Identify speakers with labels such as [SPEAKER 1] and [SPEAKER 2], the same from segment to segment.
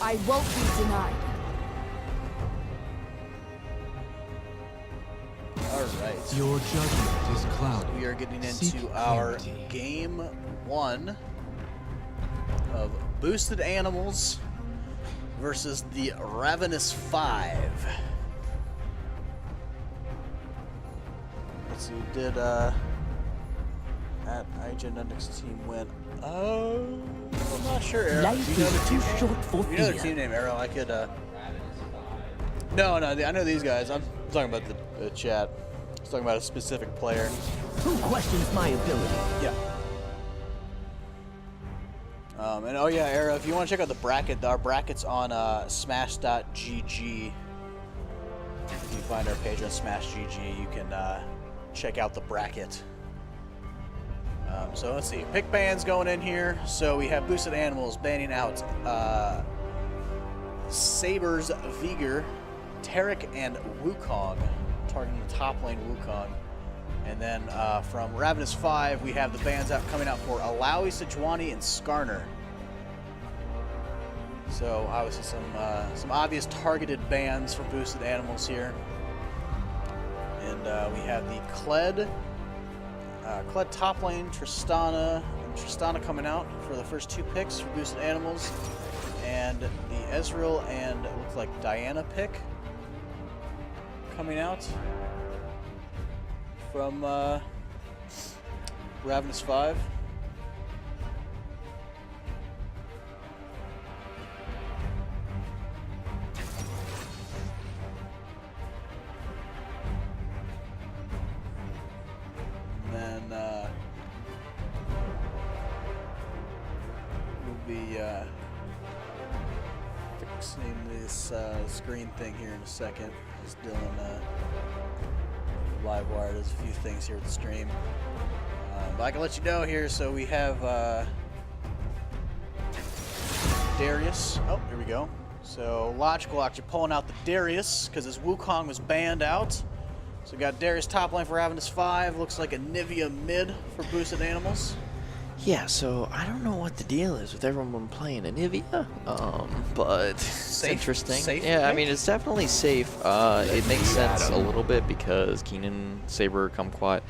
[SPEAKER 1] I won't be denied.
[SPEAKER 2] Alright.
[SPEAKER 3] Your judgment is clouded.
[SPEAKER 2] We are getting
[SPEAKER 3] Seek
[SPEAKER 2] into our
[SPEAKER 3] clarity.
[SPEAKER 2] game 1 of Boosted Animals versus the Ravenous 5. Let's see, did at IGNX team win? Oh, I'm not sure. Arrow.
[SPEAKER 4] Life
[SPEAKER 2] Do you know
[SPEAKER 4] is
[SPEAKER 2] the
[SPEAKER 4] too
[SPEAKER 2] team
[SPEAKER 4] short
[SPEAKER 2] name?
[SPEAKER 4] for
[SPEAKER 2] Do you know their
[SPEAKER 4] fear.
[SPEAKER 2] team name, Arrow? I could. No, I know these guys. I'm talking about the chat. I was talking about a specific player.
[SPEAKER 4] Who questions my ability?
[SPEAKER 2] Yeah. And oh yeah, Arrow, if you want to check out the bracket, our bracket's on smash.gg. If you find our page on smash.gg, you can check out the bracket. So let's see, pick bans going in here. So we have Boosted Animals banning out Sabers, Vigor, Tarek, and Wukong, targeting the top lane Wukong. And then from Ravenous 5, we have the bans out coming out for Alawi, Sejuani, and Skarner. So obviously some obvious targeted bans for Boosted Animals here. And we have the Kled top lane, Tristana coming out for the first 2 picks for Boosted Animals. And the Ezreal and it looks like Diana pick coming out from Ravenous 5. And then we'll be fixing this screen thing here in a second. Just doing live wire. There's a few things here with the stream. But I can let you know here. So we have Darius. Oh, here we go. So Logical actually pulling out the Darius because his Wukong was banned out. So we got Darius top lane for Ravenous 5. Looks like a Nivea mid for Boosted Animals.
[SPEAKER 5] Yeah, so I don't know what the deal is with everyone playing Anivia, but it's interesting.
[SPEAKER 2] Safe
[SPEAKER 5] yeah, I
[SPEAKER 2] pick?
[SPEAKER 5] mean, it's definitely safe. It makes sense a little bit because Keenan, Saber, Kumquat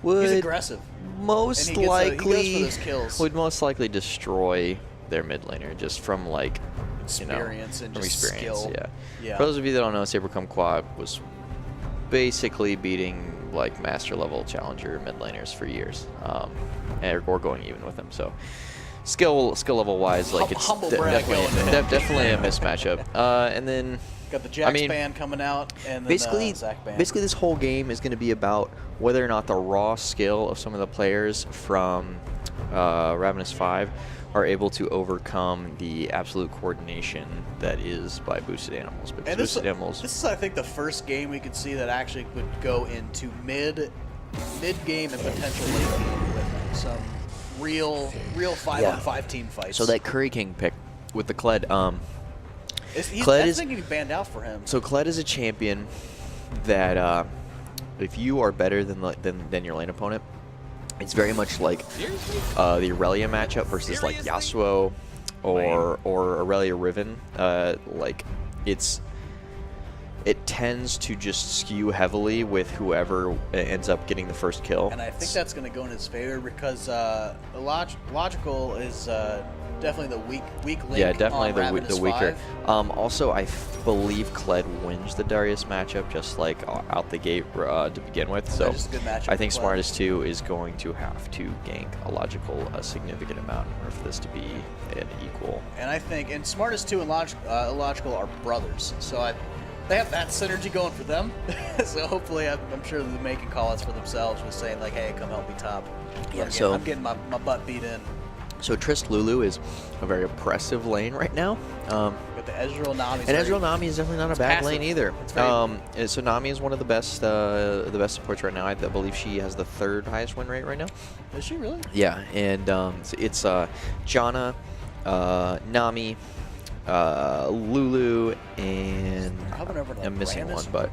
[SPEAKER 5] would
[SPEAKER 2] He's aggressive.
[SPEAKER 5] most
[SPEAKER 2] And he
[SPEAKER 5] likely
[SPEAKER 2] goes for those kills.
[SPEAKER 5] would most likely destroy their mid laner just from like
[SPEAKER 2] Experience and
[SPEAKER 5] from
[SPEAKER 2] just
[SPEAKER 5] experience.
[SPEAKER 2] skill.
[SPEAKER 5] Yeah. For those of you that don't know, Saber Kumquat was basically beating like master level challenger mid laners for years, or going even with them. So skill level wise, like it's definitely a mismatchup. And then
[SPEAKER 2] got the Jax band coming out, and then
[SPEAKER 5] basically
[SPEAKER 2] Zac band.
[SPEAKER 5] basically this whole game is going to be about whether or not the raw skill of some of the players from Ravenous 5 are able to overcome the absolute coordination that is by Boosted Animals. Because Boosted Animals,
[SPEAKER 2] this is, I think, the first game we could see that actually would go into mid game and potential late game with some real 5-on-5 team fights.
[SPEAKER 5] so that Curry King pick with the Kled,
[SPEAKER 2] That's getting banned out for him.
[SPEAKER 5] So Kled is a champion that if you are better than your lane opponent, it's very much like the Aurelia matchup versus like Yasuo or Aurelia Riven. Like it tends to just skew heavily with whoever ends up getting the first kill.
[SPEAKER 2] And I think that's going to go in his favor because Logical is definitely the weak link.
[SPEAKER 5] Yeah, definitely the weaker.
[SPEAKER 2] 5.
[SPEAKER 5] Also, I believe Kled wins the Darius matchup just like out the gate to begin with. So
[SPEAKER 2] Just a good matchup
[SPEAKER 5] I think
[SPEAKER 2] for Kled.
[SPEAKER 5] Smartest 2 is going to have to gank a Logical a significant amount in order for this to be an equal.
[SPEAKER 2] And I think, and Smartest 2 and Logical are brothers, so they have that synergy going for them. So hopefully, I'm sure they're making call-outs for themselves, with saying like, "Hey, come help me top."
[SPEAKER 5] Yeah,
[SPEAKER 2] I'm getting my butt beat in.
[SPEAKER 5] So Trist Lulu is a very oppressive lane right now.
[SPEAKER 2] Got the Ezreal Nami.
[SPEAKER 5] And Ezreal Nami is definitely not a bad
[SPEAKER 2] passive.
[SPEAKER 5] lane either.
[SPEAKER 2] It's very
[SPEAKER 5] So Nami is one of the best supports right now. I believe she has the 3rd highest win rate right now.
[SPEAKER 2] Is she really?
[SPEAKER 5] Yeah, and so it's Janna, Nami, Lulu, and I'm missing one, but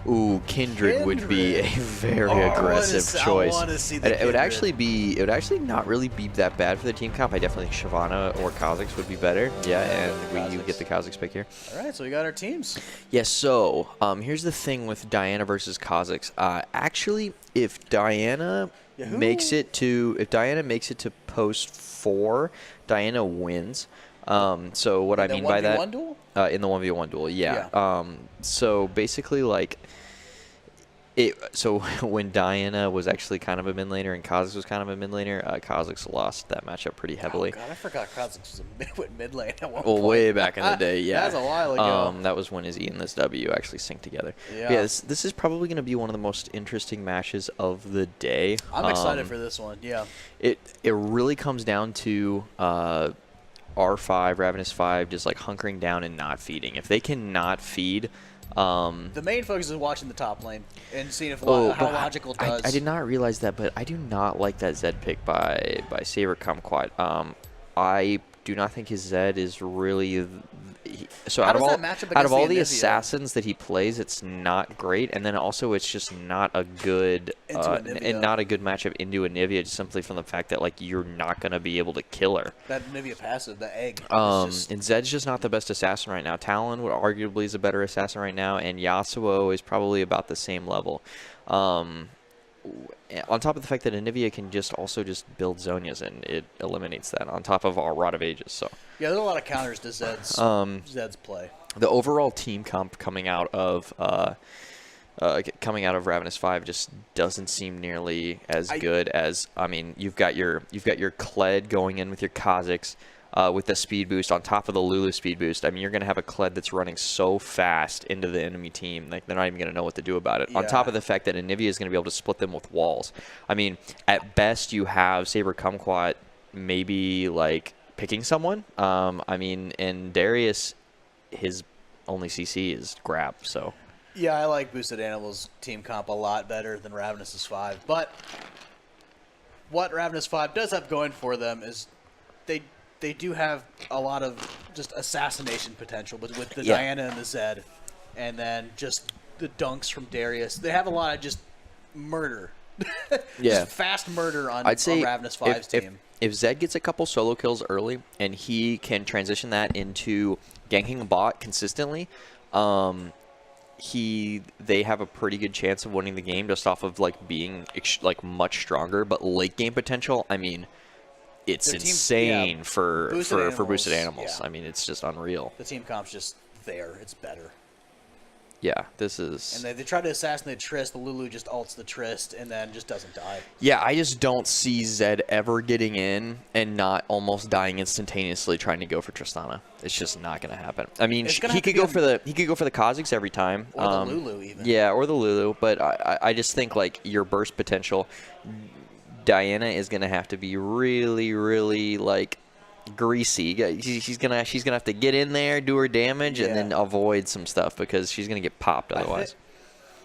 [SPEAKER 5] Ooh, Kindred would be a very aggressive choice.
[SPEAKER 2] I want to see the
[SPEAKER 5] It would
[SPEAKER 2] Kindred.
[SPEAKER 5] it would actually not really be that bad for the team comp. I definitely think Shyvana or Kha'Zix would be better. Yeah, and you get the Kha'Zix pick here.
[SPEAKER 2] All right, so we got our teams.
[SPEAKER 5] Yeah, so here's the thing with Diana versus Kha'Zix. Actually, if Diana makes it to post 4, Diana wins. So what I mean by that,
[SPEAKER 2] duel?
[SPEAKER 5] in the 1v1 duel, yeah. So basically, like, so when Diana was actually kind of a mid laner and Kha'Zix was kind of a mid laner, Kha'Zix lost that matchup pretty heavily.
[SPEAKER 2] Oh god, I forgot Kha'Zix was a mid lane at one
[SPEAKER 5] Well,
[SPEAKER 2] point.
[SPEAKER 5] way back in the day, yeah.
[SPEAKER 2] That was a while ago.
[SPEAKER 5] That was when his E and this W actually synced together.
[SPEAKER 2] Yeah.
[SPEAKER 5] This is probably going to be one of the most interesting matches of the day.
[SPEAKER 2] I'm excited for this one. Yeah.
[SPEAKER 5] It really comes down to R5, Ravenous 5, just like hunkering down and not feeding. If they cannot feed.
[SPEAKER 2] The main focus is watching the top lane and seeing if how logical does.
[SPEAKER 5] I did not realize that, but I do not like that Zed pick by Saber Kumquat. I do not think his Zed is really. So out of all the assassins that he plays, it's not great, and then also it's just not a good and not a good matchup into Anivia, just simply from the fact that like you're not going to be able to kill her.
[SPEAKER 2] That Anivia passive, the egg.
[SPEAKER 5] And Zed's just not the best assassin right now. Talon would arguably is a better assassin right now, and Yasuo is probably about the same level. On top of the fact that Anivia can also build Zonias, and it eliminates that on top of our Rod of Ages. So
[SPEAKER 2] yeah, there's a lot of counters to Zed's play.
[SPEAKER 5] The overall team comp coming out of Ravenous 5 just doesn't seem nearly as good as, I mean, you've got your Kled going in with your Kha'Zix. With the speed boost on top of the Lulu speed boost. I mean, you're going to have a Kled that's running so fast into the enemy team, like they're not even going to know what to do about it. Yeah. On top of the fact that Anivia is going to be able to split them with walls. I mean, at best, you have Saber Kumquat maybe like picking someone. I mean, and Darius, his only CC is grab. So
[SPEAKER 2] yeah, I like Boosted Animals team comp a lot better than Ravenous's 5. But what Ravenous 5 does have going for them is they do have a lot of just assassination potential with the Diana and the Zed, and then just the dunks from Darius. They have a lot of just murder. Just fast murder on Ravenous 5's team.
[SPEAKER 5] If Zed gets a couple solo kills early and he can transition that into ganking a bot consistently, they have a pretty good chance of winning the game just off of like being like much stronger. But late game potential, I mean, it's insane for boosted animals. Yeah. I mean, it's just unreal.
[SPEAKER 2] The team comp's just there. It's better.
[SPEAKER 5] Yeah, this is...
[SPEAKER 2] And they try to assassinate Trist. The Lulu just ults the Trist and then just doesn't die.
[SPEAKER 5] Yeah, I just don't see Zed ever getting in and not almost dying instantaneously trying to go for Tristana. It's just not going to happen. I mean, he could go for the Kha'Zix every time.
[SPEAKER 2] Or the Lulu even.
[SPEAKER 5] Yeah, or the Lulu. But I just think like your burst potential... Diana is going to have to be really, really, like, greasy. She's gonna have to get in there, do her damage, and then avoid some stuff because she's going to get popped otherwise.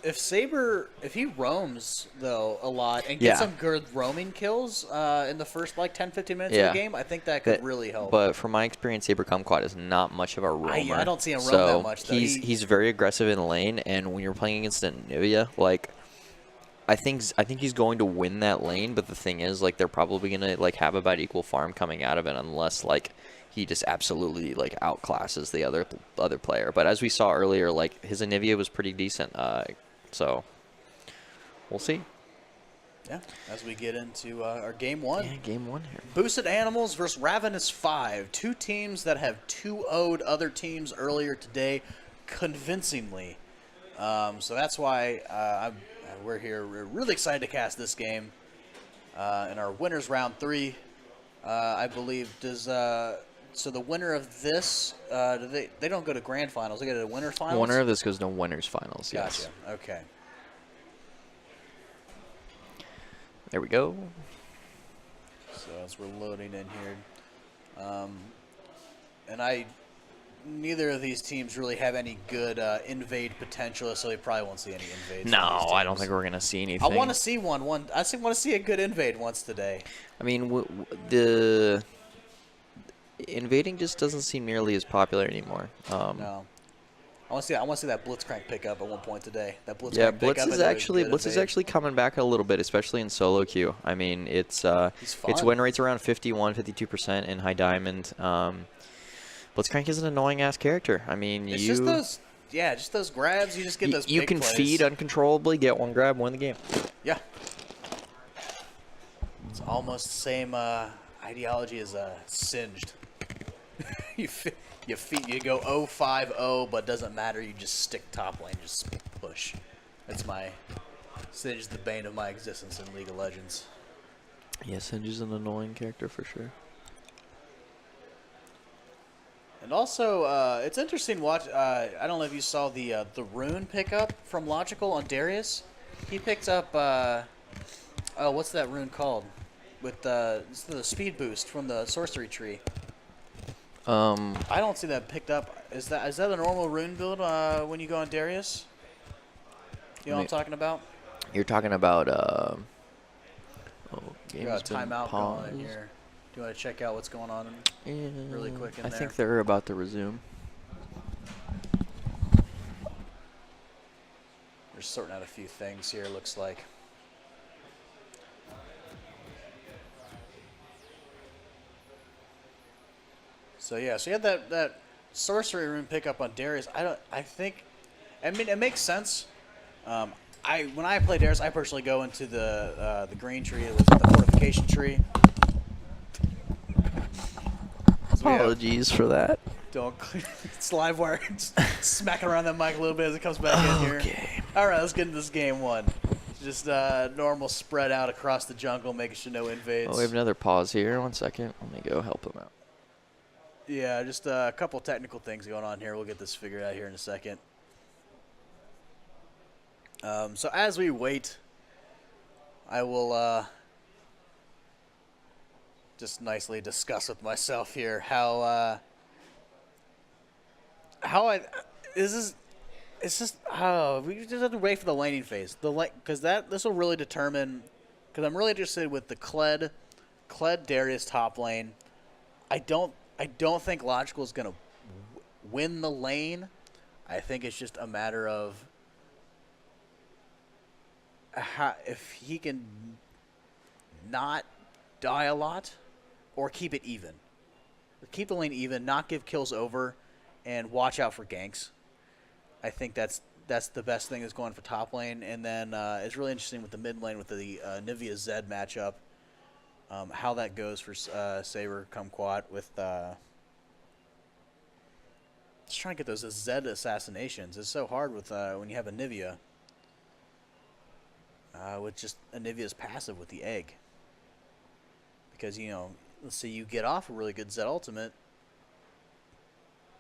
[SPEAKER 2] If he roams, though, a lot and gets some good roaming kills in the first, like, 10-15 minutes of the game, I think that could really help.
[SPEAKER 5] But from my experience, Saber Kumquat is not much of a roamer.
[SPEAKER 2] I don't see him roam that much, though.
[SPEAKER 5] He's very aggressive in lane, and when you're playing against Anivia, like... I think he's going to win that lane, but the thing is, like, they're probably gonna like have about equal farm coming out of it, unless like he just absolutely like outclasses the other player. But as we saw earlier, like his Anivia was pretty decent, so we'll see.
[SPEAKER 2] Yeah, as we get into our game one.
[SPEAKER 5] Yeah, game one here.
[SPEAKER 2] Boosted Animals versus Ravenous 5, two teams that have 2-0'd other teams earlier today, convincingly. So that's why we're here. We're really excited to cast this game in our winners round 3. I believe so the winner of this they don't go to grand finals. They go to winners finals.
[SPEAKER 5] The winner of this goes to winners finals.
[SPEAKER 2] Gotcha.
[SPEAKER 5] Yes.
[SPEAKER 2] Okay.
[SPEAKER 5] There we go.
[SPEAKER 2] So as we're loading in here, and neither of these teams really have any good invade potential, so we probably won't see any invades.
[SPEAKER 5] No, I don't think we're gonna see anything.
[SPEAKER 2] I want to see one. I want to see a good invade once today.
[SPEAKER 5] I mean, the invading just doesn't seem nearly as popular anymore.
[SPEAKER 2] No. I want to see that Blitzcrank pickup at one point today. That Blitzcrank
[SPEAKER 5] Yeah,
[SPEAKER 2] pickup.
[SPEAKER 5] Blitz is actually coming back a little bit, especially in solo queue. I mean, its win rate's around 51, 52% in high diamond. Blitzcrank is an annoying ass character. I mean,
[SPEAKER 2] it's just those grabs. You just get those.
[SPEAKER 5] You
[SPEAKER 2] big
[SPEAKER 5] can
[SPEAKER 2] plays.
[SPEAKER 5] feed uncontrollably, get one grab, win the game.
[SPEAKER 2] Yeah. It's almost the same ideology as Singed. you go 0-5-0, but doesn't matter. You just stick top lane, just push. That's my Singed, the bane of my existence in League of Legends.
[SPEAKER 5] Yeah, Singe is an annoying character for sure.
[SPEAKER 2] And also, it's interesting to watch. I don't know if you saw the rune pickup from Logical on Darius. He picked up. What's that rune called? With the speed boost from the sorcery tree. I don't see that picked up. Is that a normal rune build when you go on Darius? You know what I'm talking about?
[SPEAKER 5] You're talking about
[SPEAKER 2] You got a timeout going on here. Do you want to check out what's going on really quick in there?
[SPEAKER 5] I think they're about to resume.
[SPEAKER 2] We're sorting out a few things here, looks like. So yeah, so you had that sorcery rune pickup on Darius. I mean, it makes sense. When I play Darius, I personally go into the green tree, the fortification tree.
[SPEAKER 5] Apologies for that.
[SPEAKER 2] Don't. It's live wire. Smacking around that mic a little bit as it comes back in here.
[SPEAKER 5] Okay.
[SPEAKER 2] All right, let's get into this game one. Just normal spread out across the jungle, making sure no invades.
[SPEAKER 5] Oh, we have another pause here. 1 second. Let me go help him out.
[SPEAKER 2] Yeah, just a couple technical things going on here. We'll get this figured out here in a second. So as we wait, I will just nicely discuss with myself here how it's just we just have to wait for the laning phase. Because this will really determine. Because I'm really interested with the Kled Darius top lane. I don't think Logical is gonna win the lane. I think it's just a matter of if he can not die a lot or keep it even. Keep the lane even, not give kills over, and watch out for ganks. I think that's the best thing that's going for top lane. And then it's really interesting with the mid lane with the Nivea Zed matchup, how that goes for Saber Kumquat with just trying to get those Zed assassinations. It's so hard with when you have a Nivea. With just Anivia's passive with the egg. Because, let's say you get off a really good Zed ultimate,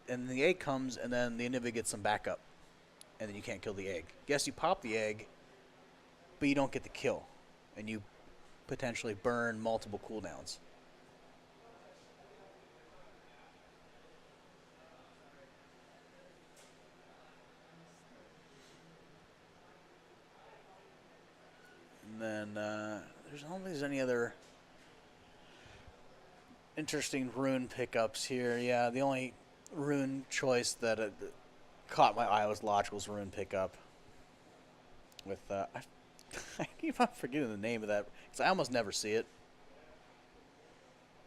[SPEAKER 2] and the egg comes, and then the Anivia gets some backup, and then you can't kill the egg. Yes, you pop the egg, but you don't get the kill, and you potentially burn multiple cooldowns. And then I don't think there's any other interesting rune pickups here. Yeah, the only rune choice that caught my eye was Logical's rune pickup. With I keep on forgetting the name of that because I almost never see it.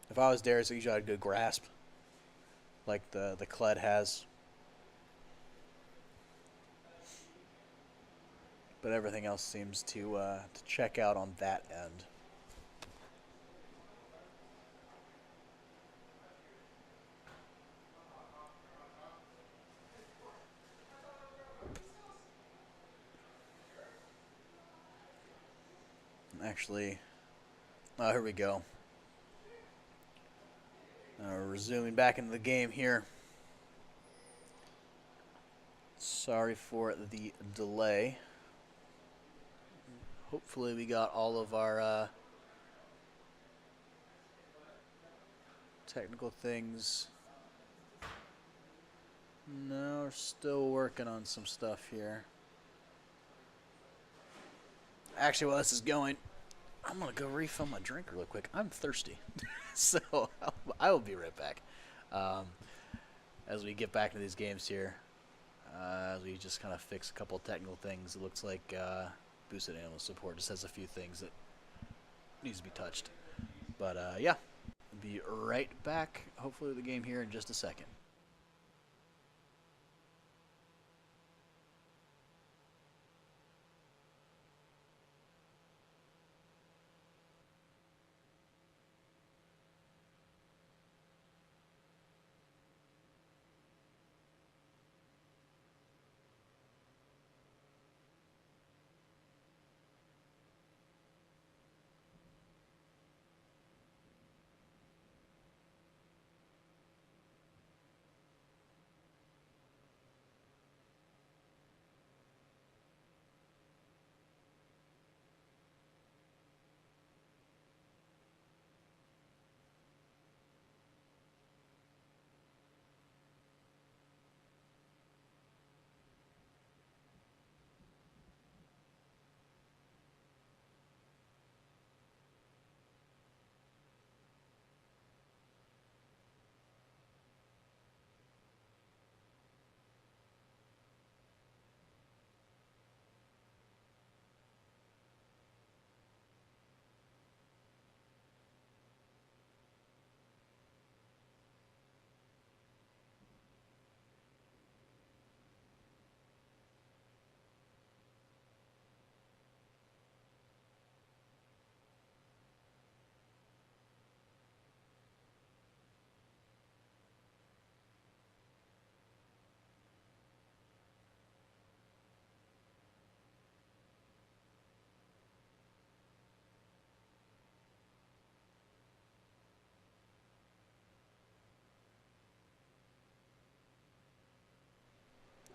[SPEAKER 2] If I was Darius, usually I'd go Grasp, like the Kled has. But everything else seems to check out on that end. Actually, here we go. Resuming back into the game here. Sorry for the delay. Hopefully we got all of our technical things. No, we're still working on some stuff here. Actually, while this is going, I'm going to go refill my drink real quick. I'm thirsty. So I will be right back. As we get back into these games here. As we just kind of fix a couple technical things. It looks like boosted animal support just has a few things that needs to be touched. But yeah, be right back, hopefully with the game here in just a second.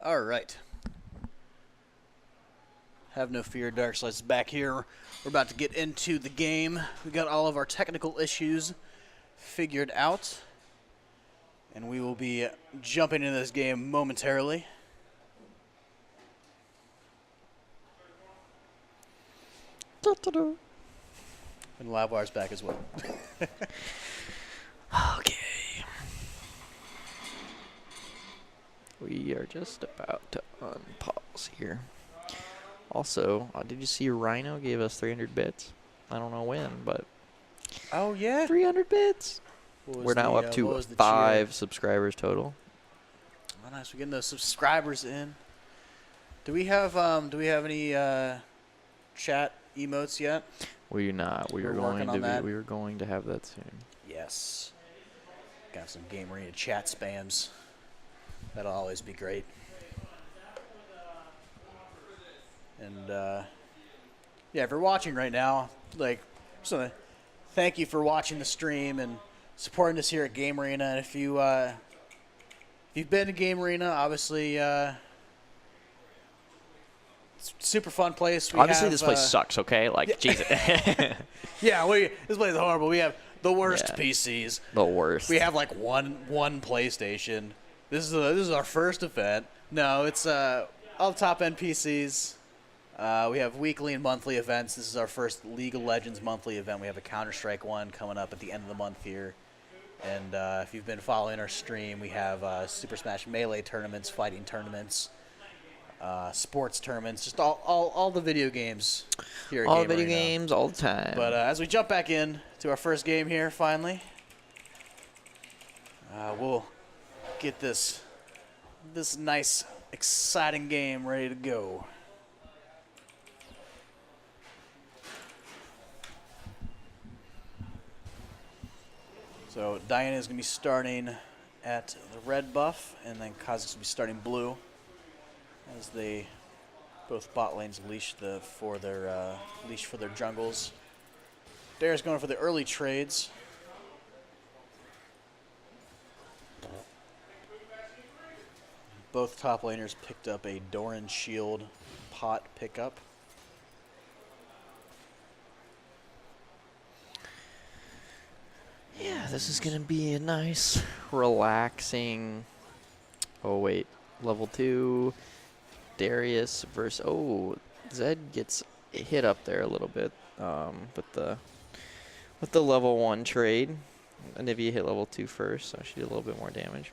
[SPEAKER 2] All right. Have no fear, Darkslide's back here. We're about to get into the game. We got all of our technical issues figured out, and we will be jumping into this game momentarily. And Livwire's back as well.
[SPEAKER 5] Okay. We are just about to unpause here. Also, did you see Rhino gave us 300 bits? I don't know when, but
[SPEAKER 2] Oh yeah.
[SPEAKER 5] 300 bits. We're now up to 5 subscribers total.
[SPEAKER 2] Oh, nice. We're getting those subscribers in. Do we have any chat emotes yet?
[SPEAKER 5] We do not. We are
[SPEAKER 2] We're
[SPEAKER 5] going
[SPEAKER 2] working
[SPEAKER 5] to
[SPEAKER 2] on that.
[SPEAKER 5] we are going to have that soon.
[SPEAKER 2] Yes. Got some Game Arena chat spams. That'll always be great. And yeah, if you're watching right now, like, just wanna thank you for watching the stream and supporting us here at Game Arena. And if you've been to Game Arena, obviously it's a super fun place.
[SPEAKER 5] Obviously, this place sucks. Okay, like Jesus.
[SPEAKER 2] Yeah, this place is horrible. We have the worst
[SPEAKER 5] Yeah.
[SPEAKER 2] PCs.
[SPEAKER 5] The worst.
[SPEAKER 2] We have like one PlayStation. This is our first event. No, it's all top end PCs. We have weekly and monthly events. This is our first League of Legends monthly event. We have a Counter-Strike one coming up at the end of the month here. And if you've been following our stream, we have Super Smash Melee tournaments, fighting tournaments, sports tournaments, just all the video games here at
[SPEAKER 5] all
[SPEAKER 2] Game
[SPEAKER 5] video
[SPEAKER 2] Arena.
[SPEAKER 5] games, all the time.
[SPEAKER 2] But as we jump back in to our first game here, finally, we'll get this nice, exciting game ready to go. So Diana is going to be starting at the red buff, and then Kha'Zix will be starting blue, as they both bot lanes leash for their jungles. Dara's going for the early trades. Both top laners picked up a Doran Shield pot pickup.
[SPEAKER 5] Yeah, this is going to be a nice, relaxing... Oh, wait. Level 2. Darius versus... Oh, Zed gets hit up there a little bit with the level 1 trade. Anivia hit level 2 first, so she did a little bit more damage.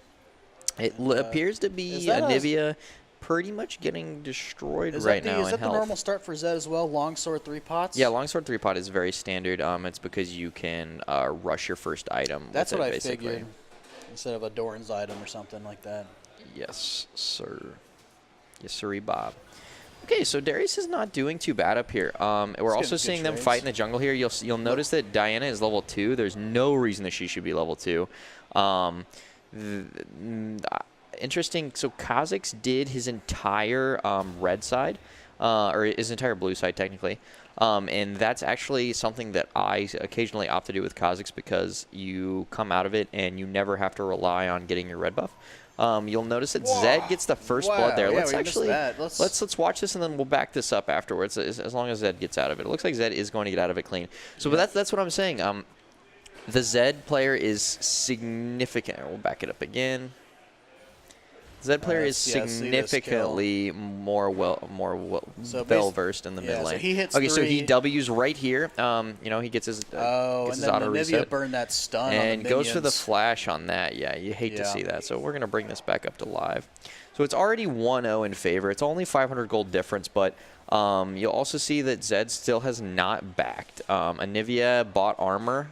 [SPEAKER 5] It appears to be Anivia pretty much getting destroyed
[SPEAKER 2] Is
[SPEAKER 5] right
[SPEAKER 2] that the,
[SPEAKER 5] now
[SPEAKER 2] is
[SPEAKER 5] in
[SPEAKER 2] that
[SPEAKER 5] health.
[SPEAKER 2] the normal start for Zed as well? Longsword 3 pots?
[SPEAKER 5] Yeah, longsword 3-pot is very standard. It's because you can rush your first item.
[SPEAKER 2] That's
[SPEAKER 5] with
[SPEAKER 2] what
[SPEAKER 5] it,
[SPEAKER 2] I
[SPEAKER 5] basically.
[SPEAKER 2] figured. Instead of a Doran's item or something like that.
[SPEAKER 5] Yes, sir. Yes, sirree, Bob. Okay, so Darius is not doing too bad up here. We're also
[SPEAKER 2] good
[SPEAKER 5] seeing them
[SPEAKER 2] trades.
[SPEAKER 5] fight in the jungle here. You'll notice that Diana is level 2. There's no reason that she should be level 2. Interesting. So Kha'Zix did his entire red side, or his entire blue side technically. And that's actually something that I occasionally opt to do with Kha'Zix because you come out of it and you never have to rely on getting your red buff. You'll notice that Zed gets the first blood there.
[SPEAKER 2] Yeah,
[SPEAKER 5] Let's
[SPEAKER 2] we missed
[SPEAKER 5] actually
[SPEAKER 2] that.
[SPEAKER 5] let's watch this and then we'll back this up afterwards. As long as Zed gets out of it, it looks like Zed is going to get out of it clean. So, but that's what I'm saying. The Zed player is significant. We'll back it up again. Zed player is significantly more well versed in the mid lane.
[SPEAKER 2] So he hits
[SPEAKER 5] okay, so he
[SPEAKER 2] 3.
[SPEAKER 5] W's right here. You know, he gets his
[SPEAKER 2] and
[SPEAKER 5] his
[SPEAKER 2] then
[SPEAKER 5] auto
[SPEAKER 2] Nivea
[SPEAKER 5] reset
[SPEAKER 2] burned that stun
[SPEAKER 5] and
[SPEAKER 2] on the
[SPEAKER 5] goes for the
[SPEAKER 2] minions.
[SPEAKER 5] flash on that. Yeah, you hate to see that. So we're gonna bring this back up to live. So it's already 1-0 in favor. It's only 500 gold difference, but you'll also see that Zed still has not backed. Anivia bought armor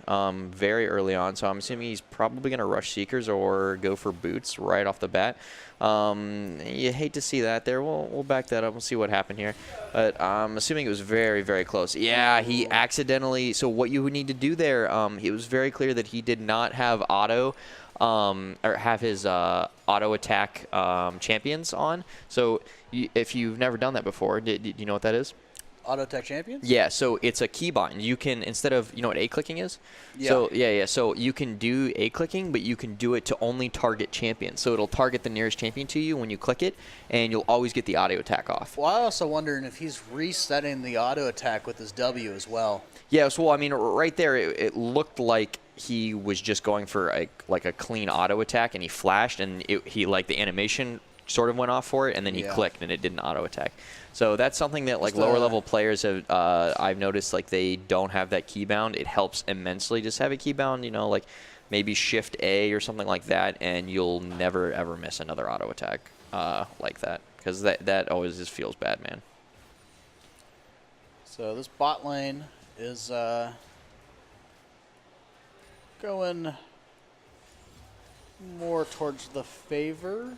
[SPEAKER 5] very early on, so I'm assuming he's probably going to rush Seekers or go for boots right off the bat. You hate to see that there. We'll back that up. We'll see what happened here. But I'm assuming it was very, very close. Yeah, he accidentally... So what you would need to do there, it was very clear that he did not have auto... or have his auto attack champions on. So if you've never done that before, do you know what that is?
[SPEAKER 2] Auto attack champions?
[SPEAKER 5] Yeah, so it's a keybind. You can, instead of, you know what A clicking is?
[SPEAKER 2] Yeah.
[SPEAKER 5] So so you can do A clicking, but you can do it to only target champions. So it'll target the nearest champion to you when you click it, and you'll always get the auto attack off.
[SPEAKER 2] Well, I also wondering if he's resetting the auto attack with his W as well.
[SPEAKER 5] Yeah, so well, I mean, right there, it looked like he was just going for a clean auto attack, and he flashed, and he the animation sort of went off for it, and then he clicked, and it didn't auto attack. So that's something that lower level players have. I've noticed they don't have that keybound. It helps immensely just have a keybound. You know, maybe Shift A or something like that, and you'll never ever miss another auto attack like that, because that always just feels bad, man.
[SPEAKER 2] So this bot lane is going more towards the favor.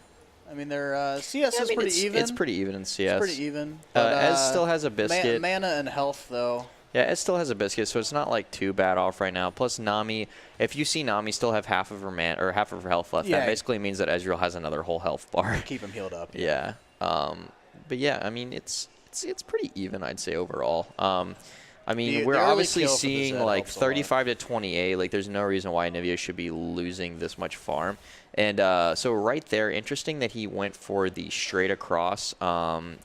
[SPEAKER 2] I mean, their CS is pretty even.
[SPEAKER 5] It's pretty even in CS.
[SPEAKER 2] It's pretty even. But,
[SPEAKER 5] Ez still has a biscuit.
[SPEAKER 2] Mana and health, though.
[SPEAKER 5] Yeah, Ez still has a biscuit, so it's not too bad off right now. Plus Nami, if you see Nami still have half of her half of her health left, that basically means that Ezreal has another whole health bar.
[SPEAKER 2] Keep him healed up.
[SPEAKER 5] Yeah. But yeah, I mean it's pretty even, I'd say, overall. I mean, we're obviously seeing 35 to 28. There's no reason why Anivia should be losing this much farm. And so right there, interesting that he went for the straight across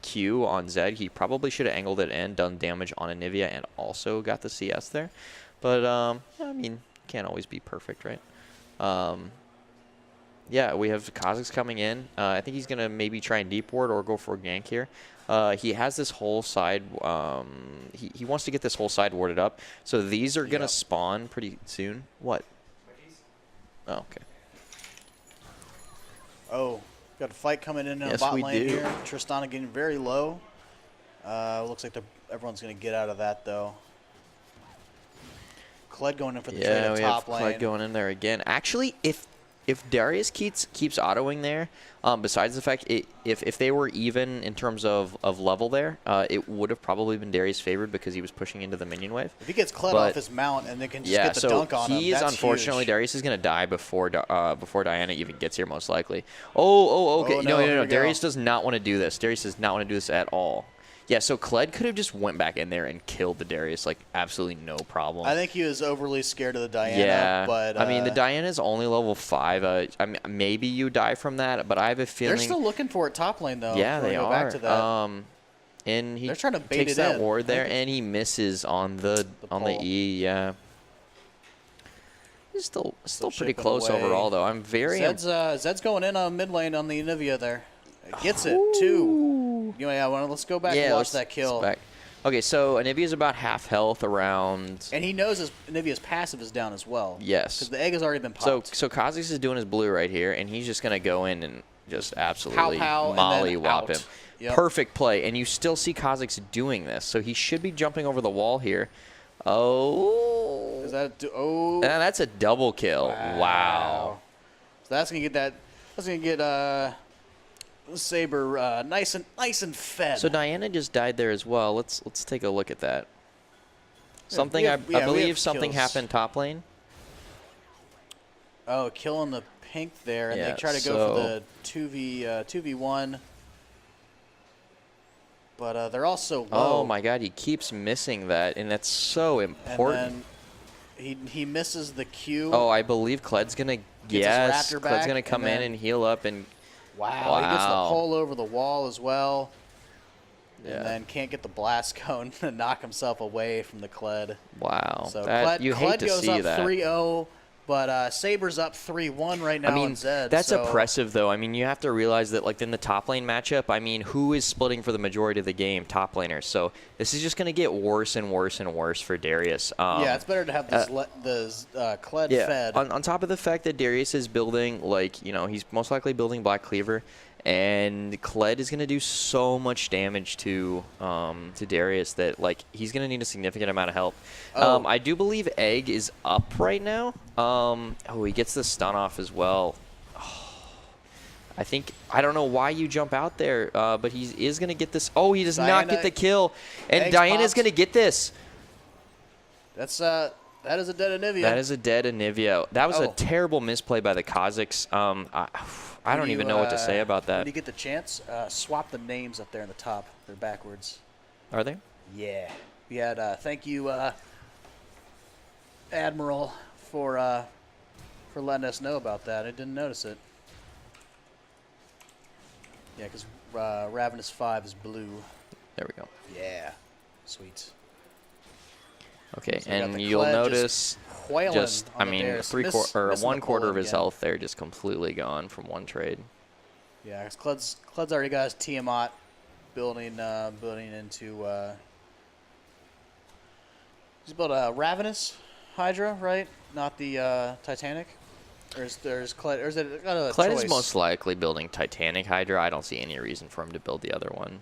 [SPEAKER 5] Q on Zed. He probably should have angled it in, done damage on Anivia, and also got the CS there. But yeah, I mean, can't always be perfect, right? Yeah, we have Kha'Zix coming in. I think he's going to maybe try and deep ward or go for a gank here. He has this whole side. He wants to get this whole side warded up. So these are going to spawn pretty soon. What? Oh, okay.
[SPEAKER 2] Oh, got a fight coming in
[SPEAKER 5] Yes,
[SPEAKER 2] bot
[SPEAKER 5] we
[SPEAKER 2] lane
[SPEAKER 5] do.
[SPEAKER 2] here. Tristana getting very low. Looks like everyone's going to get out of that, though. Kled going in for the trade at top lane.
[SPEAKER 5] Yeah, we have Kled going in there again. Actually, if Darius keeps autoing there, besides the fact if they were even in terms of level there, it would have probably been Darius favored because he was pushing into the minion wave.
[SPEAKER 2] If he gets Kled off his mount and they can just get the dunk on him, that's
[SPEAKER 5] unfortunately
[SPEAKER 2] huge.
[SPEAKER 5] Darius is going to die before Diana even gets here, most likely. Okay. No. Darius does not want to do this. Darius does not want to do this at all. Yeah, so Kled could have just went back in there and killed the Darius, absolutely no problem.
[SPEAKER 2] I think he was overly scared of the Diana.
[SPEAKER 5] Yeah,
[SPEAKER 2] but
[SPEAKER 5] I mean, the Diana is only level 5. I mean, maybe you die from that, but I have a feeling...
[SPEAKER 2] They're still looking for it top lane, though.
[SPEAKER 5] Yeah, they
[SPEAKER 2] go
[SPEAKER 5] are.
[SPEAKER 2] Back to that.
[SPEAKER 5] And he
[SPEAKER 2] They're trying to bait
[SPEAKER 5] takes
[SPEAKER 2] it
[SPEAKER 5] that
[SPEAKER 2] in.
[SPEAKER 5] ward there, and he misses on the E, yeah. He's still pretty close
[SPEAKER 2] away.
[SPEAKER 5] overall, though. I'm very...
[SPEAKER 2] Zed's going in on mid lane on the Anivia there. Gets it, too. Let's go back and watch that kill.
[SPEAKER 5] Okay, so Anivia's about half health around...
[SPEAKER 2] And he knows Anivia's passive is down as well.
[SPEAKER 5] Yes.
[SPEAKER 2] Because the egg has already been popped.
[SPEAKER 5] So Kha'Zix is doing his blue right here, and he's just going to go in and just absolutely
[SPEAKER 2] Pow, and then
[SPEAKER 5] mollywop
[SPEAKER 2] out.
[SPEAKER 5] him.
[SPEAKER 2] Yep.
[SPEAKER 5] Perfect play, and you still see Kha'Zix doing this, so he should be jumping over the wall here. Oh,
[SPEAKER 2] Is that oh?
[SPEAKER 5] and that's a double kill. Wow.
[SPEAKER 2] So that's gonna get that. That's gonna get Saber nice and fed.
[SPEAKER 5] So Diana just died there as well. Let's take a look at that. Something
[SPEAKER 2] I
[SPEAKER 5] I believe
[SPEAKER 2] have
[SPEAKER 5] something
[SPEAKER 2] kills.
[SPEAKER 5] happened top lane.
[SPEAKER 2] Oh, killing the pink there, and
[SPEAKER 5] Yeah,
[SPEAKER 2] they try to go for the 2v1. But they're also low.
[SPEAKER 5] Oh my God, he keeps missing that, and that's so important.
[SPEAKER 2] And then he misses the Q.
[SPEAKER 5] Oh, I believe Kled's gonna
[SPEAKER 2] his
[SPEAKER 5] Kled's
[SPEAKER 2] raptor back,
[SPEAKER 5] gonna come
[SPEAKER 2] and
[SPEAKER 5] in
[SPEAKER 2] then-
[SPEAKER 5] and heal up, and
[SPEAKER 2] Wow, he gets the
[SPEAKER 5] Wow.
[SPEAKER 2] pole over the wall as well.
[SPEAKER 5] Yeah.
[SPEAKER 2] And then can't get the blast cone to knock himself away from the Kled.
[SPEAKER 5] wow,
[SPEAKER 2] So
[SPEAKER 5] that,
[SPEAKER 2] Kled,
[SPEAKER 5] you hate to
[SPEAKER 2] goes
[SPEAKER 5] see
[SPEAKER 2] up
[SPEAKER 5] that.
[SPEAKER 2] 3-0, but Saber's up 3-1 right now
[SPEAKER 5] I mean,
[SPEAKER 2] on Zed.
[SPEAKER 5] that's
[SPEAKER 2] so
[SPEAKER 5] oppressive, though. I mean, you have to realize that, like, in the top lane matchup, I mean, who is splitting for the majority of the game? Top laners. So this is just going to get worse and worse and worse for Darius.
[SPEAKER 2] Yeah, it's better to have this Kled fed.
[SPEAKER 5] On top of the fact that Darius is building, like, you know, he's most likely building Black Cleaver, and Kled is going to do so much damage to Darius that, like, he's going to need a significant amount of help.
[SPEAKER 2] Oh.
[SPEAKER 5] I do believe Egg is up right now. Oh, he gets the stun off as well. I don't know why you jump out there, but he is going to get this. Oh, he does not get the kill, and
[SPEAKER 2] Eggs
[SPEAKER 5] Diana's
[SPEAKER 2] popped.
[SPEAKER 5] going to get this.
[SPEAKER 2] That is a dead Anivia.
[SPEAKER 5] That is a dead Anivia. That was a
[SPEAKER 2] Oh.
[SPEAKER 5] terrible misplay by the Kha'Zix. I don't even know what to say about
[SPEAKER 2] When
[SPEAKER 5] that.
[SPEAKER 2] you get the chance, swap the names up there in the top. They're backwards.
[SPEAKER 5] Are they?
[SPEAKER 2] Yeah. We had thank you, Admiral, for letting us know about that. I didn't notice it. Yeah, because Ravenous 5 is blue.
[SPEAKER 5] There we go.
[SPEAKER 2] Yeah. Sweet.
[SPEAKER 5] Okay,
[SPEAKER 2] So we got
[SPEAKER 5] and
[SPEAKER 2] the
[SPEAKER 5] you'll
[SPEAKER 2] Kled
[SPEAKER 5] notice
[SPEAKER 2] wailing
[SPEAKER 5] just,
[SPEAKER 2] on
[SPEAKER 5] I
[SPEAKER 2] the
[SPEAKER 5] mean,
[SPEAKER 2] Darius.
[SPEAKER 5] one
[SPEAKER 2] Missing
[SPEAKER 5] quarter
[SPEAKER 2] the
[SPEAKER 5] of his
[SPEAKER 2] bullet
[SPEAKER 5] health there just completely gone from one trade.
[SPEAKER 2] Yeah, because Kled's already got his Tiamat building into. He's built a Ravenous Hydra, right? Not the Titanic. Or is Kled? Or is it a
[SPEAKER 5] Kled
[SPEAKER 2] choice?
[SPEAKER 5] is most likely building Titanic Hydra. I don't see any reason for him to build the other one.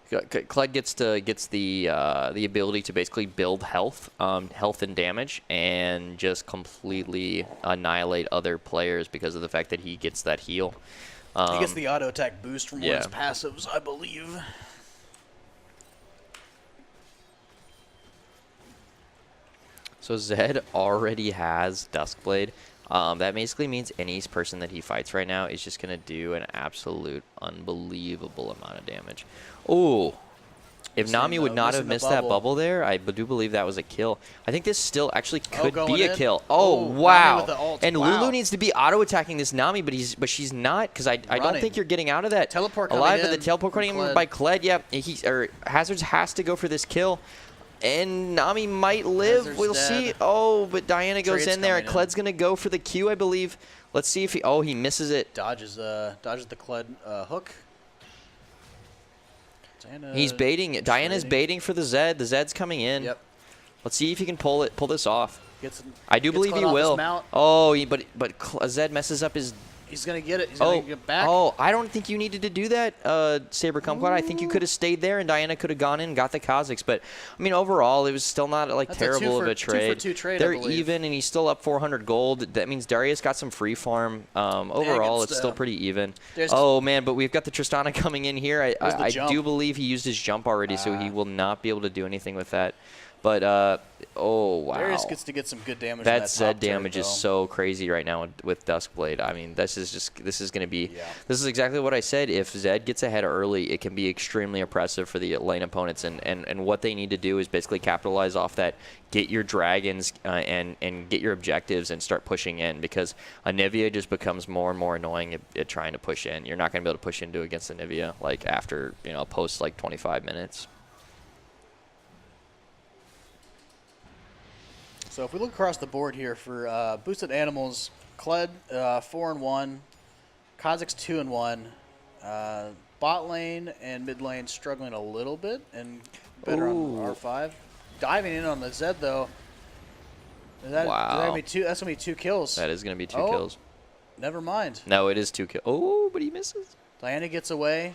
[SPEAKER 5] Kled gets the ability to basically build health and damage, and just completely annihilate other players because of the fact that he gets that heal.
[SPEAKER 2] He gets the auto attack boost from one
[SPEAKER 5] yeah.
[SPEAKER 2] of his passives, I believe.
[SPEAKER 5] So Zed already has Duskblade. That basically means any person that he fights right now is just going to do an absolute unbelievable amount of damage. Oh, if Nami would not have missed that bubble there, I do believe that was a kill. I think this still actually could be a kill. Oh, wow. And Lulu needs to be auto-attacking this Nami, but she's not, because I don't think you're getting out of that
[SPEAKER 2] Teleport
[SPEAKER 5] alive.
[SPEAKER 2] coming
[SPEAKER 5] But the teleport coming in by Kled, yeah. Hazards has to go for this kill. And Nami might live.
[SPEAKER 2] Hazard's
[SPEAKER 5] We'll
[SPEAKER 2] dead.
[SPEAKER 5] see. Oh, but Diana goes
[SPEAKER 2] Trade's
[SPEAKER 5] in there.
[SPEAKER 2] coming in.
[SPEAKER 5] Kled's going to go for the Q, I believe. Let's see if he... Oh, he misses it.
[SPEAKER 2] Dodges the Kled hook.
[SPEAKER 5] He's baiting it. Diana's baiting for the Zed. The Zed's coming in.
[SPEAKER 2] Yep.
[SPEAKER 5] Let's see if he can pull this off. I do believe
[SPEAKER 2] Kled
[SPEAKER 5] he
[SPEAKER 2] off his
[SPEAKER 5] will.
[SPEAKER 2] mount.
[SPEAKER 5] Oh, but Zed messes up his...
[SPEAKER 2] He's going to get it. He's going to get back.
[SPEAKER 5] Oh, I don't think you needed to do that, Saber Kumquat. I think you could have stayed there, and Diana could have gone in and got the Kha'Zix. But, I mean, overall, it was still not, like,
[SPEAKER 2] That's
[SPEAKER 5] terrible of a
[SPEAKER 2] 2-for-2 trade,
[SPEAKER 5] They're
[SPEAKER 2] I believe.
[SPEAKER 5] even, and he's still up 400 gold. That means Darius got some free farm. Overall, it's still pretty even. Oh, man, but we've got the Tristana coming in here. I do believe he used his jump already, so he will not be able to do anything with that. But, oh, wow.
[SPEAKER 2] Darius gets to get some good damage.
[SPEAKER 5] That Zed damage is so crazy right now with Duskblade. I mean, this is going to be, this is exactly what I said. If Zed gets ahead early, it can be extremely oppressive for the lane opponents. And what they need to do is basically capitalize off that, get your dragons and get your objectives and start pushing in, because Anivia just becomes more and more annoying at trying to push in. You're not going to be able to push into against Anivia, like, after, post, like, 25 minutes.
[SPEAKER 2] So if we look across the board here for boosted animals, Kled 4-1, Kha'Zix 2-1, bot lane and mid lane struggling a little bit and better on R5. Diving in on the Zed though.
[SPEAKER 5] Wow.
[SPEAKER 2] That's gonna be 2 kills.
[SPEAKER 5] That is going to be 2 kills.
[SPEAKER 2] never mind.
[SPEAKER 5] No, it is 2 kills. Oh, but he misses.
[SPEAKER 2] Diana gets away.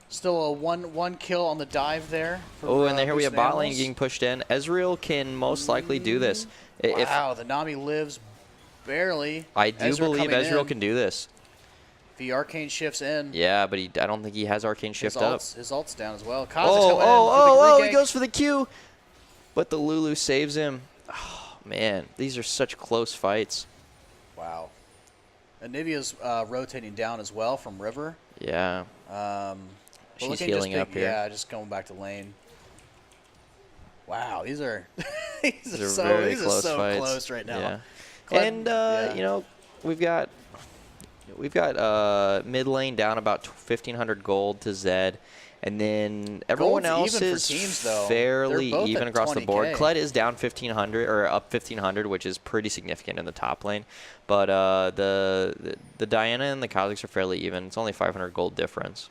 [SPEAKER 2] Still a one kill on the dive there.
[SPEAKER 5] Oh, and here we have
[SPEAKER 2] Boosted
[SPEAKER 5] bot lane
[SPEAKER 2] Animals.
[SPEAKER 5] getting pushed in. Ezreal can most likely do this.
[SPEAKER 2] Wow, the Nami lives barely.
[SPEAKER 5] I do believe Ezreal can do this.
[SPEAKER 2] If he arcane shifts in.
[SPEAKER 5] Yeah, but I don't think he has arcane shift up.
[SPEAKER 2] His ult's down as well.
[SPEAKER 5] He goes for the Q. But the Lulu saves him. Oh, man, these are such close fights.
[SPEAKER 2] Wow. Anivia's rotating down as well from River.
[SPEAKER 5] Yeah. She's healing up here.
[SPEAKER 2] Yeah, just going back to lane. Wow, these are
[SPEAKER 5] these are very close fights.
[SPEAKER 2] Close right now.
[SPEAKER 5] Yeah.
[SPEAKER 2] And
[SPEAKER 5] you know, we've got mid lane down about 1,500 gold to Zed, and then everyone
[SPEAKER 2] Gold's
[SPEAKER 5] else
[SPEAKER 2] even for
[SPEAKER 5] is
[SPEAKER 2] teams, though.
[SPEAKER 5] fairly
[SPEAKER 2] They're both
[SPEAKER 5] even
[SPEAKER 2] at
[SPEAKER 5] across the board.
[SPEAKER 2] 20K.
[SPEAKER 5] Kled is down 1,500 or up 1,500, which is pretty significant in the top lane. But the Diana and the Kha'Zix are fairly even. It's only 500 gold difference.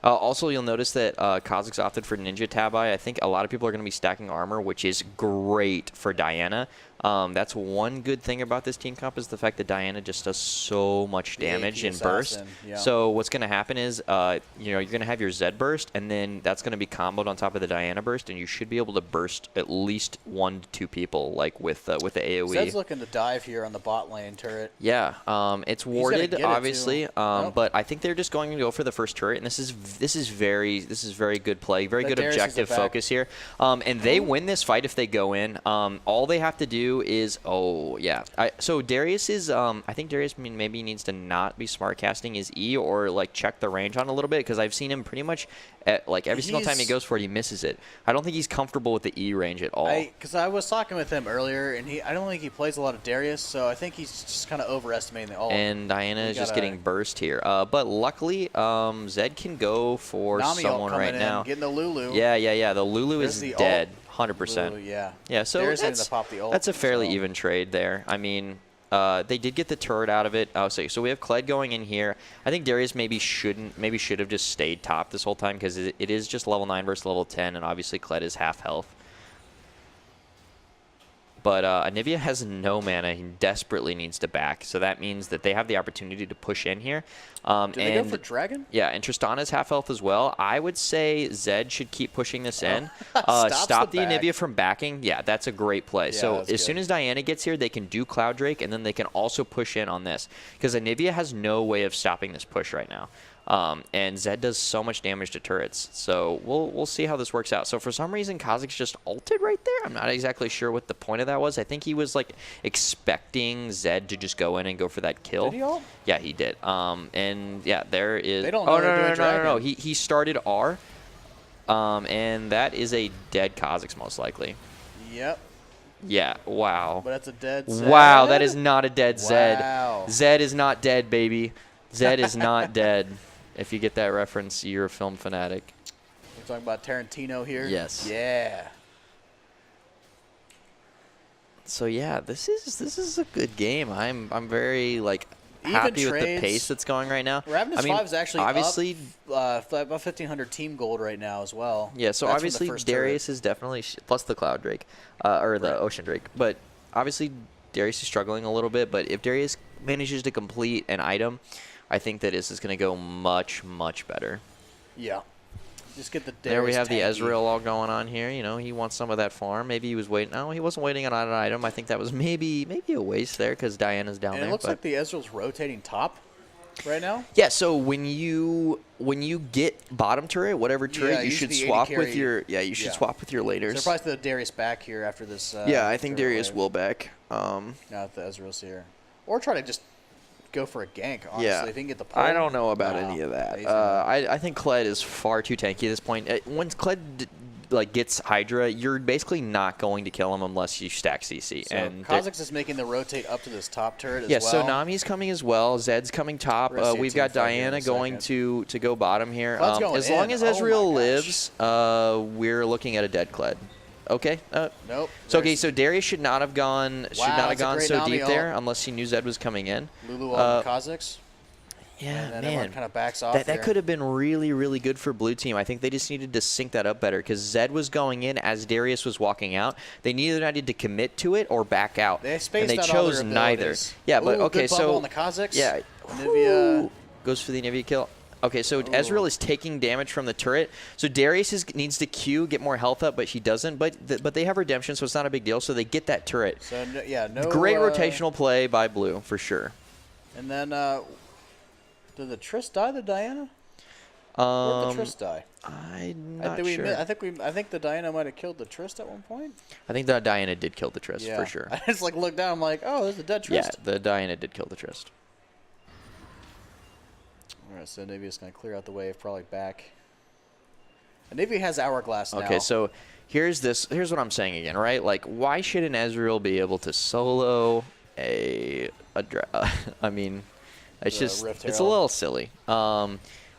[SPEAKER 5] Also, you'll notice that Kha'Zix opted for Ninja Tabi. I think a lot of people are going to be stacking armor, which is great for Diana. That's one good thing about this team comp is the fact that Diana just does so much damage in burst.
[SPEAKER 2] Yeah.
[SPEAKER 5] So what's going to happen is, you're going to have your Zed burst, and then that's going to be comboed on top of the Diana burst, and you should be able to burst at least 1 to 2 people, like with the AoE.
[SPEAKER 2] Zed's looking to dive here on the bot lane turret.
[SPEAKER 5] Yeah, it's warded,
[SPEAKER 2] get it,
[SPEAKER 5] obviously,
[SPEAKER 2] too. Nope.
[SPEAKER 5] but I think they're just going to go for the first turret, and this is very good play, very good
[SPEAKER 2] Darius
[SPEAKER 5] objective
[SPEAKER 2] is back.
[SPEAKER 5] focus here, and they win this fight if they go in. All they have to do is so Darius is I think Darius maybe needs to not be smart casting his E or like check the range on a little bit, because I've seen him pretty much at, like every single time he goes for it, he misses it. I don't think he's comfortable with the E range at all.
[SPEAKER 2] Because I was talking with him earlier, and I don't think he plays a lot of Darius, so I think he's just kind of overestimating the ult.
[SPEAKER 5] And Diana is just getting burst here. But luckily, Zed can go for
[SPEAKER 2] Nami
[SPEAKER 5] someone right now.
[SPEAKER 2] Getting the Lulu.
[SPEAKER 5] Yeah. The Lulu
[SPEAKER 2] There's
[SPEAKER 5] is
[SPEAKER 2] the
[SPEAKER 5] dead,
[SPEAKER 2] ult.
[SPEAKER 5] 100%.
[SPEAKER 2] Lulu, yeah.
[SPEAKER 5] Yeah, so
[SPEAKER 2] Darius having to pop the ult,
[SPEAKER 5] that's a fairly
[SPEAKER 2] so.
[SPEAKER 5] even trade there. I mean, they did get the turret out of it. So we have Kled going in here. I think Darius maybe should have just stayed top this whole time, because it is just level 9 versus level 10, and obviously Kled is half health. But Anivia has no mana. He desperately needs to back. So that means that they have the opportunity to push in here.
[SPEAKER 2] Do they go for Dragon?
[SPEAKER 5] Yeah, and Tristana's half health as well. I would say Zed should keep pushing this in.
[SPEAKER 2] the
[SPEAKER 5] Stop the
[SPEAKER 2] back.
[SPEAKER 5] Anivia from backing. Yeah, that's a great play.
[SPEAKER 2] Yeah,
[SPEAKER 5] so
[SPEAKER 2] that's
[SPEAKER 5] as soon
[SPEAKER 2] good.
[SPEAKER 5] as Diana gets here, they can do Cloud Drake, and then they can also push in on this. Because Anivia has no way of stopping this push right now. And Zed does so much damage to turrets. So we'll see how this works out. So for some reason, Kha'Zix just ulted right there. I'm not exactly sure what the point of that was. I think he was like expecting Zed to just go in and go for that kill.
[SPEAKER 2] Did he ult?
[SPEAKER 5] Yeah, he did. And yeah, there is.
[SPEAKER 2] They don't know they're doing
[SPEAKER 5] no.
[SPEAKER 2] Dragon.
[SPEAKER 5] He started R. And that is a dead Kha'Zix most likely.
[SPEAKER 2] Yep.
[SPEAKER 5] Yeah. Wow.
[SPEAKER 2] But that's a dead Zed.
[SPEAKER 5] Wow, that is not a dead
[SPEAKER 2] Wow.
[SPEAKER 5] Zed. Zed is not dead, baby. Zed is not dead. If you get that reference, you're a film fanatic.
[SPEAKER 2] We're talking about Tarantino here?
[SPEAKER 5] Yes.
[SPEAKER 2] Yeah.
[SPEAKER 5] So yeah, this is a good game. I'm very like
[SPEAKER 2] Even
[SPEAKER 5] happy with the
[SPEAKER 2] trades.
[SPEAKER 5] pace that's going right now.
[SPEAKER 2] Ravenous 5 is actually
[SPEAKER 5] obviously
[SPEAKER 2] up about 1,500 team gold right now as well.
[SPEAKER 5] Yeah, so
[SPEAKER 2] That's from the
[SPEAKER 5] obviously
[SPEAKER 2] first
[SPEAKER 5] Darius is definitely plus the Cloud Drake or the
[SPEAKER 2] Right.
[SPEAKER 5] Ocean Drake. But obviously Darius is struggling a little bit, but if Darius manages to complete an item, I think that this is going to go much better.
[SPEAKER 2] Yeah. Just get the Darius
[SPEAKER 5] There we have the
[SPEAKER 2] tanky.
[SPEAKER 5] Ezreal all going on here. You know, he wants some of that farm. Maybe he was waiting. No, he wasn't waiting on an item. I think that was maybe a waste there because Diana's down
[SPEAKER 2] And
[SPEAKER 5] there.
[SPEAKER 2] it looks
[SPEAKER 5] but
[SPEAKER 2] like the Ezreal's rotating top right now.
[SPEAKER 5] yeah. So when you get bottom turret, whatever turret,
[SPEAKER 2] Yeah,
[SPEAKER 5] you
[SPEAKER 2] use
[SPEAKER 5] should
[SPEAKER 2] the AD
[SPEAKER 5] swap
[SPEAKER 2] carry.
[SPEAKER 5] with your swap with your
[SPEAKER 2] So
[SPEAKER 5] laters.
[SPEAKER 2] probably the Darius back here after this.
[SPEAKER 5] Yeah, I think
[SPEAKER 2] turret
[SPEAKER 5] Darius
[SPEAKER 2] wave.
[SPEAKER 5] will back.
[SPEAKER 2] Now that the Ezreal's here, or try to just go for a gank. Honestly,
[SPEAKER 5] Yeah,
[SPEAKER 2] if he can get the pull.
[SPEAKER 5] I don't know about
[SPEAKER 2] No.
[SPEAKER 5] any of that.
[SPEAKER 2] He's gonna-
[SPEAKER 5] I think Kled is far too tanky at this point. Once Kled gets Hydra, you're basically not going to kill him unless you stack CC.
[SPEAKER 2] So
[SPEAKER 5] and
[SPEAKER 2] Kha'Zix is making the rotate up to this top turret as
[SPEAKER 5] yeah,
[SPEAKER 2] well.
[SPEAKER 5] so Nami's coming as well. Zed's coming top.
[SPEAKER 2] We're gonna see a
[SPEAKER 5] We've
[SPEAKER 2] team
[SPEAKER 5] got
[SPEAKER 2] fight here in
[SPEAKER 5] Diana
[SPEAKER 2] a
[SPEAKER 5] going to go bottom here.
[SPEAKER 2] Kled's going
[SPEAKER 5] As long
[SPEAKER 2] in.
[SPEAKER 5] as
[SPEAKER 2] Oh
[SPEAKER 5] Ezreal
[SPEAKER 2] my
[SPEAKER 5] lives, we're looking at a dead Kled. Okay.
[SPEAKER 2] Nope.
[SPEAKER 5] So okay, so Darius should not have gone
[SPEAKER 2] Wow, that's a great
[SPEAKER 5] so
[SPEAKER 2] Nami
[SPEAKER 5] deep there
[SPEAKER 2] ult.
[SPEAKER 5] unless he knew Zed was coming in.
[SPEAKER 2] Lulu on Kha'Zix.
[SPEAKER 5] Yeah,
[SPEAKER 2] and then
[SPEAKER 5] man.
[SPEAKER 2] everyone kind of backs off.
[SPEAKER 5] That
[SPEAKER 2] here.
[SPEAKER 5] could have been really, really good for blue team. I think they just needed to sync that up better because Zed was going in as Darius was walking out. They neither needed to commit to it or back out.
[SPEAKER 2] They spaced
[SPEAKER 5] and they
[SPEAKER 2] out all
[SPEAKER 5] chose
[SPEAKER 2] their
[SPEAKER 5] neither.
[SPEAKER 2] abilities.
[SPEAKER 5] Yeah, but
[SPEAKER 2] Ooh,
[SPEAKER 5] okay,
[SPEAKER 2] good bubble
[SPEAKER 5] so
[SPEAKER 2] on the Kha'Zix.
[SPEAKER 5] yeah,
[SPEAKER 2] Anivia
[SPEAKER 5] goes for the Anivia kill. Okay, so Ezreal is taking damage from the turret. So Darius needs to Q, get more health up, but he doesn't. But they have redemption, so it's not a big deal. So they get that turret.
[SPEAKER 2] So yeah, no.
[SPEAKER 5] Great rotational play by blue for sure.
[SPEAKER 2] And then, did the Triss die? The Diana? Where'd the Triss die?
[SPEAKER 5] I'm not
[SPEAKER 2] I
[SPEAKER 5] sure.
[SPEAKER 2] I think the Diana might have killed the Triss at one point.
[SPEAKER 5] I think the Diana did kill the Triss
[SPEAKER 2] Yeah.
[SPEAKER 5] for sure.
[SPEAKER 2] I just like looked down. I'm like, oh, there's a dead Triss.
[SPEAKER 5] Yeah, the Diana did kill the Trist.
[SPEAKER 2] All right, so Nivea's gonna clear out the wave, probably back. And Nivea has Hourglass now.
[SPEAKER 5] Okay, so here's what I'm saying again, right? Like, why should an Ezreal be able to solo I mean, it's just
[SPEAKER 2] Rift
[SPEAKER 5] it's a
[SPEAKER 2] Herald.
[SPEAKER 5] little silly.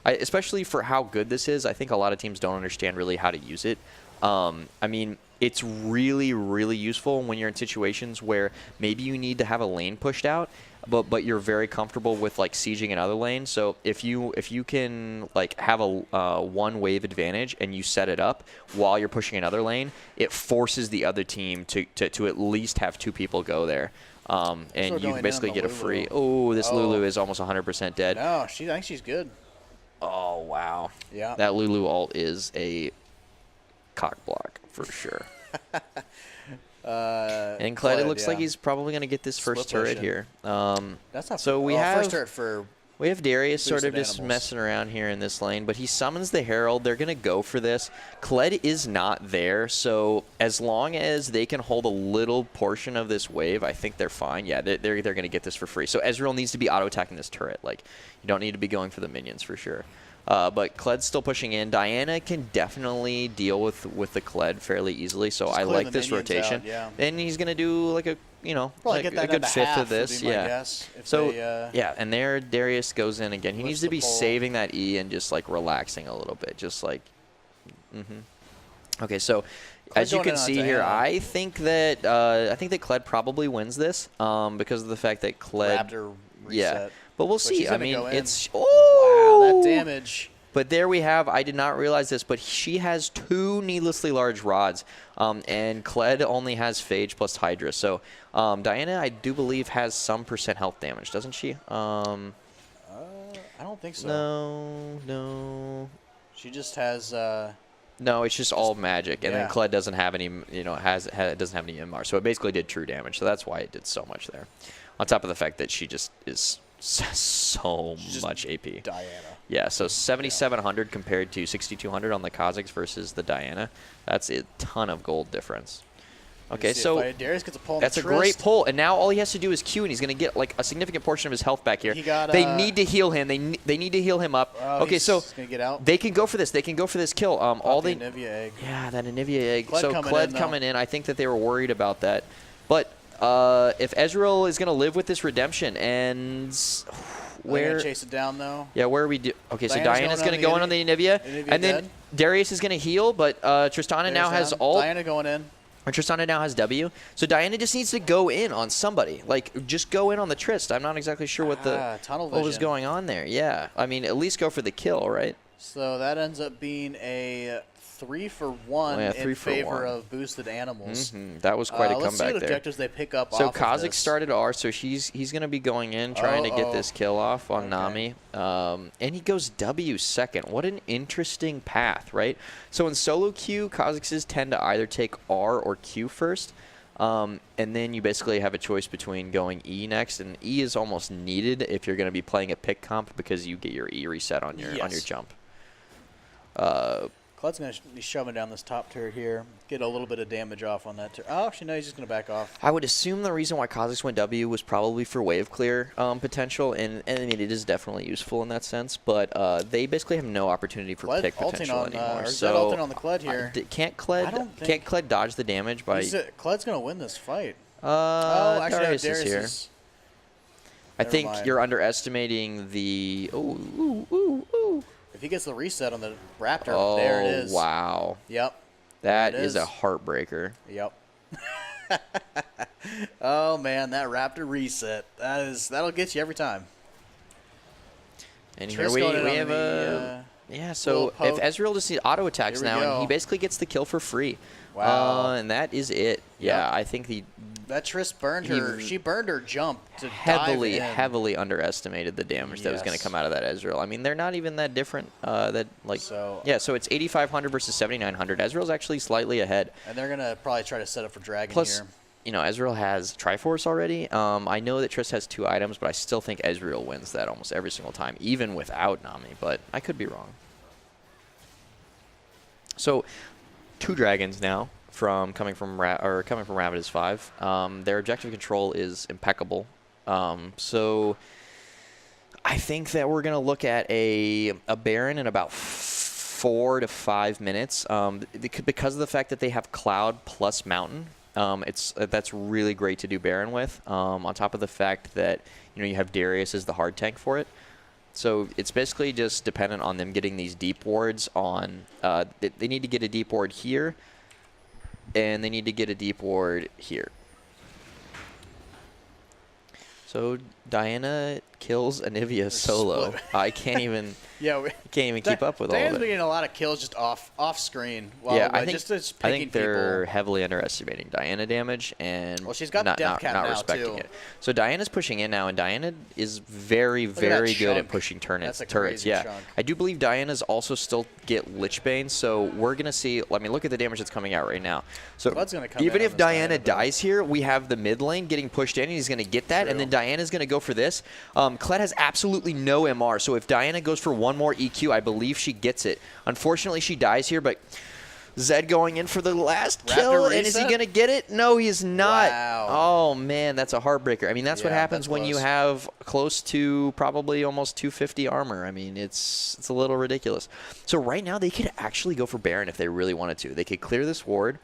[SPEAKER 5] Especially for how good this is. I think a lot of teams don't understand really how to use it. I mean, it's really, really useful when you're in situations where maybe you need to have a lane pushed out, but you're very comfortable with like sieging another lane. So if you can like have a one wave advantage and you set it up while you're pushing another lane, it forces the other team to at least have two people go there. And you basically get a free. Oh, this Lulu is almost 100% dead.
[SPEAKER 2] No, I think she's good.
[SPEAKER 5] Oh wow.
[SPEAKER 2] Yeah.
[SPEAKER 5] That Lulu ult is a cock block for sure. And Kled, it looks like he's probably going to get this first
[SPEAKER 2] Split
[SPEAKER 5] turret
[SPEAKER 2] pushing.
[SPEAKER 5] here.
[SPEAKER 2] That's not
[SPEAKER 5] so we have
[SPEAKER 2] first turret for.
[SPEAKER 5] We have Darius sort of
[SPEAKER 2] boosted
[SPEAKER 5] just
[SPEAKER 2] animals.
[SPEAKER 5] messing around here in this lane, but he summons the Herald. They're going to go for this. Kled is not there, so as long as they can hold a little portion of this wave, I think they're fine. Yeah, they're going to get this for free. So Ezreal needs to be auto-attacking this turret. Like, you don't need to be going for the minions for sure. But Kled's still pushing in. Diana can definitely deal with the Kled fairly easily, so
[SPEAKER 2] Just
[SPEAKER 5] I
[SPEAKER 2] clear
[SPEAKER 5] like
[SPEAKER 2] the
[SPEAKER 5] this
[SPEAKER 2] minions
[SPEAKER 5] rotation.
[SPEAKER 2] out, yeah.
[SPEAKER 5] And he's going to do like a,
[SPEAKER 2] Probably
[SPEAKER 5] like
[SPEAKER 2] get that
[SPEAKER 5] a good
[SPEAKER 2] into
[SPEAKER 5] fifth
[SPEAKER 2] half
[SPEAKER 5] of this.
[SPEAKER 2] would be my
[SPEAKER 5] Yeah.
[SPEAKER 2] guess, if
[SPEAKER 5] So
[SPEAKER 2] they,
[SPEAKER 5] yeah, and there Darius goes in again. He
[SPEAKER 2] lifts
[SPEAKER 5] needs to
[SPEAKER 2] the
[SPEAKER 5] be
[SPEAKER 2] pole.
[SPEAKER 5] saving that E and just like relaxing a little bit, just like. Okay, so as you
[SPEAKER 2] going
[SPEAKER 5] can
[SPEAKER 2] in on
[SPEAKER 5] see here,
[SPEAKER 2] Diana.
[SPEAKER 5] I think that Kled probably wins this because of the fact that Kled.
[SPEAKER 2] Raptor reset.
[SPEAKER 5] Yeah, but we'll see.
[SPEAKER 2] she's
[SPEAKER 5] I
[SPEAKER 2] gonna
[SPEAKER 5] mean,
[SPEAKER 2] go in.
[SPEAKER 5] it's
[SPEAKER 2] Wow,
[SPEAKER 5] oh
[SPEAKER 2] that damage.
[SPEAKER 5] But there we have, I did not realize this, but she has 2 needlessly large rods, and Kled only has Phage plus Hydra. So Diana, I do believe, has some % health damage, doesn't she?
[SPEAKER 2] I don't think so.
[SPEAKER 5] No.
[SPEAKER 2] She just has.
[SPEAKER 5] No, it's just all magic, and then
[SPEAKER 2] yeah.
[SPEAKER 5] Kled doesn't have any, doesn't have any MR. So it basically did true damage, so that's why it did so much there. On top of the fact that she just is so
[SPEAKER 2] just
[SPEAKER 5] much AP.
[SPEAKER 2] Diana.
[SPEAKER 5] Yeah, so 7,700 compared to 6,200 on the Kha'Zix versus the Diana. That's a ton of gold difference. Okay, so
[SPEAKER 2] Darius gets a pull.
[SPEAKER 5] that's a great pull, and now all he has to do is Q, and he's going to get like a significant portion of his health back here. They need to heal him. They need to heal him up. Okay, so
[SPEAKER 2] gonna get out.
[SPEAKER 5] they can go for this. They can go for this kill. All they
[SPEAKER 2] Anivia egg.
[SPEAKER 5] yeah, that Anivia egg.
[SPEAKER 2] Kled
[SPEAKER 5] So
[SPEAKER 2] coming
[SPEAKER 5] Kled
[SPEAKER 2] in, though.
[SPEAKER 5] I think that they were worried about that, but if Ezreal is going to live with this redemption and
[SPEAKER 2] They're gonna chase it down though.
[SPEAKER 5] yeah, where are we do? Okay, so
[SPEAKER 2] Diana's
[SPEAKER 5] Diana's
[SPEAKER 2] going
[SPEAKER 5] going to go in on the Anivia,
[SPEAKER 2] Anivia
[SPEAKER 5] and then
[SPEAKER 2] dead.
[SPEAKER 5] Darius is going to heal, but Tristana now has ult.
[SPEAKER 2] Diana going in.
[SPEAKER 5] Or Tristana now has W. So Diana just needs to go in on somebody. Like, just go in on the Trist. I'm not exactly sure what
[SPEAKER 2] tunnel
[SPEAKER 5] what was
[SPEAKER 2] vision.
[SPEAKER 5] going on there. Yeah, I mean, at least go for the kill, right?
[SPEAKER 2] So that ends up being a 3-for-1
[SPEAKER 5] Yeah,
[SPEAKER 2] in
[SPEAKER 5] 3 for
[SPEAKER 2] favor
[SPEAKER 5] 1.
[SPEAKER 2] of boosted animals.
[SPEAKER 5] That was quite a
[SPEAKER 2] Let's see
[SPEAKER 5] comeback
[SPEAKER 2] what
[SPEAKER 5] there.
[SPEAKER 2] objectives they pick up
[SPEAKER 5] So
[SPEAKER 2] off of
[SPEAKER 5] Kha'Zix
[SPEAKER 2] this.
[SPEAKER 5] started R, so he's going to be going in, trying to get this kill off on
[SPEAKER 2] Okay.
[SPEAKER 5] Nami. And he goes W second. What an interesting path, right? So in solo queue, Kha'Zix's tend to either take R or Q first. And then you basically have a choice between going E next, and E is almost needed if you're going to be playing a pick comp because you get your E reset on your jump.
[SPEAKER 2] Kled's going to be shoving down this top turret here. Get a little bit of damage off on that turret. Oh, actually, no, he's just going to back off.
[SPEAKER 5] I would assume the reason why Kha'Zix went W was probably for wave clear potential, and I mean, it is definitely useful in that sense, but they basically have no opportunity for
[SPEAKER 2] Kled
[SPEAKER 5] pick
[SPEAKER 2] ulting
[SPEAKER 5] potential
[SPEAKER 2] on,
[SPEAKER 5] anymore.
[SPEAKER 2] or Zed
[SPEAKER 5] So
[SPEAKER 2] ulting on the Kled here.
[SPEAKER 5] Can't
[SPEAKER 2] I don't think-
[SPEAKER 5] Kled dodge the damage by...
[SPEAKER 2] Kled's going to win this fight.
[SPEAKER 5] Darius
[SPEAKER 2] Darius
[SPEAKER 5] is here. I
[SPEAKER 2] Never
[SPEAKER 5] think
[SPEAKER 2] mind.
[SPEAKER 5] you're underestimating the... Ooh.
[SPEAKER 2] If he gets the reset on the Raptor,
[SPEAKER 5] Oh,
[SPEAKER 2] there it is.
[SPEAKER 5] wow.
[SPEAKER 2] Yep.
[SPEAKER 5] That
[SPEAKER 2] There it
[SPEAKER 5] is a
[SPEAKER 2] is.
[SPEAKER 5] heartbreaker.
[SPEAKER 2] Yep. Oh man, that Raptor reset. That'll get you every time.
[SPEAKER 5] And
[SPEAKER 2] Triss
[SPEAKER 5] here
[SPEAKER 2] going in
[SPEAKER 5] we
[SPEAKER 2] on
[SPEAKER 5] have
[SPEAKER 2] the,
[SPEAKER 5] a yeah.
[SPEAKER 2] little
[SPEAKER 5] So if
[SPEAKER 2] poke.
[SPEAKER 5] Ezreal just auto attacks
[SPEAKER 2] Here we
[SPEAKER 5] now, and he
[SPEAKER 2] go.
[SPEAKER 5] basically gets the kill for free.
[SPEAKER 2] Wow.
[SPEAKER 5] And that is it. Yeah,
[SPEAKER 2] Yep.
[SPEAKER 5] I think the
[SPEAKER 2] That Triss burned her. She burned her jump to
[SPEAKER 5] heavily,
[SPEAKER 2] dive in.
[SPEAKER 5] heavily underestimated the damage that was going to
[SPEAKER 2] Yes.
[SPEAKER 5] come out of that Ezreal. I mean, they're not even that different.
[SPEAKER 2] So-
[SPEAKER 5] yeah, so it's 8,500 versus 7,900. Ezreal's actually slightly ahead.
[SPEAKER 2] And they're gonna probably try to set up for Dragon
[SPEAKER 5] Plus,
[SPEAKER 2] here.
[SPEAKER 5] you know, Ezreal has Triforce already. I know that Triss has 2 items, but I still think Ezreal wins that almost every single time, even without Nami. But I could be wrong. So, 2 dragons now coming from Ravenous 5. Their objective control is impeccable. So I think that we're gonna look at a Baron in about 4 to 5 minutes. Because of the fact that they have Cloud plus Mountain. That's really great to do Baron with. On top of the fact that you have Darius as the hard tank for it. So it's basically just dependent on them getting these deep wards on. They need to get a deep ward here, and they need to get a deep ward here. So Diana kills Anivia solo.
[SPEAKER 2] split.
[SPEAKER 5] I can't even.
[SPEAKER 2] Yeah, we
[SPEAKER 5] Can't even keep up with all
[SPEAKER 2] Diana's
[SPEAKER 5] of
[SPEAKER 2] been
[SPEAKER 5] it.
[SPEAKER 2] getting a lot of kills just off screen.
[SPEAKER 5] Yeah, I think
[SPEAKER 2] just
[SPEAKER 5] I
[SPEAKER 2] picking
[SPEAKER 5] think they're
[SPEAKER 2] people.
[SPEAKER 5] heavily underestimating Diana damage and
[SPEAKER 2] Well, she's got
[SPEAKER 5] not,
[SPEAKER 2] Death
[SPEAKER 5] not,
[SPEAKER 2] Cap
[SPEAKER 5] not
[SPEAKER 2] now,
[SPEAKER 5] respecting
[SPEAKER 2] too.
[SPEAKER 5] it. So Diana's pushing in now, and Diana is very,
[SPEAKER 2] at that
[SPEAKER 5] very good at
[SPEAKER 2] chunk.
[SPEAKER 5] pushing turrets.
[SPEAKER 2] That's a
[SPEAKER 5] turrets,
[SPEAKER 2] crazy
[SPEAKER 5] yeah.
[SPEAKER 2] chunk.
[SPEAKER 5] I do believe Diana's also still get Lichbane, so we're gonna see. I mean, look at the damage that's coming out right now. So
[SPEAKER 2] Blood's gonna come
[SPEAKER 5] even
[SPEAKER 2] in
[SPEAKER 5] if
[SPEAKER 2] on this
[SPEAKER 5] Diana
[SPEAKER 2] Diana build.
[SPEAKER 5] dies here, we have the mid lane getting pushed in, and he's gonna get that, and
[SPEAKER 2] True.
[SPEAKER 5] then Diana's gonna go for this. Kled has absolutely no MR, so if Diana goes for one more EQ, I believe she gets it. Unfortunately, she dies here, but Zed going in for the last
[SPEAKER 2] Raptor
[SPEAKER 5] kill, and is he
[SPEAKER 2] reset?
[SPEAKER 5] going to get it? No, he is not.
[SPEAKER 2] Wow.
[SPEAKER 5] Oh, man, that's a heartbreaker. I mean, that's what
[SPEAKER 2] Yeah,
[SPEAKER 5] happens
[SPEAKER 2] that's
[SPEAKER 5] when you
[SPEAKER 2] close.
[SPEAKER 5] have close to probably almost 250 armor. I mean, it's a little ridiculous. So right now, they could actually go for Baron if they really wanted to. They could clear this ward.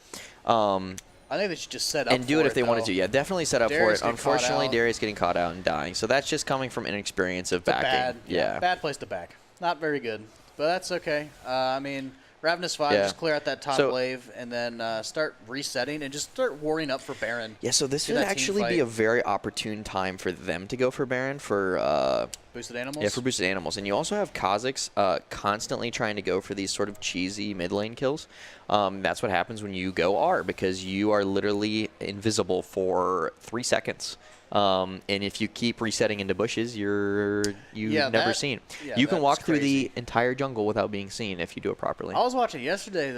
[SPEAKER 2] I think they should just set up
[SPEAKER 5] And do
[SPEAKER 2] for
[SPEAKER 5] it if they wanted
[SPEAKER 2] though.
[SPEAKER 5] to. Yeah, definitely set up
[SPEAKER 2] Darius
[SPEAKER 5] for it.
[SPEAKER 2] getting caught
[SPEAKER 5] Unfortunately,
[SPEAKER 2] out.
[SPEAKER 5] Darius getting caught out and dying. So that's just coming from inexperience of
[SPEAKER 2] It's a
[SPEAKER 5] backing.
[SPEAKER 2] bad, bad place to back. Not very good, but that's okay. I mean, Ravenous 5,
[SPEAKER 5] Yeah.
[SPEAKER 2] just clear out that top
[SPEAKER 5] So-
[SPEAKER 2] wave and then start resetting and just start warding up for Baron.
[SPEAKER 5] Yeah, so this
[SPEAKER 2] Do
[SPEAKER 5] would
[SPEAKER 2] that team
[SPEAKER 5] actually be
[SPEAKER 2] fight.
[SPEAKER 5] a very opportune time for them to go for Baron for
[SPEAKER 2] Boosted animals?
[SPEAKER 5] yeah, for boosted animals. And you also have Kazakhs constantly trying to go for these sort of cheesy mid lane kills. That's what happens when you go R, because you are literally invisible for 3 seconds. And if you keep resetting into bushes, you've
[SPEAKER 2] Yeah,
[SPEAKER 5] never
[SPEAKER 2] that-
[SPEAKER 5] seen.
[SPEAKER 2] yeah,
[SPEAKER 5] You can
[SPEAKER 2] that's
[SPEAKER 5] walk through the
[SPEAKER 2] crazy.
[SPEAKER 5] entire jungle without being seen if you do it properly.
[SPEAKER 2] I was watching yesterday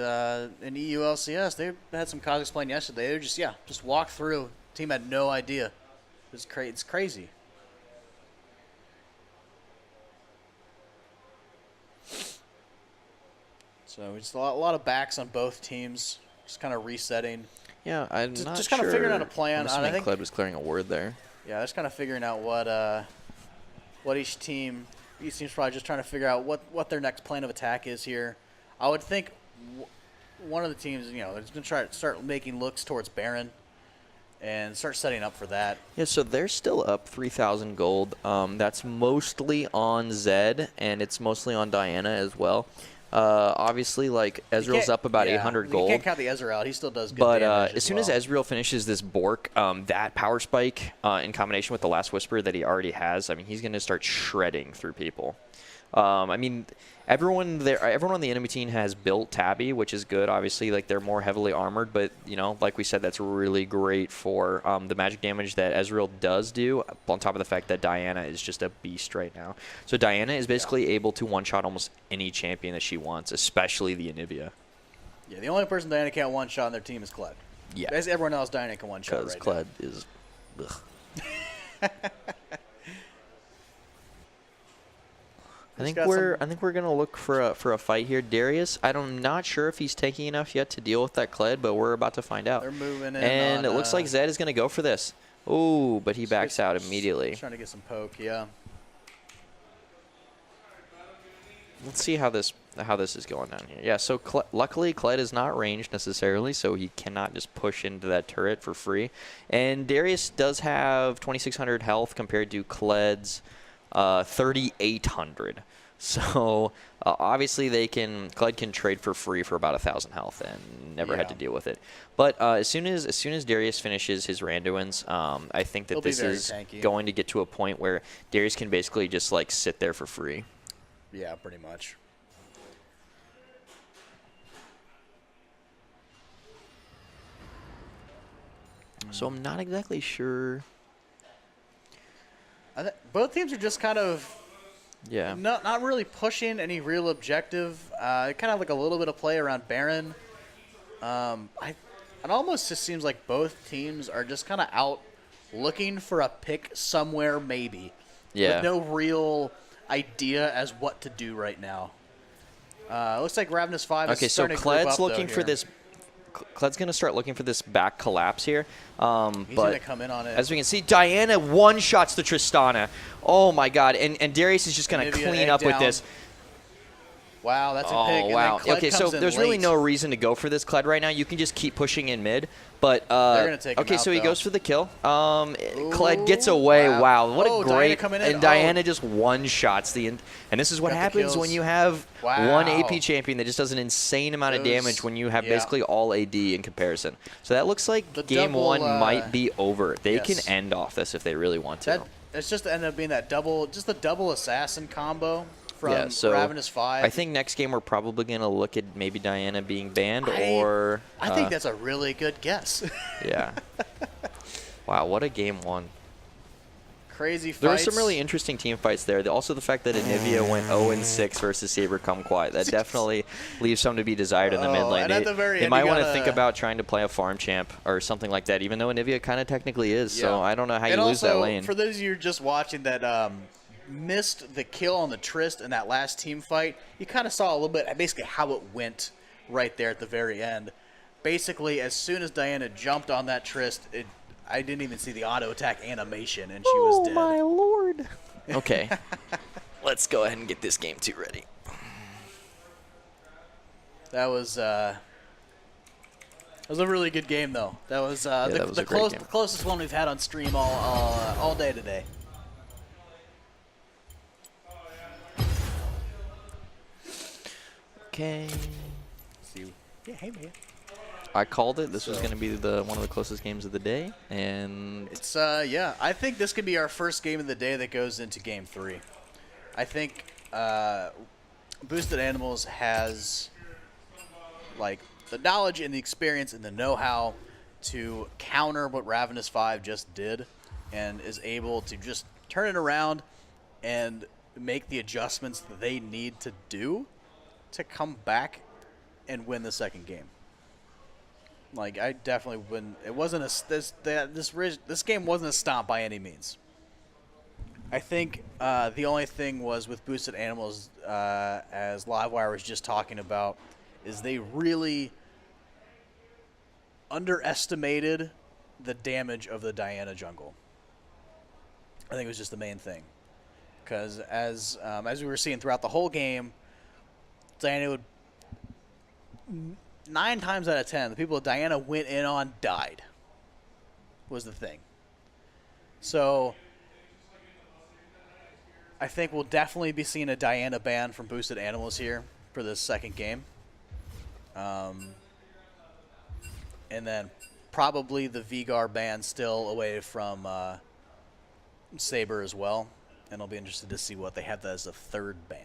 [SPEAKER 2] in EU LCS. They had some Kazakhs playing yesterday. They were just walked through. Team had no idea. It's crazy. So just a lot of backs on both teams, just kind of resetting.
[SPEAKER 5] Yeah, I'm
[SPEAKER 2] Just-
[SPEAKER 5] not
[SPEAKER 2] just kinda figuring out a
[SPEAKER 5] sure.
[SPEAKER 2] plan.
[SPEAKER 5] I'm
[SPEAKER 2] I
[SPEAKER 5] assuming
[SPEAKER 2] think-
[SPEAKER 5] Kled was clearing a word there.
[SPEAKER 2] Yeah, just kind of figuring out what each team's probably just trying to figure out what their next plan of attack is here. I would think one of the teams, is going to try to start making looks towards Baron and start setting up for that.
[SPEAKER 5] Yeah, so they're still up 3,000 gold. That's mostly on Zed, and it's mostly on Diana as well. Obviously, like, Ezreal's up about 800
[SPEAKER 2] You
[SPEAKER 5] gold.
[SPEAKER 2] can't count the Ezreal out. He still does good
[SPEAKER 5] But
[SPEAKER 2] damage
[SPEAKER 5] as soon as Ezreal finishes this Bork, that power spike in combination with the Last Whisper that he already has, I mean, he's going to start shredding through people. I mean, everyone on the enemy team has built Tabby, which is good. Obviously, like, they're more heavily armored, but like we said, that's really great for the magic damage that Ezreal does do. On top of the fact that Diana is just a beast right now. So Diana is basically able to one-shot almost any champion that she wants, especially the Anivia.
[SPEAKER 2] Yeah, the only person Diana can't one-shot on their team is Kled.
[SPEAKER 5] Yeah,
[SPEAKER 2] Basically, everyone else Diana can one-shot
[SPEAKER 5] because
[SPEAKER 2] right
[SPEAKER 5] Kled is. Ugh. I think we're gonna look for a fight here. Darius, I'm not sure if he's tanky enough yet to deal with that Kled, but we're about to find out.
[SPEAKER 2] They're moving in
[SPEAKER 5] And
[SPEAKER 2] on,
[SPEAKER 5] it looks like Zed is gonna go for this. Oh, but he backs out
[SPEAKER 2] Just
[SPEAKER 5] immediately.
[SPEAKER 2] trying to get some poke, yeah.
[SPEAKER 5] Let's see how this is going down here. Yeah, so luckily Kled is not ranged necessarily, so he cannot just push into that turret for free. And Darius does have 2,600 health compared to Kled's 3,800. So obviously Kled can trade for free for about 1,000 health and never had to deal with it. But as soon as Darius finishes his Randuins, I think that
[SPEAKER 2] He'll be
[SPEAKER 5] this
[SPEAKER 2] very
[SPEAKER 5] is
[SPEAKER 2] tanky.
[SPEAKER 5] going to get to a point where Darius can basically just like sit there for free.
[SPEAKER 2] Yeah, pretty much.
[SPEAKER 5] So I'm not exactly sure.
[SPEAKER 2] Both teams are just kind of
[SPEAKER 5] Yeah.
[SPEAKER 2] not really pushing any real objective. Kind of like a little bit of play around Baron. It almost just seems like both teams are just kind of out looking for a pick somewhere, maybe.
[SPEAKER 5] Yeah.
[SPEAKER 2] With no real idea as what to do right now. Looks like Ravenous 5 is
[SPEAKER 5] Okay, so
[SPEAKER 2] starting to group
[SPEAKER 5] Kled's
[SPEAKER 2] up,
[SPEAKER 5] looking
[SPEAKER 2] though,
[SPEAKER 5] for
[SPEAKER 2] here.
[SPEAKER 5] this. Kled's going to start looking for this back collapse here.
[SPEAKER 2] He's
[SPEAKER 5] But
[SPEAKER 2] going to come in on it.
[SPEAKER 5] as we can see, Diana one-shots the Tristana. Oh, my God. And Darius is just going to
[SPEAKER 2] Nivea
[SPEAKER 5] clean
[SPEAKER 2] egg
[SPEAKER 5] up with
[SPEAKER 2] down.
[SPEAKER 5] this.
[SPEAKER 2] Wow, that's a
[SPEAKER 5] Oh,
[SPEAKER 2] pig. And
[SPEAKER 5] wow.
[SPEAKER 2] then Kled
[SPEAKER 5] Okay, so
[SPEAKER 2] comes in
[SPEAKER 5] there's really
[SPEAKER 2] late.
[SPEAKER 5] no reason to go for this Kled right now. You can just keep pushing in mid. But
[SPEAKER 2] They're gonna take him
[SPEAKER 5] okay,
[SPEAKER 2] out,
[SPEAKER 5] so he
[SPEAKER 2] though.
[SPEAKER 5] goes for the kill. Kled gets away.
[SPEAKER 2] Wow.
[SPEAKER 5] Wow, what
[SPEAKER 2] Oh,
[SPEAKER 5] a
[SPEAKER 2] Diana
[SPEAKER 5] great.
[SPEAKER 2] coming in.
[SPEAKER 5] And Diana just one-shots the. And this is what
[SPEAKER 2] Got the
[SPEAKER 5] happens
[SPEAKER 2] kills.
[SPEAKER 5] when you have
[SPEAKER 2] Wow.
[SPEAKER 5] one AP champion that just does an insane amount of
[SPEAKER 2] Those-
[SPEAKER 5] damage when you have
[SPEAKER 2] yeah.
[SPEAKER 5] basically all AD in comparison. So that looks like
[SPEAKER 2] The
[SPEAKER 5] game
[SPEAKER 2] double,
[SPEAKER 5] one might be over. They
[SPEAKER 2] yes.
[SPEAKER 5] can end off this if they really want to.
[SPEAKER 2] It's just ended up being that the double assassin combo from
[SPEAKER 5] Yeah, so
[SPEAKER 2] Ravenous 5.
[SPEAKER 5] I think next game we're probably going to look at maybe Diana being banned
[SPEAKER 2] I
[SPEAKER 5] or...
[SPEAKER 2] think that's a really good guess.
[SPEAKER 5] Yeah. Wow, what a game one.
[SPEAKER 2] Crazy fights.
[SPEAKER 5] There were some really interesting team fights there. Also, the fact that Anivia went 0-6 versus Saber Kumquat, that definitely leaves some to be desired in the mid lane.
[SPEAKER 2] and at the very
[SPEAKER 5] They
[SPEAKER 2] end,
[SPEAKER 5] might
[SPEAKER 2] you
[SPEAKER 5] want to
[SPEAKER 2] gotta-
[SPEAKER 5] think about trying to play a farm champ or something like that, even though Anivia kind of technically is.
[SPEAKER 2] Yeah.
[SPEAKER 5] So I don't know how
[SPEAKER 2] and
[SPEAKER 5] you lose
[SPEAKER 2] also,
[SPEAKER 5] that lane.
[SPEAKER 2] for those of you just watching that missed the kill on the Trist in that last team fight, you kind of saw a little bit basically how it went right there at the very end. Basically, as soon as Diana jumped on that Trist, I didn't even see the auto attack animation, and she was dead.
[SPEAKER 5] my lord. Okay. Let's go ahead and get this game 2 ready.
[SPEAKER 2] That was a really good game, though. That was
[SPEAKER 5] that was a great game.
[SPEAKER 2] the closest one we've had on stream all day today.
[SPEAKER 5] Okay.
[SPEAKER 2] See, yeah, hey man.
[SPEAKER 5] I called it. This was going to be one of the closest games of the day, and
[SPEAKER 2] It's yeah. I think this could be our first game of the day that goes into game 3. I think Boosted Animals has like the knowledge and the experience and the know-how to counter what Ravenous 5 just did, and is able to just turn it around and make the adjustments that they need to do to come back and win the second game. Like, I definitely wouldn't. It wasn't this game wasn't a stomp by any means. I think the only thing was with Boosted Animals, as Livewire was just talking about, is they really underestimated the damage of the Diana jungle. I think it was just the main thing, because as we were seeing throughout the whole game, Diana would 9 times out of 10, the people Diana went in on died, was the thing. So I think we'll definitely be seeing a Diana ban from Boosted Animals here for this second game. And then probably the Vigar ban still away from Saber as well. And I'll be interested to see what they have as a third ban.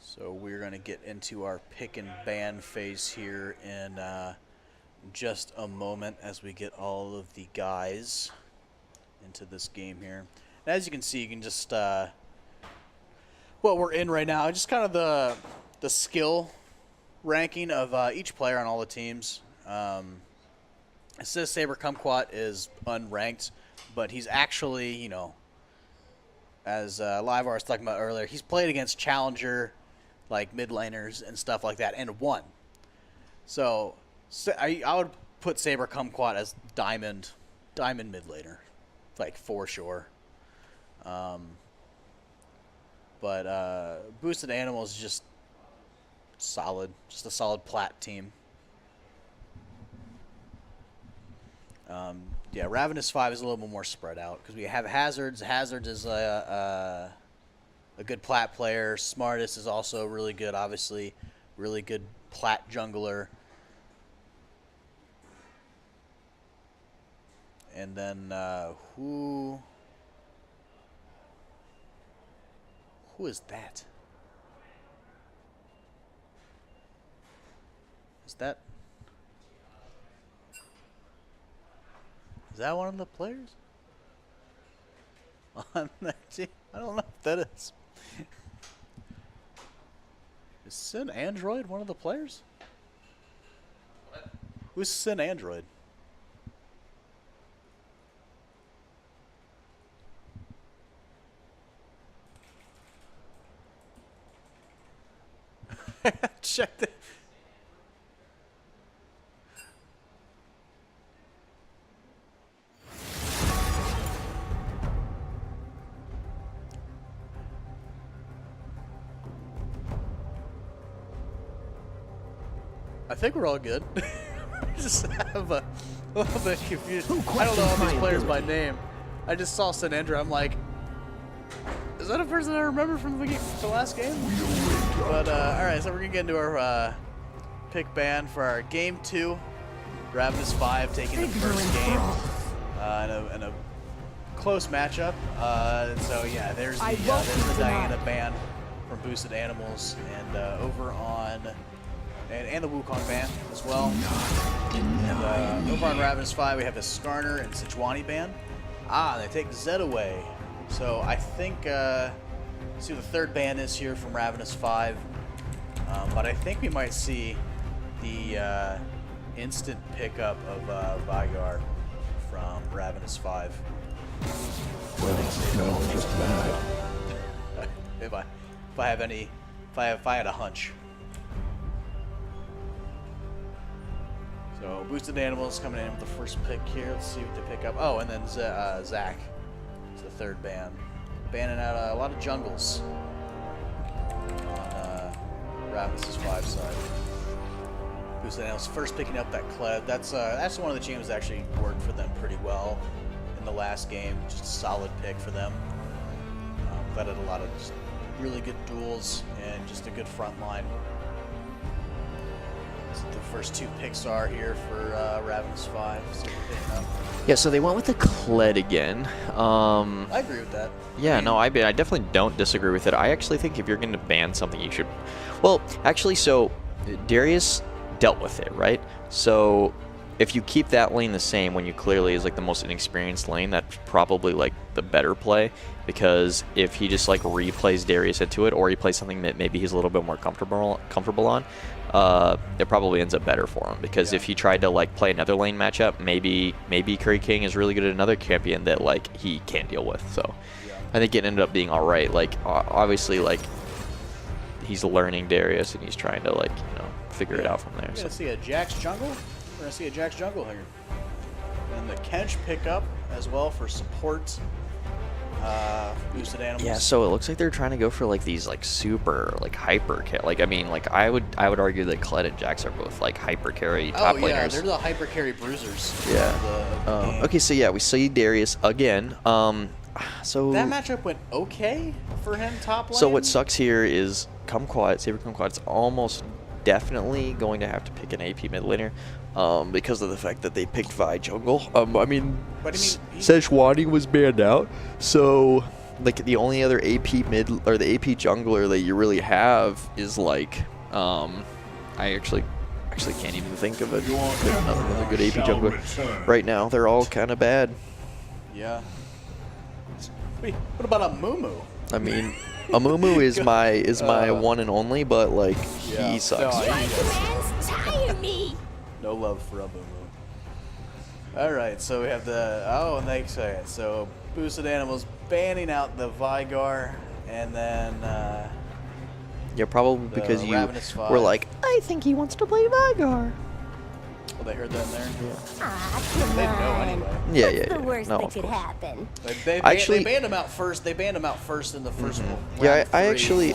[SPEAKER 2] So we're going to get into our pick and ban phase here in just a moment as we get all of the guys into this game here. And as you can see, you can just what we're in right now, just kind of the skill ranking of each player on all the teams. It says Saber Kumquat is unranked, but he's actually, you know, as Livar was talking about earlier, he's played against Challenger, like mid laners and stuff like that, and won. So I would put Saber Kumquat as diamond mid laner, like for sure. But Boosted Animals is just solid, just a solid plat team. Yeah, Ravenous 5 is a little bit more spread out because we have Hazards. Hazards is a good plat player. Smartest is also really good, obviously. Really good plat jungler. And then who is that? Is that one of the players on that team? I don't know if that is. Is Sin Android one of the players? What? Who's Sin Android? Check the. I think we're all good. Just have a little bit confused. I don't know all these players by name. I just saw Sin Andrew. I'm like, is that a person I remember from the last game? But all right, so we're gonna get into our pick band for our game 2. Ravenous 5 taking the first game in a close matchup. So yeah, there's the Diana band from Boosted Animals, and over on and the Wukong band as well. And over on Ravenous 5 we have the Skarner and Sejuani band. They take Zed away. So I think see what the third band is here from Ravenous 5. But I think we might see the instant pickup of Vygar from Ravenous 5.
[SPEAKER 3] Well, no, just that.
[SPEAKER 2] if I had a hunch. So Boosted Animals coming in with the first pick here. Let's see what they pick up. Oh, and then Zach is the third band. Banning out a lot of jungles on Ravenous' 5 side. Boosted Animals first picking up that Kled. That's one of the teams that actually worked for them pretty well in the last game. Just a solid pick for them. That had a lot of just really good duels and just a good front line. The first 2 picks are here for Ravenous 5. So
[SPEAKER 5] Yeah, so they went with the Kled again.
[SPEAKER 2] I agree with that.
[SPEAKER 5] Yeah, no, I definitely don't disagree with it. I actually think if you're going to ban something, you should... Well, actually, so Darius dealt with it, right? So if you keep that lane the same when you clearly is like the most inexperienced lane, that's probably like the better play, because if he just like replays Darius into it, or he plays something that maybe he's a little bit more comfortable on, it probably ends up better for him, because if he tried to like play another lane matchup, maybe Curry King is really good at another champion that like he can't deal with. So I think it ended up being all right. Like obviously like he's learning Darius and he's trying to like figure it out from there.
[SPEAKER 2] We're gonna see a Jax jungle. We're gonna see a Jax jungle here, and the Kench pickup as well for support. Boosted Animals.
[SPEAKER 5] Yeah, so it looks like they're trying to go for like these like super like hyper carry. Like I mean, like I would argue that Kled and Jax are both like hyper carry top laners.
[SPEAKER 2] Yeah, they're the hyper carry bruisers.
[SPEAKER 5] Yeah. Okay, so yeah, we see Darius again. So
[SPEAKER 2] that matchup went okay for him top lane.
[SPEAKER 5] So what sucks here is Saber Kumquat's almost definitely going to have to pick an AP mid laner. Because of the fact that they picked Vi jungle. Sejuani was banned out, so like the only other AP mid or the AP jungler that you really have is like I actually can't even think of another good AP jungler right now. They're all kind of bad.
[SPEAKER 2] Yeah. Wait, what about a Mumu?
[SPEAKER 5] I mean, Amumu is my one and only, but like he sucks.
[SPEAKER 2] No love for Amumu. Alright, so we have the next second. So Boosted Animals banning out the Vygar, and then
[SPEAKER 5] yeah, probably because you were like, I think he wants to play Vygar.
[SPEAKER 2] Well, they heard that in there?
[SPEAKER 1] Yeah.
[SPEAKER 2] They know anyway.
[SPEAKER 5] Yeah.
[SPEAKER 1] What's the worst that could happen?
[SPEAKER 2] They banned him out first. They banned him out first in the first one.
[SPEAKER 5] Yeah, I actually.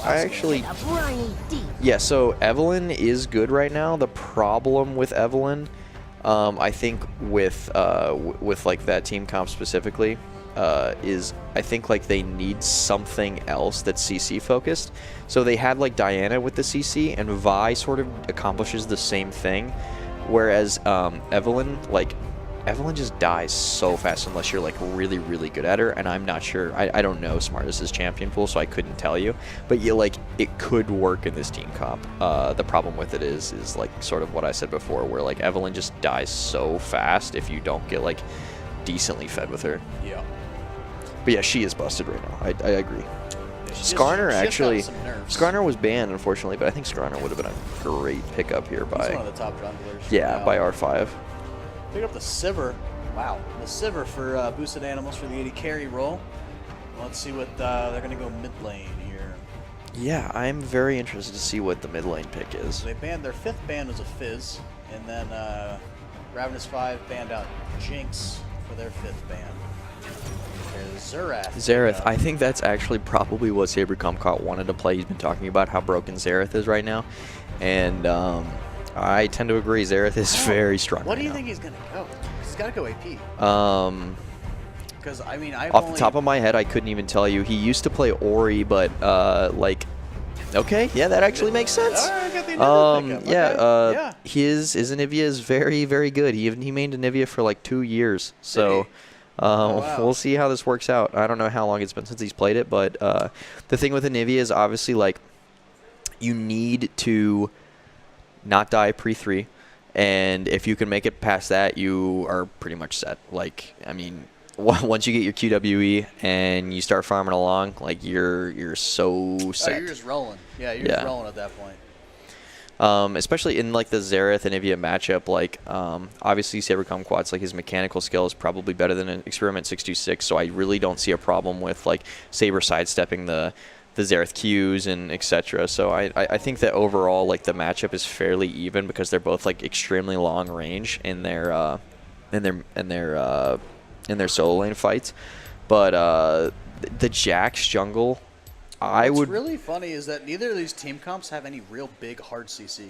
[SPEAKER 5] Yeah, so Evelyn is good right now. The problem with Evelyn, I think with like that team comp specifically, is I think like they need something else that's CC focused. So they had like Diana with the CC, and Vi sort of accomplishes the same thing, whereas Evelyn just dies so fast unless you're like really, really good at her, and I'm not sure. I don't know Smartest's champion pool, so I couldn't tell you. But it could work in this team comp. The problem with it is like sort of what I said before, where like Evelyn just dies so fast if you don't get like decently fed with her.
[SPEAKER 2] Yeah.
[SPEAKER 5] But yeah, she is busted right now. I agree. Skarner actually, Skarner was banned unfortunately, but I think Skarner would have been a great pickup here by.
[SPEAKER 2] He's one of the top junglers.
[SPEAKER 5] Yeah, by R5.
[SPEAKER 2] Pick up the Sivir. Wow, the Sivir for boosted animals for the 80 carry roll. Let's see what they're gonna go mid lane here.
[SPEAKER 5] Yeah, I'm very interested to see what the mid lane pick is.
[SPEAKER 2] So they banned their 5th ban was a Fizz, and then Ravenous 5 banned out Jinx for their 5th ban. There's
[SPEAKER 5] Xerath, I think that's actually probably what SaberComcot wanted to play. He's been talking about how broken Xerath is right now, and I tend to agree. Xerath is very strong.
[SPEAKER 2] What do you think he's gonna go? He's got to go AP. Because I mean,
[SPEAKER 5] off the top of my head, I couldn't even tell you. He used to play Ori, but like, okay, yeah, that actually makes sense.
[SPEAKER 2] All right, I got the Anivia pickup.
[SPEAKER 5] Yeah, his Anivia is very, very good. He mained Anivia for like 2 years, so.
[SPEAKER 2] Wow.
[SPEAKER 5] We'll see how this works out. I don't know how long it's been since he's played it, but the thing with Anivia is obviously like you need to not die pre-3, and if you can make it past that, you are pretty much set. Like, I mean, once you get your QWE and you start farming along, like you're so set.
[SPEAKER 2] Oh, you're just rolling. Yeah, you're just rolling at that point.
[SPEAKER 5] Especially in like the Xerath and Anivia matchup, like obviously SaberComquat's like his mechanical skill is probably better than an Experiment 626, so I really don't see a problem with like Saber sidestepping the Xerath Qs and etc. So I think that overall like the matchup is fairly even because they're both like extremely long range in their solo lane fights, but the Jax jungle.
[SPEAKER 2] What's really funny is that neither of these team comps have any real big hard CC.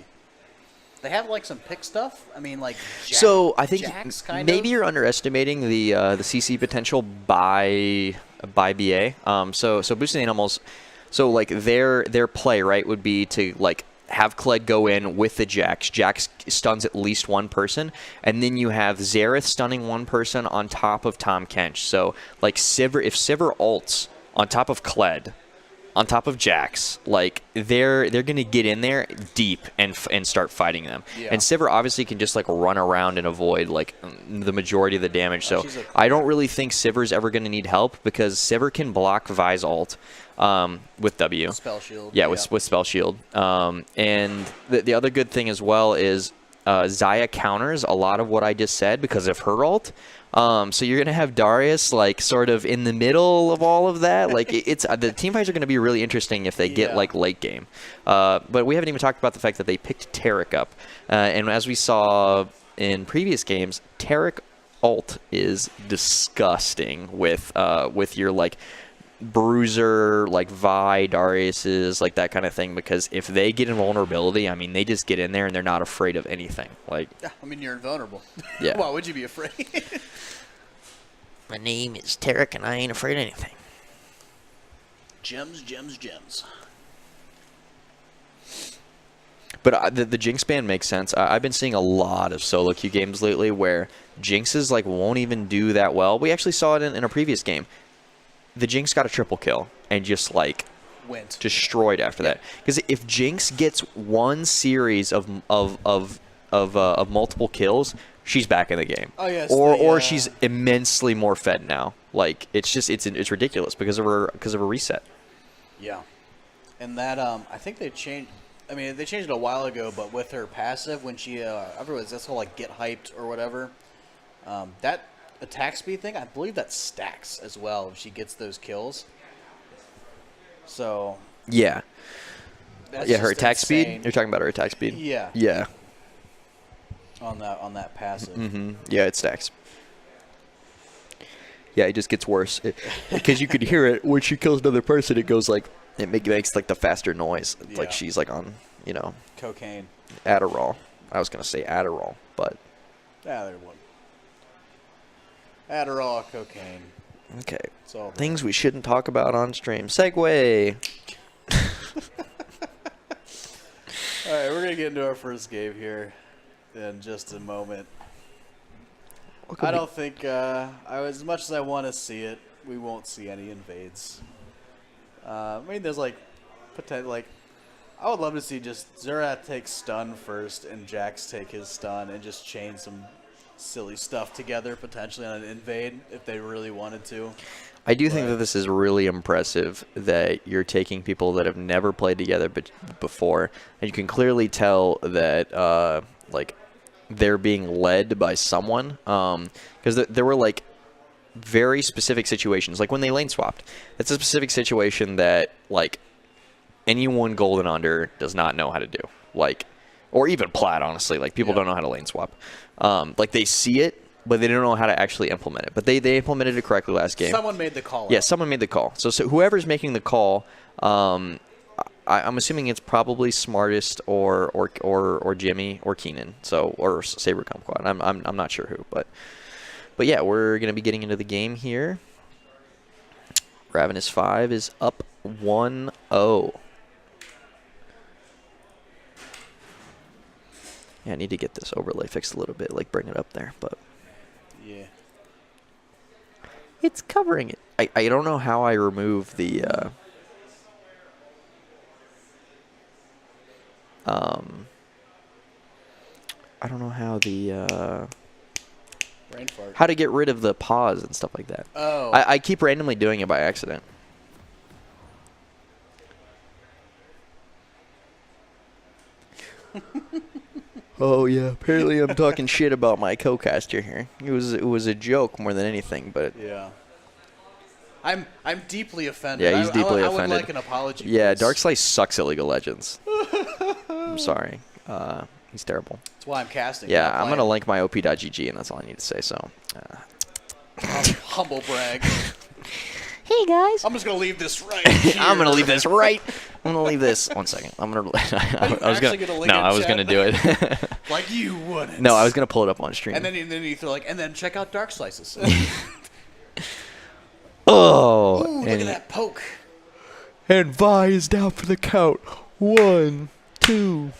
[SPEAKER 2] They have like some pick stuff. I mean, like
[SPEAKER 5] so I think
[SPEAKER 2] Jax,
[SPEAKER 5] maybe you're underestimating the CC potential by BA. So boosted animals. So like their play right would be to like have Kled go in with the Jax. Jax stuns at least one person, and then you have Xerath stunning one person on top of Tahm Kench. So like Sivir, if Sivir ults on top of Kled, on top of Jax, like they're gonna get in there deep and start fighting them. Yeah. And Sivir obviously can just like run around and avoid like the majority of the damage. So I don't really think Sivir's ever gonna need help because Sivir can block Vi's ult with W.
[SPEAKER 2] Spell shield.
[SPEAKER 5] Yeah, with spell shield. And the other good thing as well is Xayah counters a lot of what I just said because of her ult. So you're gonna have Darius like sort of in the middle of all of that. Like it's the team fights are gonna be really interesting if they get like late game. But we haven't even talked about the fact that they picked Taric up, and as we saw in previous games, Taric ult is disgusting with your like Bruiser, like Vi, Darius's, like that kind of thing, because if they get invulnerability, I mean, they just get in there and they're not afraid of anything. Like,
[SPEAKER 2] yeah, I mean, you're invulnerable.
[SPEAKER 5] Yeah.
[SPEAKER 2] Why would you be afraid?
[SPEAKER 5] My name is Taric and I ain't afraid of anything.
[SPEAKER 2] Gems, gems, gems.
[SPEAKER 5] But the Jinx ban makes sense. I've been seeing a lot of solo queue games lately where Jinxes like won't even do that well. We actually saw it in a previous game. The Jinx got a triple kill and just like
[SPEAKER 2] went
[SPEAKER 5] destroyed after that. Because if Jinx gets one series of multiple kills, she's back in the game.
[SPEAKER 2] Oh yes.
[SPEAKER 5] Or she's immensely more fed now. Like it's ridiculous because of her reset.
[SPEAKER 2] Yeah, and that I think they changed. I mean, they changed it a while ago, but with her passive, when she everyone's that's whole like get hyped or whatever, that attack speed thing, I believe that stacks as well if she gets those kills. So
[SPEAKER 5] yeah, yeah, her attack
[SPEAKER 2] insane.
[SPEAKER 5] speed. You're talking about her attack speed.
[SPEAKER 2] Yeah.
[SPEAKER 5] Yeah.
[SPEAKER 2] On that passive.
[SPEAKER 5] Mm-hmm. Yeah, it stacks. Yeah, it just gets worse because you could hear it when she kills another person. It goes like it makes like the faster noise. It's like she's like on
[SPEAKER 2] cocaine.
[SPEAKER 5] Adderall. I was gonna say Adderall, but
[SPEAKER 2] yeah, there one. Adderall, cocaine.
[SPEAKER 5] Okay.
[SPEAKER 2] So
[SPEAKER 5] Things we shouldn't talk about on stream. Segue.
[SPEAKER 2] all right, we're gonna get into our first game here in just a moment. I don't think, as much as I want to see it, we won't see any invades. I mean, there's like, I would love to see just Zerath take stun first and Jax take his stun and just chain some silly stuff together, potentially on an invade if they really wanted to.
[SPEAKER 5] I do think that this is really impressive that you're taking people that have never played together before, and you can clearly tell that, like, they're being led by someone, because there were like very specific situations, like when they lane swapped. It's a specific situation that like anyone golden under does not know how to do, like, or even plat, honestly. Like, people don't know how to lane swap. Like, they see it, but they don't know how to actually implement it. But they implemented it correctly last game.
[SPEAKER 2] Someone made the call.
[SPEAKER 5] Yeah, someone made the call. So whoever's making the call, I'm assuming it's probably Smartest or Jimmy or Keenan, or Saber Kumquat. I'm not sure who, but yeah, we're gonna be getting into the game here. Ravenous 5 is up 1-0. Yeah, I need to get this overlay fixed a little bit, like bring it up there, but
[SPEAKER 2] Yeah.
[SPEAKER 5] it's covering it. I don't know how I remove the I don't know how the
[SPEAKER 2] Brain fart.
[SPEAKER 5] how to get rid of the pause and stuff like that.
[SPEAKER 2] Oh.
[SPEAKER 5] I keep randomly doing it by accident. Oh yeah, apparently I'm talking shit about my co-caster here. It was a joke more than anything, but
[SPEAKER 2] Yeah. I'm deeply offended.
[SPEAKER 5] yeah, he's deeply
[SPEAKER 2] I
[SPEAKER 5] offended.
[SPEAKER 2] would like an apology.
[SPEAKER 5] Yeah,
[SPEAKER 2] please.
[SPEAKER 5] Darkslice sucks at League of Legends. I'm sorry. He's terrible.
[SPEAKER 2] That's why I'm casting.
[SPEAKER 5] Yeah,
[SPEAKER 2] not
[SPEAKER 5] I'm
[SPEAKER 2] playing.
[SPEAKER 5] gonna link my op.gg, and that's all I need to say. So,
[SPEAKER 2] Humble brag.
[SPEAKER 1] Hey guys.
[SPEAKER 2] I'm just gonna leave this right here.
[SPEAKER 5] I'm gonna leave this right. I'm gonna leave this. 1 second. I'm gonna. I was
[SPEAKER 2] actually gonna link
[SPEAKER 5] No,
[SPEAKER 2] it,
[SPEAKER 5] I was
[SPEAKER 2] chat?
[SPEAKER 5] gonna do it.
[SPEAKER 2] Like you wouldn't.
[SPEAKER 5] No, I was gonna pull it up on stream.
[SPEAKER 2] And then you throw like, and then check out Dark Slices.
[SPEAKER 5] Oh,
[SPEAKER 2] Ooh, look at that poke.
[SPEAKER 5] And Vi is down for the count. 1, 2.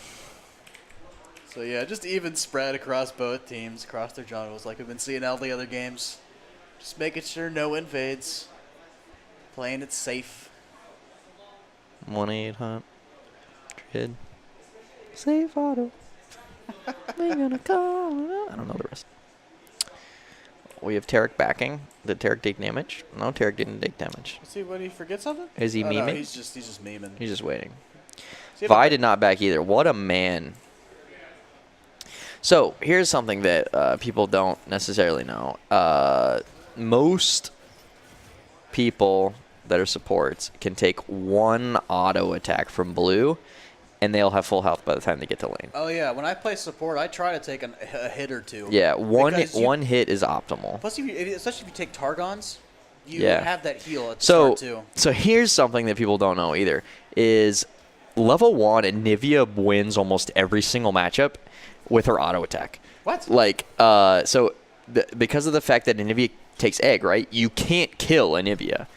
[SPEAKER 2] So yeah, just even spread across both teams, across their jungles, like we've been seeing all the other games. Just making sure no invades. Playing it safe.
[SPEAKER 5] 1-800. Save auto. We're gonna call. I don't know the rest. We have Tarek backing. Did Tarek take damage? No, Tarek didn't take damage.
[SPEAKER 2] Let's see, what, did he forget something?
[SPEAKER 5] Is he memeing?
[SPEAKER 2] No, he's just memeing.
[SPEAKER 5] He's just waiting.
[SPEAKER 2] See if
[SPEAKER 5] Vi did not back either. What a man. So here's something that people don't necessarily know. Most people that are supports can take one auto attack from blue, and they'll have full health by the time they get to lane.
[SPEAKER 2] Oh yeah, when I play support, I try to take a hit or two.
[SPEAKER 5] Yeah, one
[SPEAKER 2] Because
[SPEAKER 5] hit is optimal.
[SPEAKER 2] Plus, especially if you take Targons, you
[SPEAKER 5] Yeah.
[SPEAKER 2] have that heal at the
[SPEAKER 5] So,
[SPEAKER 2] start too.
[SPEAKER 5] so here's something that people don't know either, is level 1 and Nivea wins almost every single matchup with her auto attack.
[SPEAKER 2] What?
[SPEAKER 5] Like, because of the fact that Nivea takes egg, right? You can't kill Nivea.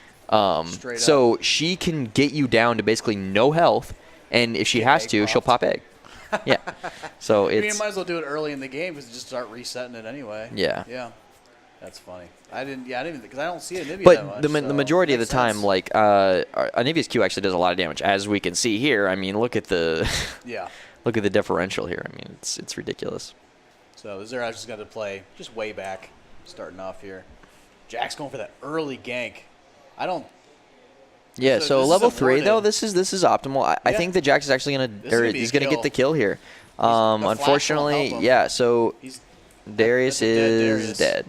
[SPEAKER 2] Straight
[SPEAKER 5] So she can get you down to basically no health, and if she has
[SPEAKER 2] egg
[SPEAKER 5] to, she'll pop egg. Yeah. So
[SPEAKER 2] I mean, you
[SPEAKER 5] it's
[SPEAKER 2] might as well do it early in the game because you just start resetting it anyway.
[SPEAKER 5] Yeah.
[SPEAKER 2] Yeah. That's funny. I didn't because I don't see Anivia that
[SPEAKER 5] But
[SPEAKER 2] much.
[SPEAKER 5] the
[SPEAKER 2] so
[SPEAKER 5] majority of the
[SPEAKER 2] makes
[SPEAKER 5] time,
[SPEAKER 2] sense.
[SPEAKER 5] like Anivia's Q actually does a lot of damage, as we can see here. I mean, look at the
[SPEAKER 2] Yeah.
[SPEAKER 5] look at the differential here. I mean, it's ridiculous.
[SPEAKER 2] So Zerath just got to play just way back, starting off here. Jack's going for that early gank. I don't.
[SPEAKER 5] Yeah.
[SPEAKER 2] So
[SPEAKER 5] So
[SPEAKER 2] this is
[SPEAKER 5] level 3 though,
[SPEAKER 2] avoided.
[SPEAKER 5] this is optimal. I
[SPEAKER 2] Yeah.
[SPEAKER 5] think that Jax is actually
[SPEAKER 2] This is gonna be a
[SPEAKER 5] he's gonna
[SPEAKER 2] kill.
[SPEAKER 5] get the kill here.
[SPEAKER 2] the flash won't
[SPEAKER 5] Unfortunately,
[SPEAKER 2] help him.
[SPEAKER 5] yeah. So
[SPEAKER 2] He's
[SPEAKER 5] Darius
[SPEAKER 2] that's a dead
[SPEAKER 5] is
[SPEAKER 2] Darius.
[SPEAKER 5] dead.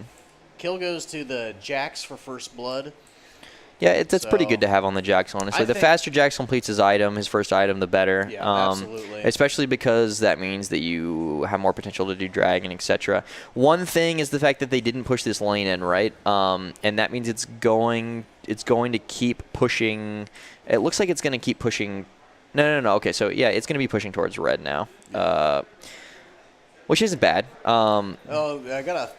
[SPEAKER 2] Kill goes to the Jax for first blood.
[SPEAKER 5] Yeah, it's pretty
[SPEAKER 2] So,
[SPEAKER 5] good to have on the Jax, honestly.
[SPEAKER 2] I
[SPEAKER 5] The
[SPEAKER 2] think-
[SPEAKER 5] faster Jax completes his first item, the better.
[SPEAKER 2] Yeah, absolutely.
[SPEAKER 5] Especially because that means that you have more potential to do dragon, etc. One thing is the fact that they didn't push this lane in, right? And that means it's going to keep pushing. It looks like it's going to keep pushing. No. Okay, so yeah, it's going to be pushing towards red now, which isn't bad.
[SPEAKER 2] Oh, I got a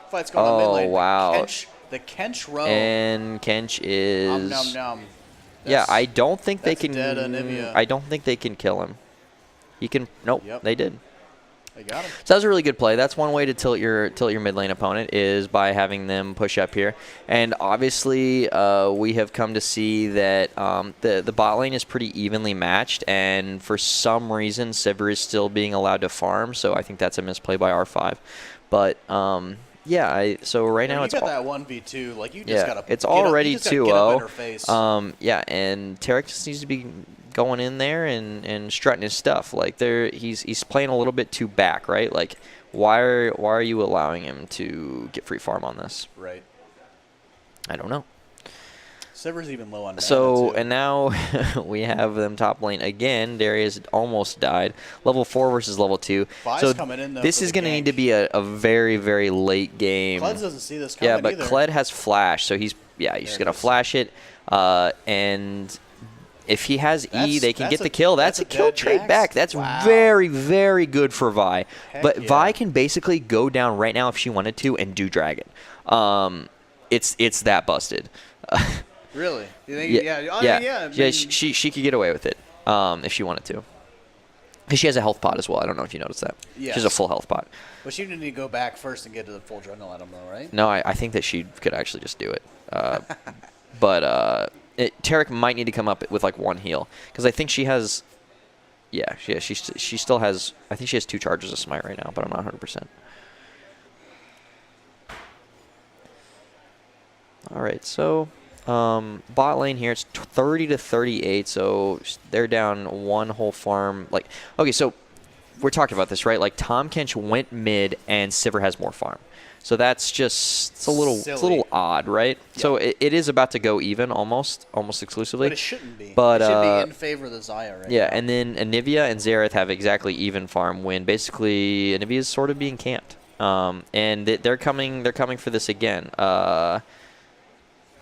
[SPEAKER 2] fight's going on mid lane.
[SPEAKER 5] wow.
[SPEAKER 2] Kench, The Kench row.
[SPEAKER 5] And Kench is.
[SPEAKER 2] Nom, nom, nom.
[SPEAKER 5] Yeah, I don't think they can.
[SPEAKER 2] Dead Anivia.
[SPEAKER 5] I don't think they can kill him. He can. Nope.
[SPEAKER 2] Yep.
[SPEAKER 5] They did.
[SPEAKER 2] They got him.
[SPEAKER 5] So that was a really good play. That's one way to tilt your mid lane opponent is by having them push up here. And obviously, we have come to see that the bot lane is pretty evenly matched. And for some reason, Sivir is still being allowed to farm. So I think that's a misplay by R5. But yeah, so right now it's
[SPEAKER 2] got that 1v2. Like you just gotta.
[SPEAKER 5] It's already
[SPEAKER 2] 2-0.
[SPEAKER 5] Yeah, and Tarek just needs to be going in there and strutting his stuff. Like he's playing a little bit too back, right? Like why are you allowing him to get free farm on this?
[SPEAKER 2] Right.
[SPEAKER 5] I don't know.
[SPEAKER 2] Sivir's even low on mana
[SPEAKER 5] So
[SPEAKER 2] too.
[SPEAKER 5] and now we have them top lane again. Darius almost died. Level 4 versus level 2.
[SPEAKER 2] Vi's
[SPEAKER 5] so
[SPEAKER 2] coming in, though,
[SPEAKER 5] this
[SPEAKER 2] for
[SPEAKER 5] is
[SPEAKER 2] the
[SPEAKER 5] going to need
[SPEAKER 2] gank.
[SPEAKER 5] to be a very, very late game.
[SPEAKER 2] Kled doesn't see this coming
[SPEAKER 5] Yeah, but
[SPEAKER 2] either.
[SPEAKER 5] Kled has flash, so he's just going to flash it. And if he has E, they can get the kill. That's a kill
[SPEAKER 2] dead
[SPEAKER 5] trade
[SPEAKER 2] Jax?
[SPEAKER 5] back. That's
[SPEAKER 2] Wow.
[SPEAKER 5] very, very good for Vi. But
[SPEAKER 2] yeah.
[SPEAKER 5] Vi can basically go down right now if she wanted to and do Dragon. It's that busted.
[SPEAKER 2] Really? You think,
[SPEAKER 5] yeah. She could get away with it if she wanted to. Because she has a health pot as well. I don't know if you noticed that.
[SPEAKER 2] Yes.
[SPEAKER 5] She has a full health pot.
[SPEAKER 2] But she need to go back first and get to the full Dreadnought item, though, right?
[SPEAKER 5] No, I think that she could actually just do it. But Tarek might need to come up with like one heal. Because I think she has... Yeah, she still has... I think she has 2 charges of Smite right now, but I'm not 100%. Alright, so... bot lane here, it's 30 to 38, so they're down 1 whole farm. Like, okay, so we're talking about this, right? Like Tom Kench went mid, and Sivir has more farm. So that's just it's a little odd, right? Yeah. So it is about to go even almost exclusively.
[SPEAKER 2] But it shouldn't be.
[SPEAKER 5] But
[SPEAKER 2] it should be in favor of the Xayah right
[SPEAKER 5] yeah,
[SPEAKER 2] now.
[SPEAKER 5] and then Anivia and Xerath have exactly even farm when basically Anivia is sort of being camped. And they're coming for this again.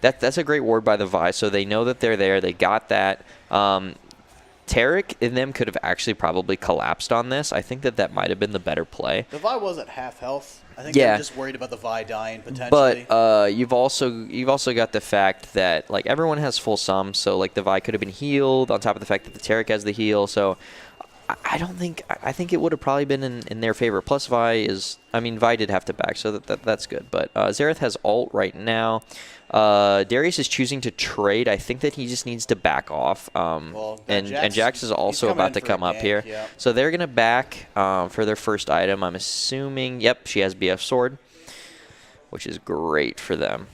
[SPEAKER 5] That's a great ward by the Vi, so they know that they're there. They got that. Tarek and them could have actually probably collapsed on this. I think that might have been the better play.
[SPEAKER 2] The Vi was at half health. I think they're just worried about the Vi dying potentially.
[SPEAKER 5] But you've also got the fact that like everyone has full sum, so like the Vi could have been healed on top of the fact that the Tarek has the heal. So I think it would have probably been in their favor. Plus Vi did have to back, so that's good. But Xerath has ult right now. Darius is choosing to trade. I think that he just needs to back off. And Jax is also about to come up here.
[SPEAKER 2] Yeah.
[SPEAKER 5] So they're going to back for their first item. I'm assuming, yep, she has BF Sword, which is great for them.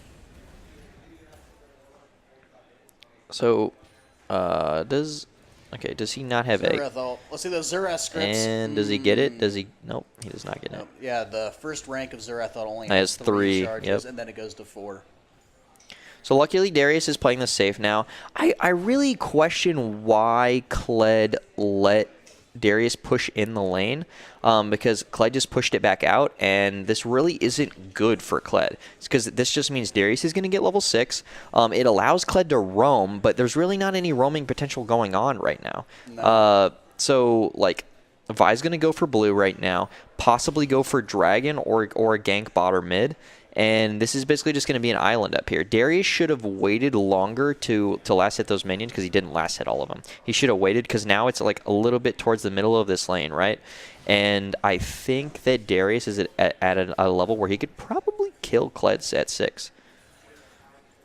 [SPEAKER 5] So does he not have egg?
[SPEAKER 2] Let's see those Xerath scripts.
[SPEAKER 5] And does he get it? Nope, he does not get it.
[SPEAKER 2] Yeah, the first rank of Xerath only
[SPEAKER 5] has 3
[SPEAKER 2] charges, and then it goes to 4.
[SPEAKER 5] So luckily Darius is playing this safe now. I really question why Kled let Darius push in the lane because Kled just pushed it back out, and this really isn't good for Kled. It's because this just means Darius is going to get level 6. It allows Kled to roam, but there's really not any roaming potential going on right now. No. So like Vi's going to go for blue right now, possibly go for dragon or a gank bot or mid. And this is basically just going to be an island up here. Darius should have waited longer to last hit those minions because he didn't last hit all of them. He should have waited because now it's like a little bit towards the middle of this lane, right? And I think that Darius is at a level where he could probably kill Kled at 6.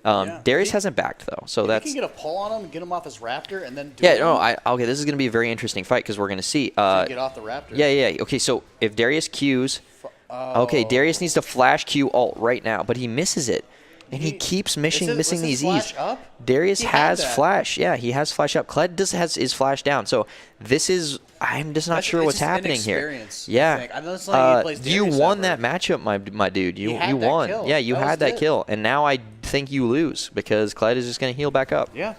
[SPEAKER 5] Darius hasn't backed though, so that's.
[SPEAKER 2] You can get a pull on him, get him off his raptor, and then.
[SPEAKER 5] Okay. This is going to be a very interesting fight because we're going to see.
[SPEAKER 2] Get off the raptor.
[SPEAKER 5] Yeah. Okay, so if Darius Qs. Okay, Darius needs to flash Q ult right now, but he misses it. And he keeps missing these E's. Darius has flash. Yeah, he has flash up. Kled has his flash down. So this is... I'm just not sure what's happening here. Yeah. You won that matchup, my dude. You won. Yeah, you had that kill. And now I think you lose because Kled is just going to heal back up.
[SPEAKER 2] Yeah.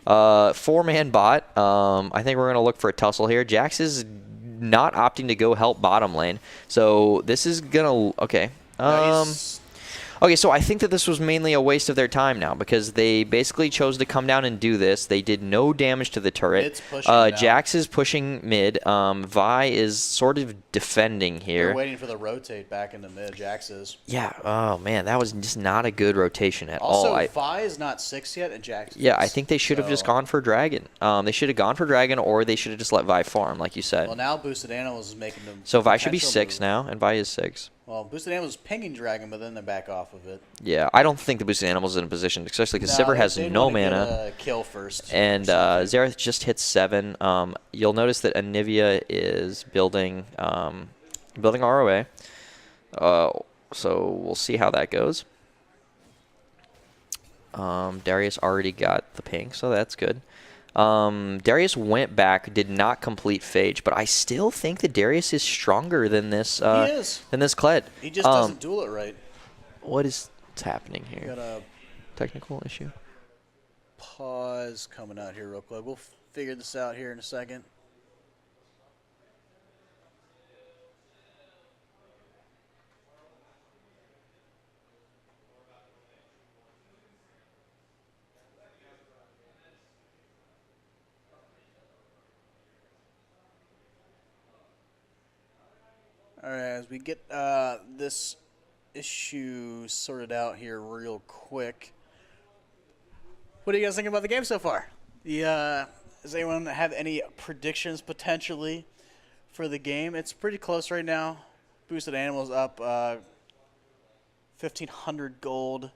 [SPEAKER 5] 4-man bot. I think we're going to look for a tussle here. Jax is not opting to go help bottom lane. So this is going to... Okay. Okay, so I think that this was mainly a waste of their time now because they basically chose to come down and do this. They did no damage to the turret.
[SPEAKER 2] Mid's pushing now.
[SPEAKER 5] Jax is pushing mid. Vi is sort of defending here.
[SPEAKER 2] They're waiting for the rotate back into mid. Jax is.
[SPEAKER 5] Yeah. Oh man, that was just not a good rotation at
[SPEAKER 2] Also,
[SPEAKER 5] all.
[SPEAKER 2] Vi is not 6 yet, and Jax is.
[SPEAKER 5] Yeah, I think they should have just gone for Dragon. They should have gone for Dragon, or they should have just let Vi farm, like you said.
[SPEAKER 2] Well, now Boosted Animals is making them.
[SPEAKER 5] So Vi should be
[SPEAKER 2] potential
[SPEAKER 5] 6
[SPEAKER 2] move.
[SPEAKER 5] now, and Vi is 6.
[SPEAKER 2] Well, Boosted Animals is pinging Dragon, but then they back off of it.
[SPEAKER 5] Yeah, I don't think the Boosted Animal is in a position, especially because Sivir has
[SPEAKER 2] they'd
[SPEAKER 5] no
[SPEAKER 2] wanna get
[SPEAKER 5] mana.
[SPEAKER 2] a kill first.
[SPEAKER 5] And Xerath just hit 7. You'll notice that Anivia is building ROA. So we'll see how that goes. Darius already got the ping, so that's good. Darius went back, did not complete Phage, but I still think that Darius is stronger than this.
[SPEAKER 2] He is.
[SPEAKER 5] Than this Kled.
[SPEAKER 2] He just doesn't duel it right.
[SPEAKER 5] What's happening here?
[SPEAKER 2] Got a
[SPEAKER 5] Technical issue.
[SPEAKER 2] pause coming out here real quick. We'll figure this out here in a second. All right, as we get this issue sorted out here real quick. What do you guys think about the game so far? Does anyone have any predictions potentially for the game? It's pretty close right now. Boosted Animals up 1,500 gold,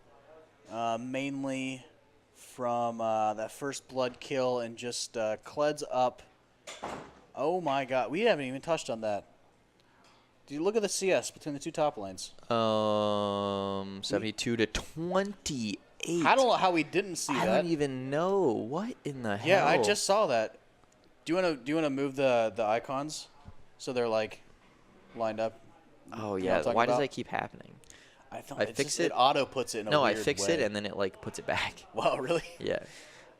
[SPEAKER 2] mainly from that first blood kill, and just Kled's up. Oh my god, we haven't even touched on that. Do you look at the CS between the two top lanes?
[SPEAKER 5] 72 to 28.
[SPEAKER 2] I don't know how we didn't see that.
[SPEAKER 5] I don't even know. What in the hell?
[SPEAKER 2] Yeah, I just saw that. Do you wanna move the icons so they're like lined up?
[SPEAKER 5] Oh
[SPEAKER 2] You know what
[SPEAKER 5] yeah.
[SPEAKER 2] I'm talking
[SPEAKER 5] Why does
[SPEAKER 2] about?
[SPEAKER 5] that keep happening?
[SPEAKER 2] I thought
[SPEAKER 5] I
[SPEAKER 2] it
[SPEAKER 5] fix
[SPEAKER 2] just,
[SPEAKER 5] it?
[SPEAKER 2] it auto puts it in a
[SPEAKER 5] No, I
[SPEAKER 2] weird
[SPEAKER 5] fix
[SPEAKER 2] way.
[SPEAKER 5] it and then it like puts it back.
[SPEAKER 2] Wow, really?
[SPEAKER 5] Yeah.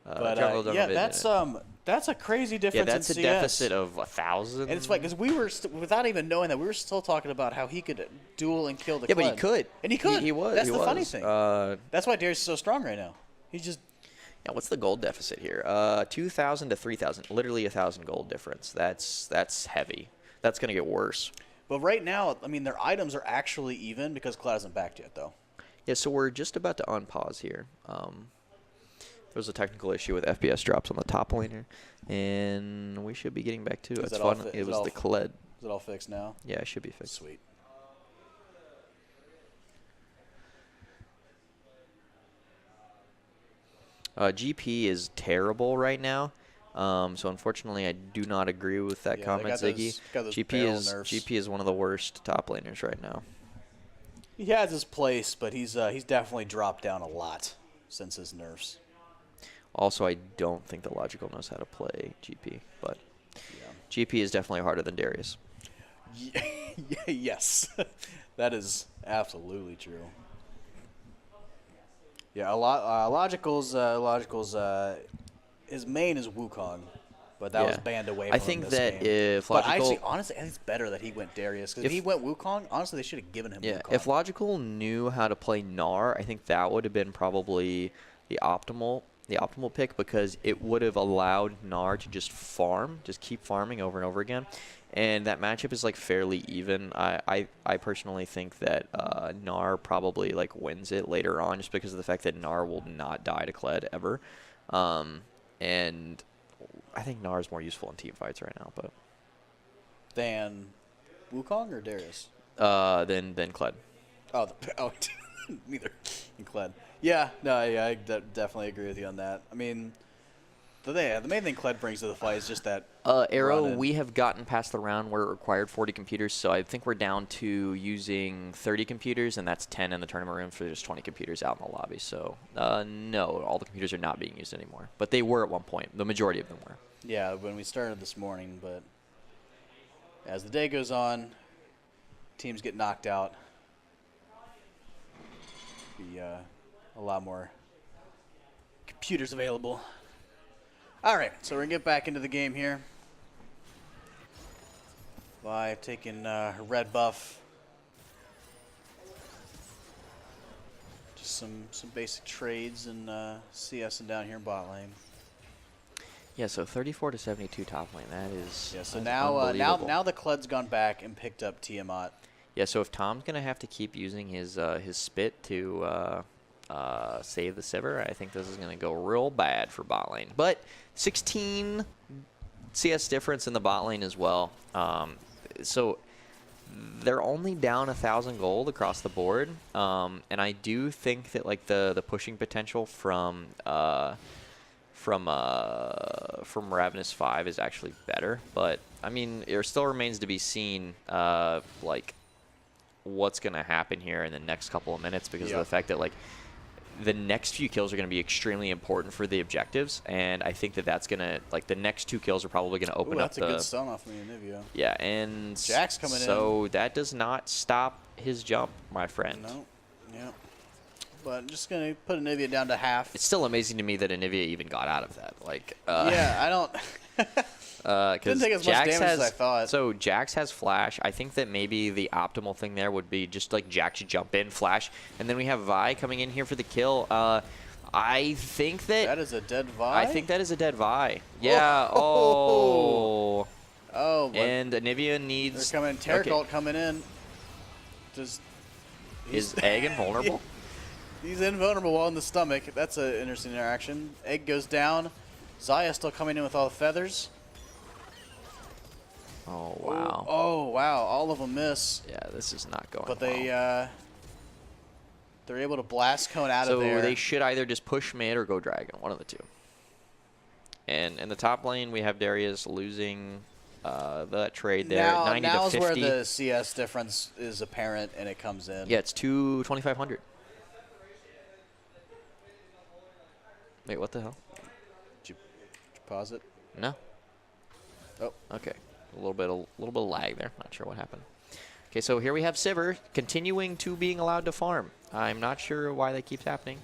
[SPEAKER 2] But
[SPEAKER 5] Jungle
[SPEAKER 2] yeah,
[SPEAKER 5] Donovan
[SPEAKER 2] that's a crazy
[SPEAKER 5] yeah,
[SPEAKER 2] difference
[SPEAKER 5] that's a
[SPEAKER 2] in CS.
[SPEAKER 5] deficit of 1,000.
[SPEAKER 2] And it's funny because we were without even knowing that we were still talking about how he could duel and kill the.
[SPEAKER 5] Yeah, but he
[SPEAKER 2] Kled.
[SPEAKER 5] could.
[SPEAKER 2] And he could.
[SPEAKER 5] He was.
[SPEAKER 2] That's
[SPEAKER 5] he
[SPEAKER 2] the
[SPEAKER 5] was.
[SPEAKER 2] funny thing. That's why Darius is so strong right now. He's just.
[SPEAKER 5] Yeah, what's the gold deficit here? 2,000 to 3,000. Literally 1,000 gold difference. That's heavy. That's gonna get worse.
[SPEAKER 2] But right now, I mean, their items are actually even because Cloud hasn't backed yet, though.
[SPEAKER 5] Yeah, so we're just about to unpause here. There was a technical issue with FPS drops on the top laner, and we should be getting back to it. It's fun. It was the Kled.
[SPEAKER 2] Is it all fixed now?
[SPEAKER 5] Yeah, it should be fixed.
[SPEAKER 2] Sweet.
[SPEAKER 5] GP is terrible right now. So unfortunately, I do not agree with that comment, Ziggy.
[SPEAKER 2] Got those
[SPEAKER 5] GP
[SPEAKER 2] barrel
[SPEAKER 5] is
[SPEAKER 2] nerfs.
[SPEAKER 5] GP is one of the worst top laners right now.
[SPEAKER 2] He has his place, but he's definitely dropped down a lot since his nerfs.
[SPEAKER 5] Also, I don't think the Logical knows how to play GP, but
[SPEAKER 2] Yeah.
[SPEAKER 5] GP is definitely harder than Darius.
[SPEAKER 2] Yes, that is absolutely true. Yeah, Logical's his main is Wukong, but that was banned away from
[SPEAKER 5] I think
[SPEAKER 2] him this
[SPEAKER 5] that
[SPEAKER 2] game.
[SPEAKER 5] if
[SPEAKER 2] But
[SPEAKER 5] Logical,
[SPEAKER 2] actually, honestly, I think it's better that he went Darius because if he went Wukong, honestly, they should have given him Wukong.
[SPEAKER 5] if Logical knew how to play Gnar, I think that would have been probably the optimal pick because it would have allowed Gnar to just farm, just keep farming over and over again. And that matchup is like fairly even. I personally think that Gnar probably like wins it later on just because of the fact that Gnar will not die to Kled ever. And I think Gnar is more useful in team fights right now, but
[SPEAKER 2] Than Wukong or Darius?
[SPEAKER 5] than Kled.
[SPEAKER 2] Oh, neither. And Kled. Yeah, no, I definitely agree with you on that. I mean, the main thing Kled brings to the fight is just that.
[SPEAKER 5] Arrow,
[SPEAKER 2] run-in.
[SPEAKER 5] we have gotten past the round where it required 40 computers, so I think we're down to using 30 computers, and that's 10 in the tournament room for just 20 computers out in the lobby. So, no, all the computers are not being used anymore. But they were at one point. The majority of them were.
[SPEAKER 2] Yeah, when we started this morning, but as the day goes on, teams get knocked out. Be a lot more computers available. All right, so we're going to get back into the game here by taking her red buff. some basic trades and CS and down here in bot lane.
[SPEAKER 5] Yeah, so 34 to 72 top lane. That is
[SPEAKER 2] Yeah, so
[SPEAKER 5] that's
[SPEAKER 2] now
[SPEAKER 5] unbelievable.
[SPEAKER 2] now the Kled's gone back and picked up Tiamat.
[SPEAKER 5] Yeah, so if Tom's gonna have to keep using his spit to save the Sivir, I think this is gonna go real bad for bot lane. But 16 CS difference in the bot lane as well. So they're only down 1,000 gold across the board, and I do think that like the pushing potential from Ravenous 5 is actually better. But I mean, it still remains to be seen like what's gonna happen here in the next couple of minutes because of the fact that like the next few kills are going to be extremely important for the objectives, and I think that that's going to, like, the next 2 kills are probably going to open up
[SPEAKER 2] the... That's a good stun off me and Nivea.
[SPEAKER 5] Yeah, and
[SPEAKER 2] Jack's coming in.
[SPEAKER 5] So that does not stop his jump, my friend.
[SPEAKER 2] No, yeah. But I'm just going to put Nivea down to half.
[SPEAKER 5] It's still amazing to me that Nivea even got out of that. Like,
[SPEAKER 2] yeah, I don't... Didn't take as much damage as I thought.
[SPEAKER 5] So Jax has flash. I think that maybe the optimal thing there would be just like Jax jump in, flash, and then we have Vi coming in here for the kill. I think that
[SPEAKER 2] is a dead Vi.
[SPEAKER 5] I think that is a dead Vi. Yeah. Oh.
[SPEAKER 2] Oh.
[SPEAKER 5] And Anivia needs.
[SPEAKER 2] They're coming. Terracult coming in. Just.
[SPEAKER 5] Is Egg invulnerable?
[SPEAKER 2] He's invulnerable while in the stomach. That's an interesting interaction. Egg goes down. Xayah still coming in with all the feathers.
[SPEAKER 5] Oh, wow.
[SPEAKER 2] Oh, wow. All of them miss.
[SPEAKER 5] Yeah, this is not going
[SPEAKER 2] But
[SPEAKER 5] well.
[SPEAKER 2] they're able to blast cone out of there.
[SPEAKER 5] So they should either just push mid or go dragon, one of the two. And in the top lane, we have Darius losing that trade there, 90 to 50.
[SPEAKER 2] Now is where the CS difference is apparent, and it comes in.
[SPEAKER 5] Yeah, it's 2,500. Wait, what the hell?
[SPEAKER 2] Did you pause it?
[SPEAKER 5] No.
[SPEAKER 2] Oh.
[SPEAKER 5] Okay. A little bit of lag there. Not sure what happened. Okay, so here we have Sivir continuing to being allowed to farm. I'm not sure why that keeps happening.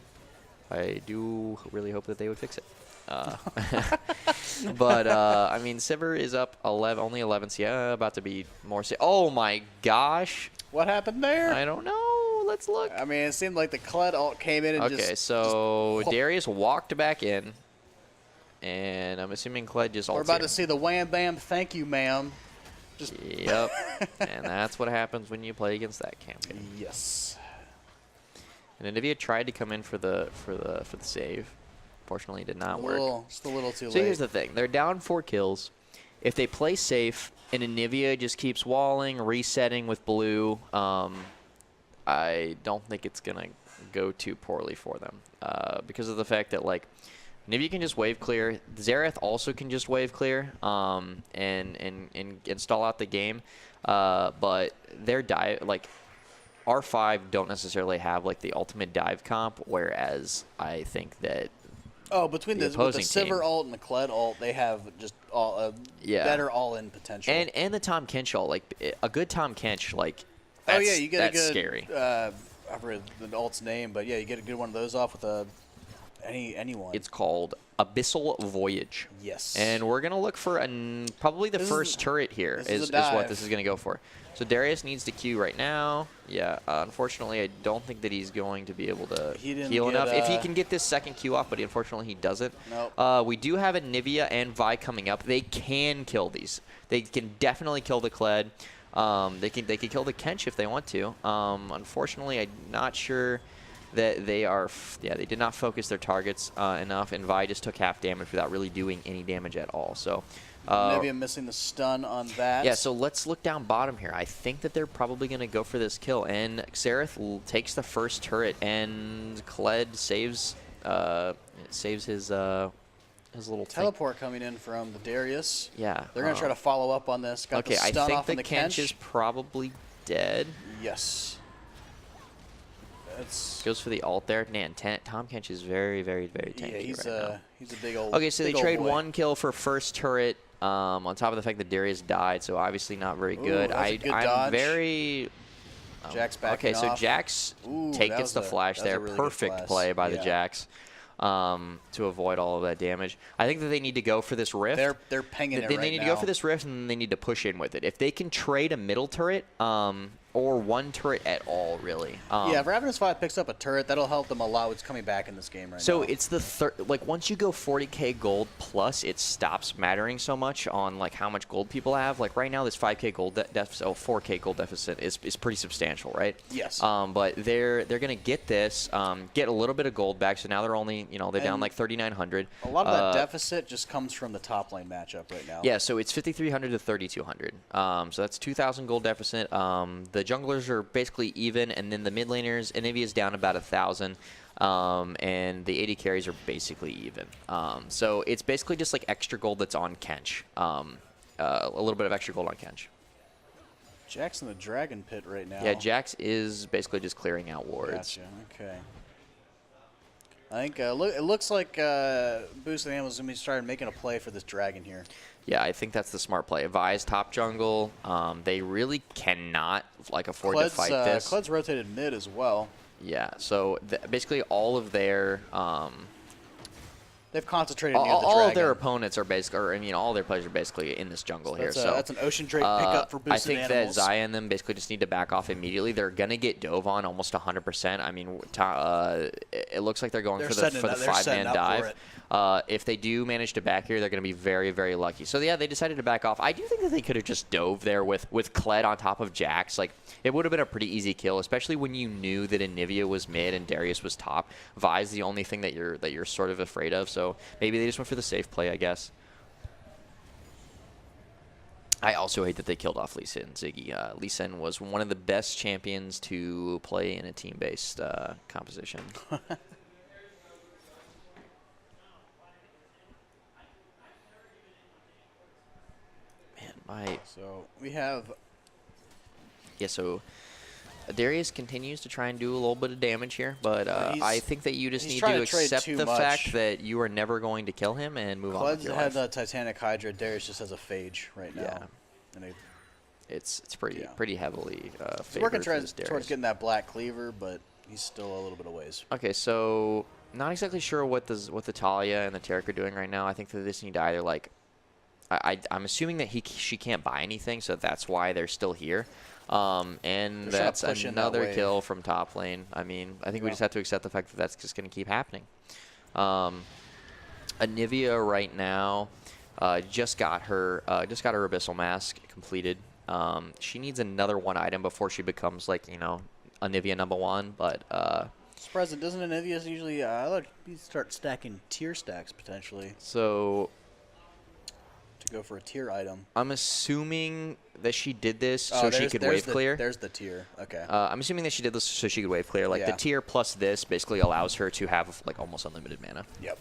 [SPEAKER 5] I do really hope that they would fix it. But I mean, Sivir is up 11, only 11. So yeah, about to be more. Oh my gosh!
[SPEAKER 2] What happened there?
[SPEAKER 5] I don't know. Let's look.
[SPEAKER 2] I mean, it seemed like the Kled ult came in and
[SPEAKER 5] okay, so Darius walked back in. And I'm assuming Kled just ults.
[SPEAKER 2] We're about to see the wham bam, thank you, ma'am.
[SPEAKER 5] Yep. And that's what happens when you play against that campaign.
[SPEAKER 2] Yes.
[SPEAKER 5] And Anivia tried to come in for the save. Fortunately, it did not work.
[SPEAKER 2] Just a little too late.
[SPEAKER 5] So here's the thing: they're down 4 kills. If they play safe and Anivia just keeps walling, resetting with blue, I don't think it's gonna go too poorly for them because of the fact that like. Nivea can just wave clear. Xerath also can just wave clear and stall out the game. But their dive, like R5 don't necessarily have like the ultimate dive comp, whereas I think that
[SPEAKER 2] between the Sivir ult and the Kled ult, they have just better all-in potential.
[SPEAKER 5] And the Tahm Kench ult, like a good Tahm Kench, like
[SPEAKER 2] that's, you get a good
[SPEAKER 5] scary.
[SPEAKER 2] I forget the ult's name, but yeah, you get a good one of those off with a. Anyone.
[SPEAKER 5] It's called Abyssal Voyage.
[SPEAKER 2] Yes.
[SPEAKER 5] And we're going to look for probably the first turret here is what this is going to go for. So Darius needs to Q right now. Yeah, unfortunately, I don't think that he's going to be able to heal enough. If he can get this second Q off, but unfortunately he doesn't.
[SPEAKER 2] Nope.
[SPEAKER 5] We do have a Nivea and Vi coming up. They can kill these. They can definitely kill the Kled. They can kill the Kench if they want to. Unfortunately, I'm not sure that they are, they did not focus their targets enough, and Vi just took half damage without really doing any damage at all. So,
[SPEAKER 2] maybe I'm missing the stun on that.
[SPEAKER 5] Yeah, so let's look down bottom here. I think that they're probably going to go for this kill, and Xerath takes the first turret, and Kled saves his little
[SPEAKER 2] teleport coming in from the Darius.
[SPEAKER 5] Yeah,
[SPEAKER 2] they're going to try to follow up on this. Got
[SPEAKER 5] okay,
[SPEAKER 2] the stun
[SPEAKER 5] I think
[SPEAKER 2] off
[SPEAKER 5] the
[SPEAKER 2] on the
[SPEAKER 5] Kench is probably dead.
[SPEAKER 2] Yes.
[SPEAKER 5] Goes for the ult there. Man, Tahm Kench is very, very, very tanky
[SPEAKER 2] he's
[SPEAKER 5] right now.
[SPEAKER 2] He's a big old.
[SPEAKER 5] Okay, so they trade 1 kill for first turret. On top of the fact that Darius died, so obviously not very good.
[SPEAKER 2] I'm
[SPEAKER 5] very.
[SPEAKER 2] Jax backing
[SPEAKER 5] okay, so
[SPEAKER 2] off.
[SPEAKER 5] Jax gets the flash there.
[SPEAKER 2] Really
[SPEAKER 5] perfect play by the Jax to avoid all of that damage. I think that they need to go for this rift.
[SPEAKER 2] They're pinging it right now.
[SPEAKER 5] They need to go for this rift, and they need to push in with it. If they can trade a middle turret, or one turret at all, really.
[SPEAKER 2] Yeah, if Ravenous 5 picks up a turret, that'll help them a lot with coming back in this game right now.
[SPEAKER 5] So it's the like once you go 40k gold plus, it stops mattering so much on like how much gold people have. Like right now, this 5k gold deficit, 4k gold deficit is pretty substantial, right?
[SPEAKER 2] Yes.
[SPEAKER 5] But they're gonna get this, get a little bit of gold back. So now they're only they're down like 3,900.
[SPEAKER 2] A lot of that deficit just comes from the top lane matchup right now.
[SPEAKER 5] Yeah, so it's 5,300 to 3,200. So that's 2,000 gold deficit. The junglers are basically even, and then the mid laners, Anivia's down about 1,000, and the AD carries are basically even. So it's basically just like extra gold that's on Kench. A little bit of extra gold on Kench.
[SPEAKER 2] Jack's in the dragon pit right now.
[SPEAKER 5] Yeah, Jax is basically just clearing out wards.
[SPEAKER 2] Gotcha. Okay. I think it looks like Boosted Animals is going to be starting making a play for this dragon here.
[SPEAKER 5] Yeah, I think that's the smart play. Vi's top jungle. They really cannot afford to fight this.
[SPEAKER 2] Cled's rotated mid as well.
[SPEAKER 5] Yeah, so basically all of their
[SPEAKER 2] they've concentrated near the dragon.
[SPEAKER 5] all of their opponents are basically, or all their players are basically in this jungle here. So
[SPEAKER 2] that's an Ocean Drake pickup for Boosted Animals.
[SPEAKER 5] I think that Xayah and them basically just need to back off immediately. They're gonna get dove on almost 100%. I mean, it looks like they're going for the 5-man dive. If they do manage to back here, they're going to be very, very lucky. So, yeah, they decided to back off. I do think that they could have just dove there with Kled on top of Jax. Like, it would have been a pretty easy kill, especially when you knew that Anivia was mid and Darius was top. Vi's the only thing that you're sort of afraid of. So, maybe they just went for the safe play, I guess. I also hate that they killed off Lee Sin, Ziggy. Lee Sin was one of the best champions to play in a team-based composition.
[SPEAKER 2] So we have...
[SPEAKER 5] Yeah, so Darius continues to try and do a little bit of damage here, but I think that you just need to accept the fact that you are never going to kill him and move on with your life.
[SPEAKER 2] Cled's had the Titanic Hydra. Darius just has a Phage right now.
[SPEAKER 5] Yeah.
[SPEAKER 2] And
[SPEAKER 5] it's pretty heavily
[SPEAKER 2] he's working towards getting that Black Cleaver, but he's still a little bit of ways.
[SPEAKER 5] Okay, so not exactly sure what the Talia and the Taric are doing right now. I think that they just need to either I'm assuming that she can't buy anything, so that's why they're still here. And that's another kill from top lane. I mean, I think we just have to accept the fact that that's just going to keep happening. Anivia right now just got her Abyssal Mask completed. She needs another one item before she becomes Anivia #1, but
[SPEAKER 2] surprising, doesn't Anivia usually start stacking tier stacks potentially?
[SPEAKER 5] So
[SPEAKER 2] to go for a tier item.
[SPEAKER 5] I'm assuming that she did this so she could wave clear.
[SPEAKER 2] There's the tier. Okay.
[SPEAKER 5] I'm assuming that she did this so she could wave clear. The tier plus this basically allows her to have almost unlimited mana.
[SPEAKER 2] Yep.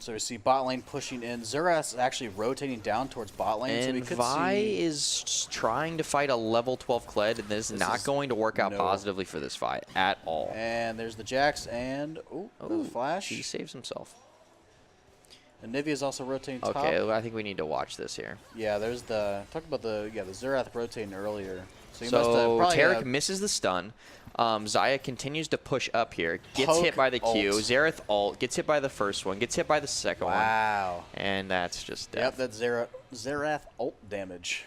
[SPEAKER 2] So we see bot lane pushing in. Xerath's actually rotating down towards bot lane.
[SPEAKER 5] And
[SPEAKER 2] so we could
[SPEAKER 5] Vi is trying to fight a level 12 Kled, and this is not going to work out positively for this fight at all.
[SPEAKER 2] And there's the Jax, and the flash.
[SPEAKER 5] He saves himself.
[SPEAKER 2] And Nivea's also rotating top.
[SPEAKER 5] Okay, I think we need to watch this here.
[SPEAKER 2] Yeah, there's the the Xerath rotating earlier.
[SPEAKER 5] So Taric misses the stun. Xayah continues to push up here. Gets hit by the Q. Xerath ult. Gets hit by the first one. Gets hit by the second one.
[SPEAKER 2] Wow.
[SPEAKER 5] And that's just death.
[SPEAKER 2] Yep, that's Xerath ult damage.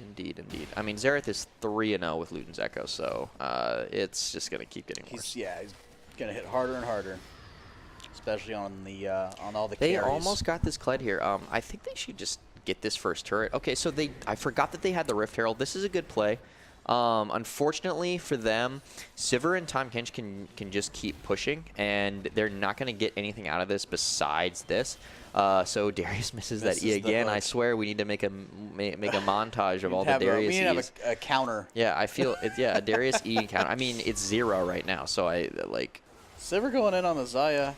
[SPEAKER 5] Indeed, indeed. I mean, Xerath is 3-0 with Luden's Echo, so it's just going to keep getting worse.
[SPEAKER 2] He's going to hit harder and harder. Especially on the on all the
[SPEAKER 5] carries. They
[SPEAKER 2] carries.
[SPEAKER 5] almost got this Kled here. I think they should just get this first turret. Okay, so I forgot that they had the Rift Herald. This is a good play. Unfortunately for them, Sivir and Tahm Kench can just keep pushing, and they're not going to get anything out of this besides this. So Darius misses that E again. I swear we need to make a montage of all the Darius E's.
[SPEAKER 2] We need to have a counter.
[SPEAKER 5] Yeah, I feel a Darius E counter. I mean, it's 0 right now, so I like.
[SPEAKER 2] Sivir going in on the Xayah,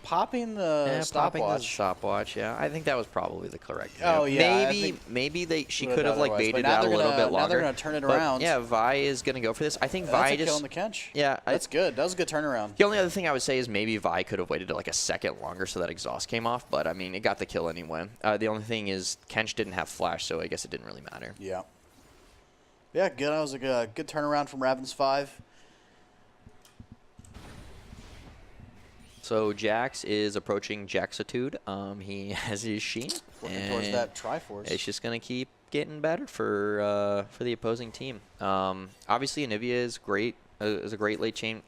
[SPEAKER 2] popping the
[SPEAKER 5] stopwatch. Yeah, I think that was probably the correct.
[SPEAKER 2] Oh yeah.
[SPEAKER 5] Maybe she could have baited out a little bit longer.
[SPEAKER 2] Now they're gonna turn it around.
[SPEAKER 5] Yeah, Vi is gonna go for this. I think
[SPEAKER 2] Vi
[SPEAKER 5] just
[SPEAKER 2] kill on the Kench.
[SPEAKER 5] Yeah,
[SPEAKER 2] that's good. That was a good turnaround.
[SPEAKER 5] The only other thing I would say is maybe Vi could have waited a second longer so that exhaust came off. But I mean, it got the kill anyway. The only thing is Kench didn't have flash, so I guess it didn't really matter.
[SPEAKER 2] Yeah. Yeah, good. That was a good turnaround from Ravenous 5.
[SPEAKER 5] So Jax is approaching Jaxitude. He has his Sheen.
[SPEAKER 2] Working towards that Triforce.
[SPEAKER 5] It's just going to keep getting battered for the opposing team. Obviously, Anivia is great. Is a great game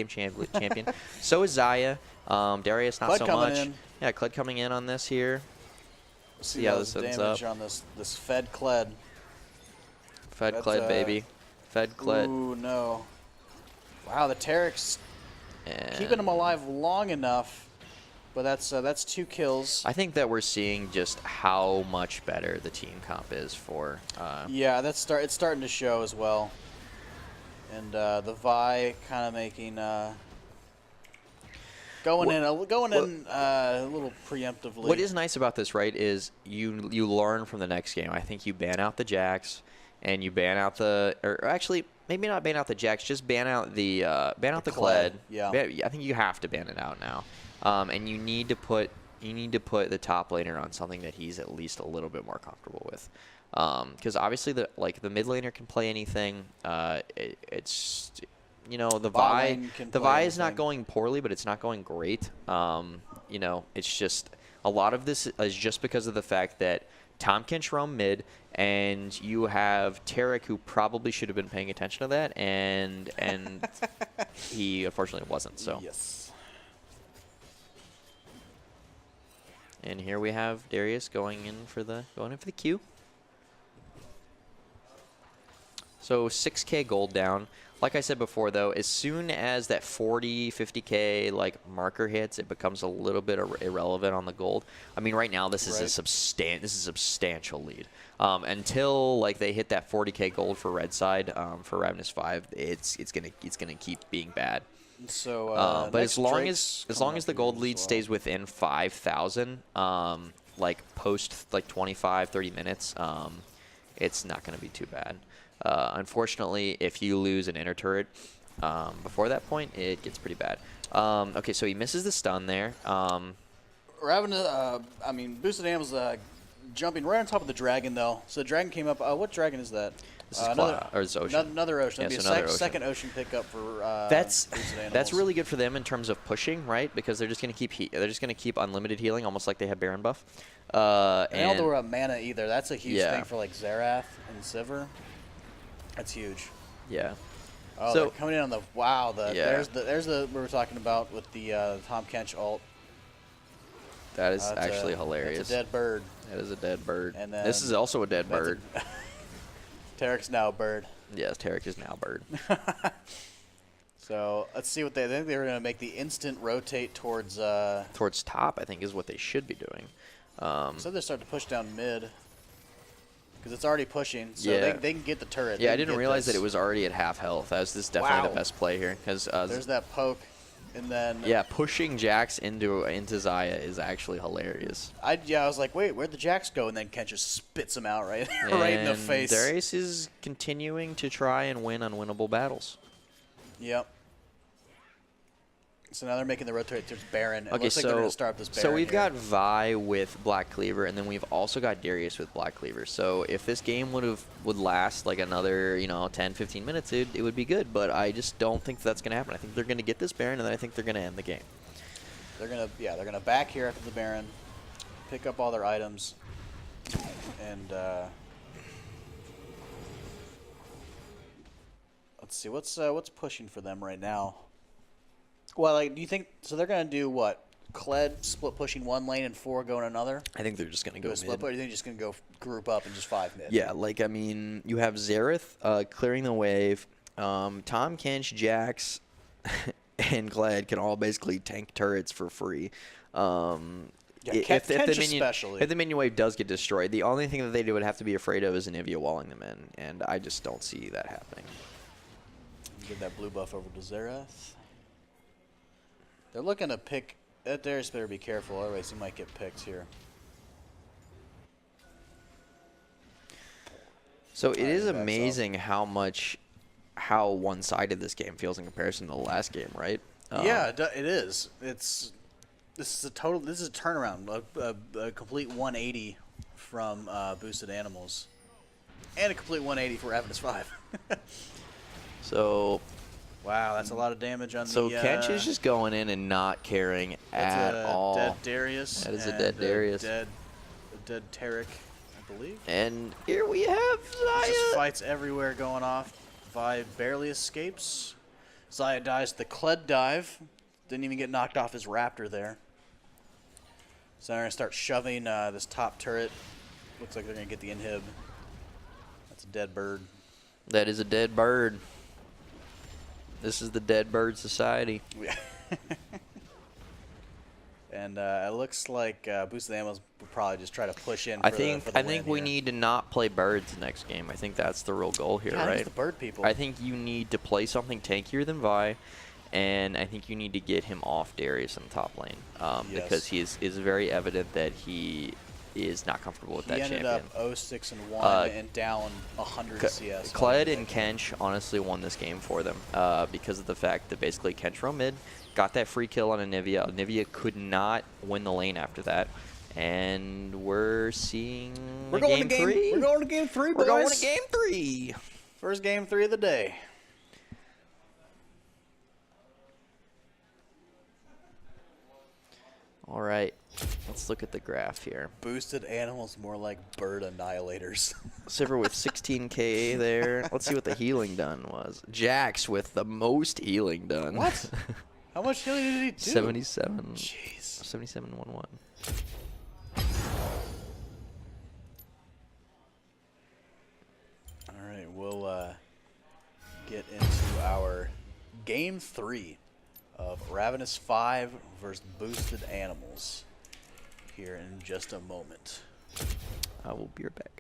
[SPEAKER 5] champion. So is Zaya. Darius not
[SPEAKER 2] Kled
[SPEAKER 5] so
[SPEAKER 2] coming
[SPEAKER 5] much.
[SPEAKER 2] in.
[SPEAKER 5] Yeah, Kled coming in on this here.
[SPEAKER 2] See
[SPEAKER 5] how
[SPEAKER 2] all
[SPEAKER 5] this
[SPEAKER 2] the
[SPEAKER 5] ends
[SPEAKER 2] damage
[SPEAKER 5] up.
[SPEAKER 2] on this Fed Kled.
[SPEAKER 5] Fed
[SPEAKER 2] That's,
[SPEAKER 5] Kled, baby. Fed Kled.
[SPEAKER 2] Ooh, no. Wow, the Tarek's keeping him alive long enough, but that's 2 kills.
[SPEAKER 5] I think that we're seeing just how much better the team comp is for.
[SPEAKER 2] Yeah, it's starting to show as well. And the Vi kind of making going in a little preemptively.
[SPEAKER 5] What is nice about this, right, is you learn from the next game. I think you ban out the Jax, and you ban out or actually maybe not ban out the Jax, just ban out the Kled.
[SPEAKER 2] Yeah.
[SPEAKER 5] I think you have to ban it out now, and you need to put the top laner on something that he's at least a little bit more comfortable with, because obviously the mid laner can play anything. It's the Vi is not going poorly, but it's not going great. It's just a lot of this is just because of the fact that Tom Kench roam mid, and you have Tarek, who probably should have been paying attention to that, and he unfortunately wasn't. So
[SPEAKER 2] yes.
[SPEAKER 5] And here we have Darius going in for the Q. So 6K gold down. Like I said before, though, as soon as that 40, 50K marker hits, it becomes a little bit irrelevant on the gold. I mean, right now this is a substantial lead. Until they hit that 40K gold for red side for Ravenous 5, it's gonna keep being bad.
[SPEAKER 2] So,
[SPEAKER 5] but as long as the gold lead stays within 5,000, post 25, 30 minutes, it's not gonna be too bad. Unfortunately, if you lose an inner turret before that point, it gets pretty bad. Okay, so he misses the stun there.
[SPEAKER 2] Ravenous, Boosted Animals jumping right on top of the dragon, though. So the dragon came up. What dragon is that?
[SPEAKER 5] This is it's Ocean.
[SPEAKER 2] Another Ocean.
[SPEAKER 5] Yeah,
[SPEAKER 2] That'd be
[SPEAKER 5] so
[SPEAKER 2] a second Ocean pickup for
[SPEAKER 5] that's
[SPEAKER 2] Boosted Animals.
[SPEAKER 5] that's really good for them in terms of pushing, right? Because they're just gonna keep unlimited healing, almost like they have Baron buff.
[SPEAKER 2] And they don't have to worry about mana either. That's a huge thing for Xerath and Sivir. That's huge.
[SPEAKER 5] Yeah.
[SPEAKER 2] Oh,
[SPEAKER 5] so
[SPEAKER 2] they're coming in on the there's the we were talking about with the Tom Kench ult.
[SPEAKER 5] That is actually hilarious.
[SPEAKER 2] That's a dead bird.
[SPEAKER 5] That is a dead bird.
[SPEAKER 2] And then
[SPEAKER 5] this is also a dead bird.
[SPEAKER 2] Tarek's now a bird.
[SPEAKER 5] Yes, Tarek is now a bird.
[SPEAKER 2] So let's see what they think. They were going to make the instant rotate towards
[SPEAKER 5] top. I think is what they should be doing.
[SPEAKER 2] So they start to push down mid because it's already pushing. So they can get the turret.
[SPEAKER 5] Yeah, I didn't realize that it was already at half health. This is definitely the best play here because
[SPEAKER 2] there's that poke, and then
[SPEAKER 5] pushing Jax into Zaya is actually hilarious.
[SPEAKER 2] I was like, wait, where'd the Jax go? And then Ken just spits him out right in the face.
[SPEAKER 5] Darius is continuing to try and win unwinnable battles.
[SPEAKER 2] Yep. So now they're making the rotate towards Baron. It
[SPEAKER 5] Okay,
[SPEAKER 2] looks like they're going to start this Baron.
[SPEAKER 5] So we've got Vi with Black Cleaver, and then we've also got Darius with Black Cleaver. So if this game would last another 10, 15 minutes, it would be good. But I just don't think that's going to happen. I think they're going to get this Baron, and then I think they're going to end the game.
[SPEAKER 2] They're gonna back here after the Baron, pick up all their items, and let's see what's pushing for them right now. Well, do you think so? They're gonna do what? Kled split pushing one lane and 4 going another.
[SPEAKER 5] I think they're just gonna go
[SPEAKER 2] a split,
[SPEAKER 5] mid.
[SPEAKER 2] or are they just gonna go group up and just 5 mid?
[SPEAKER 5] Yeah, you have Xerath clearing the wave. Tom Kench, Jax, and Kled can all basically tank turrets for free. If the minion wave does get destroyed, the only thing that they would have to be afraid of is Anivia walling them in, and I just don't see that happening.
[SPEAKER 2] Give that blue buff over to Xerath. They're looking to pick. That Darius better be careful, otherwise he might get picked here.
[SPEAKER 5] So it is amazing how one-sided this game feels in comparison to the last game, right?
[SPEAKER 2] Yeah, it is. This is a turnaround, a complete 180 from Boosted Animals, and a complete 180 for Ravenous 5.
[SPEAKER 5] So.
[SPEAKER 2] Wow, that's a lot of damage on
[SPEAKER 5] So Kench is just going in and not caring at all.
[SPEAKER 2] Dead Darius.
[SPEAKER 5] That is a dead Darius.
[SPEAKER 2] A dead Tarek. believe.
[SPEAKER 5] And here we have
[SPEAKER 2] Just
[SPEAKER 5] Zaya.
[SPEAKER 2] fights everywhere going off. Vi barely escapes. Zaya dies the Kled dive. Didn't even get knocked off his Raptor there. So they're going to start shoving this top turret. Looks like they're going to get the inhib. That's a dead bird.
[SPEAKER 5] That is a dead bird. This is the Dead Bird Society.
[SPEAKER 2] And it looks like Boosted Animals will probably just try to push in.
[SPEAKER 5] I
[SPEAKER 2] For
[SPEAKER 5] think
[SPEAKER 2] the
[SPEAKER 5] I think
[SPEAKER 2] win
[SPEAKER 5] we
[SPEAKER 2] here.
[SPEAKER 5] need to not play birds next game. I think that's the real goal here,
[SPEAKER 2] Yeah, I think
[SPEAKER 5] right?
[SPEAKER 2] it's the bird people.
[SPEAKER 5] I think you need to play something tankier than Vi, and I think you need to get him off Darius in the top lane because he is very evident that he is not comfortable with that
[SPEAKER 2] He ended
[SPEAKER 5] champion.
[SPEAKER 2] up 0-6-1 and down 100 CS.
[SPEAKER 5] Kled and Kench honestly won this game for them because of the fact that basically Kench roam mid, got that free kill on Anivia. Anivia could not win the lane after that. And we're seeing game 3.
[SPEAKER 2] We're going to game 3, boys.
[SPEAKER 5] We're going to game 3.
[SPEAKER 2] First game 3 of the day.
[SPEAKER 5] All right, let's look at the graph here.
[SPEAKER 2] Boosted Animals more like bird annihilators.
[SPEAKER 5] Silver with 16 KA there. Let's see what the healing done was. Jax with the most healing done.
[SPEAKER 2] What? How much healing did he do?
[SPEAKER 5] 77.
[SPEAKER 2] Jeez.
[SPEAKER 5] 77-1-1.
[SPEAKER 2] All right, we'll get into our game 3 of Ravenous 5 versus Boosted Animals here in just a moment.
[SPEAKER 5] I will be right back.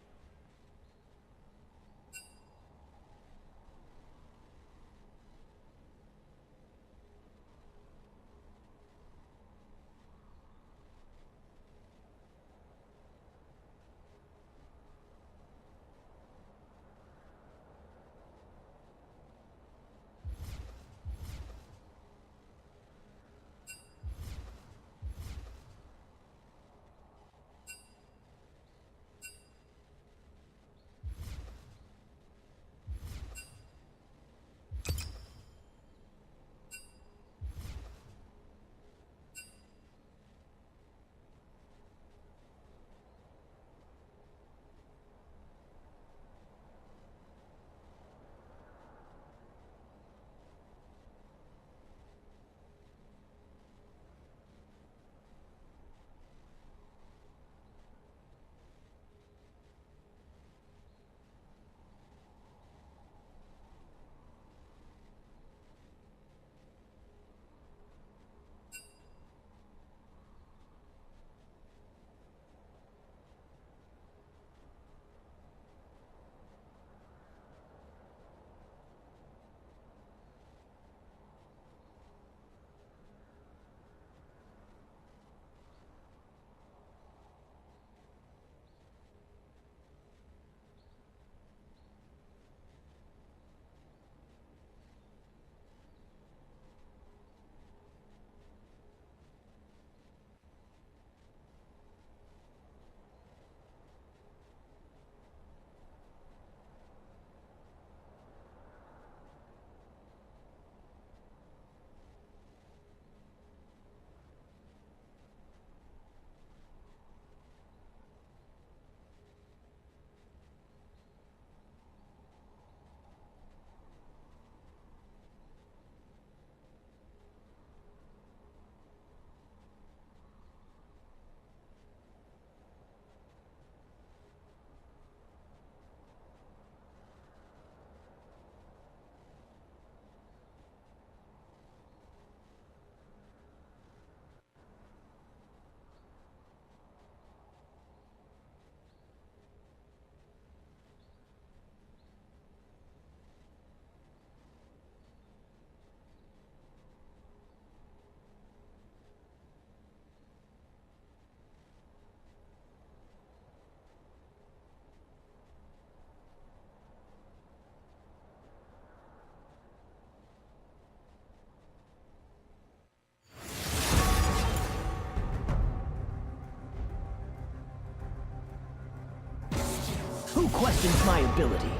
[SPEAKER 4] Who questions my ability?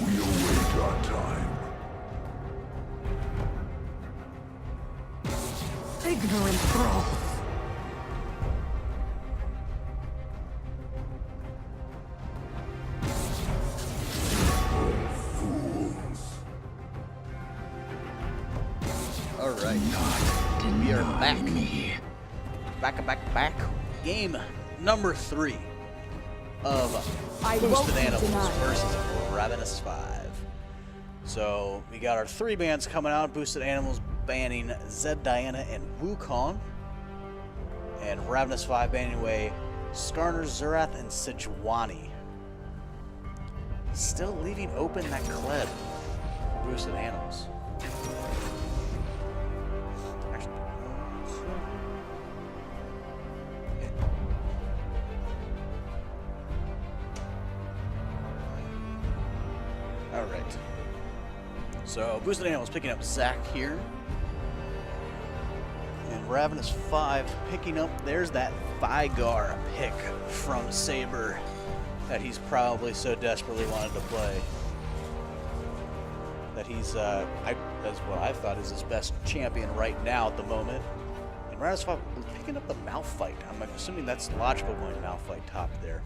[SPEAKER 3] We await our time.
[SPEAKER 4] Ignorant thralls.
[SPEAKER 2] All right, we are back. Back. Game number 3 of Boosted Animals versus Ravenous 5. So we got our 3 bans coming out. Boosted Animals banning Zed Diana and Wukong, and Ravenous 5 banning away Skarner, Zerath, and Sejuani. Still leaving open that Kled for Boosted Animals. Alright. So, Boosted Animals picking up Zac here. And Ravenous 5 picking up, there's that Vigar pick from Saber that he's probably so desperately wanted to play. That he's, that's what I thought is his best champion right now at the moment. And Ravenous 5 picking up the Malphite. I'm assuming that's logical going Malphite top there.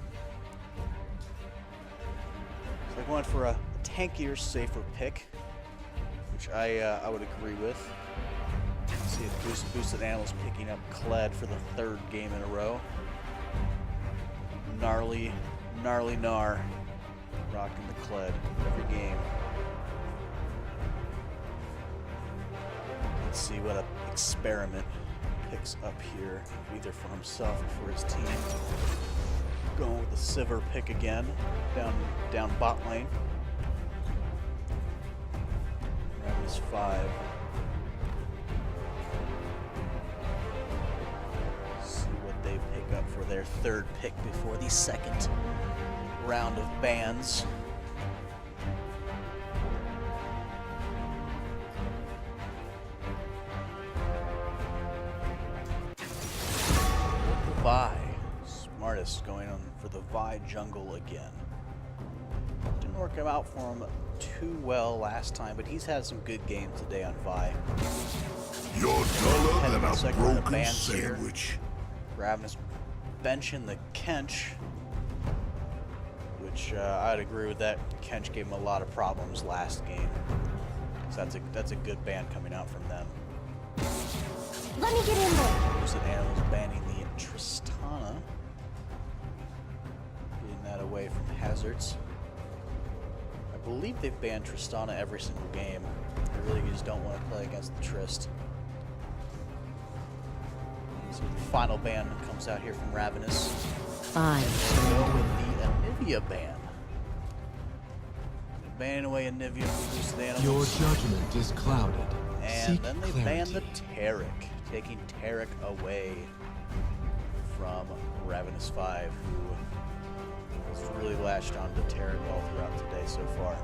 [SPEAKER 2] So they're going for a tankier, safer pick, which I would agree with. Let's see if Boosted Animals picking up Kled for the 3rd game in a row. Gnarly Gnar rocking the Kled every game. Let's see what an experiment picks up here, either for himself or for his team. Going with the Sivir pick again, down bot lane. Ravenous 5. See what they pick up for their 3rd pick before the 2nd round of bans. Vi. Smartest going on for the Vi jungle again. Didn't work out for him too well last time, but he's had some good games today on Vi.
[SPEAKER 3] You're duller than a broken sandwich.
[SPEAKER 2] Ravenous benching the Kench, which I'd agree with that. Kench gave him a lot of problems last game, so that's a good ban coming out from them.
[SPEAKER 1] Let me get in there.
[SPEAKER 2] Boosted Animals banning the Tristana, getting that away from Hazards. I believe they've banned Tristana every single game. They really just don't want to play against the Trist. So the final ban comes out here from Ravenous.
[SPEAKER 4] Fine.
[SPEAKER 2] Go with the Anivia ban. Banning away Anivia from Boosted Animals.
[SPEAKER 6] Your judgment is clouded.
[SPEAKER 2] And
[SPEAKER 6] Seek
[SPEAKER 2] then they
[SPEAKER 6] clarity.
[SPEAKER 2] ban the Taric, taking Taric away from Ravenous 5, who has really latched onto Taric all throughout today so far.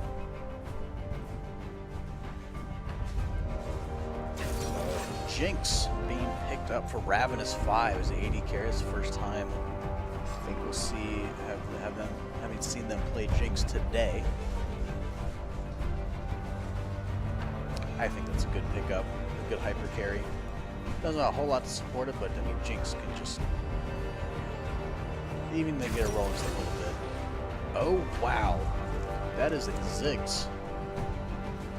[SPEAKER 2] So, Jinx being picked up for Ravenous 5 as 80 carry. It's the first time I think we'll see having seen them play Jinx today. I think that's a good pickup, a good hyper carry. Doesn't have a whole lot to support it, but I mean, Jinx can just even they get a roll just a little bit. Oh wow, that is a Ziggs.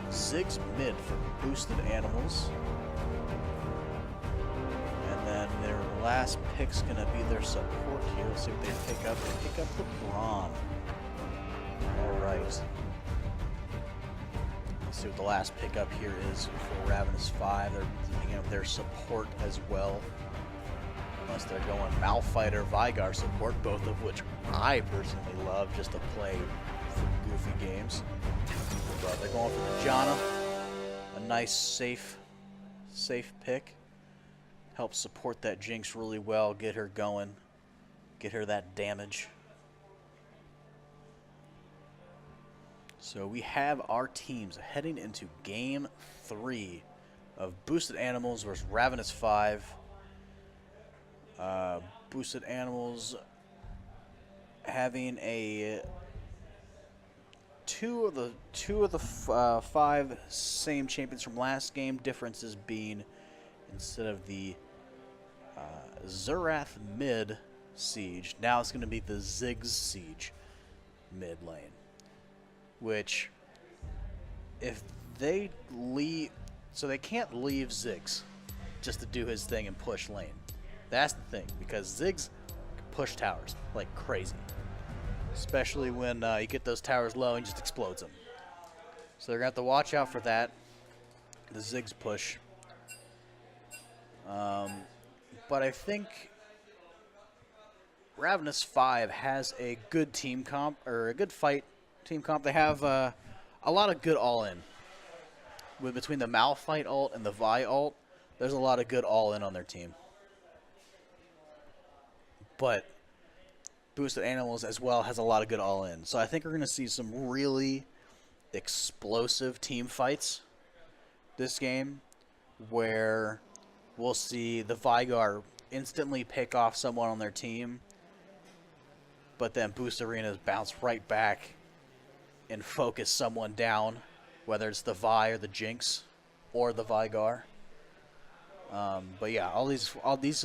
[SPEAKER 2] Ziggs mid for Boosted Animals, and then their last pick's gonna be their support here. Let's see what they pick up. They pick up the Braum. All right. See what the last pickup here is for Ravenous 5. They're picking up their support as well. Unless they're going Malphite or Vigar support, both of which I personally love just to play for goofy games. But they're going for the Janna. A nice, safe pick. Helps support that Jinx really well, get her going, get her that damage. So we have our teams heading into Game 3 of Boosted Animals versus Ravenous 5. Boosted Animals having a two of the 5 same champions from last game. Differences being instead of the Zerath mid siege, now it's going to be the Ziggs siege mid lane. Which, if they leave, so they can't leave Ziggs just to do his thing and push lane. That's the thing, because Ziggs can push towers like crazy, especially when you get those towers low and just explodes them. So they're gonna have to watch out for that, the Ziggs push. But I think Ravenous 5 has a good team comp, or a good fight team comp. They have a lot of good all-in. Between the Malphite ult and the Vi ult, there's a lot of good all-in on their team. But Boosted Animals as well has a lot of good all-in. So I think we're going to see some really explosive team fights this game, where we'll see the Vigar instantly pick off someone on their team, but then Boost Arenas bounce right back and focus someone down, whether it's the Vi or the Jinx or the Vigar. But yeah, all these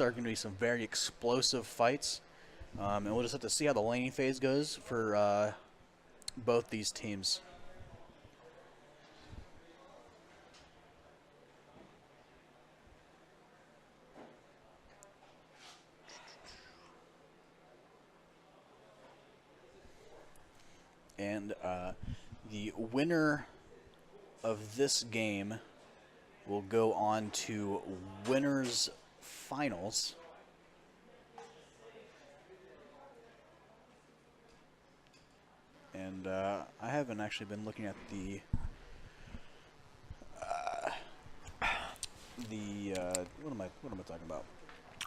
[SPEAKER 2] are going to be some very explosive fights, and we'll just have to see how the laning phase goes for both these teams. And the winner of this game will go on to winners finals. And I haven't actually been looking at the what am I talking about?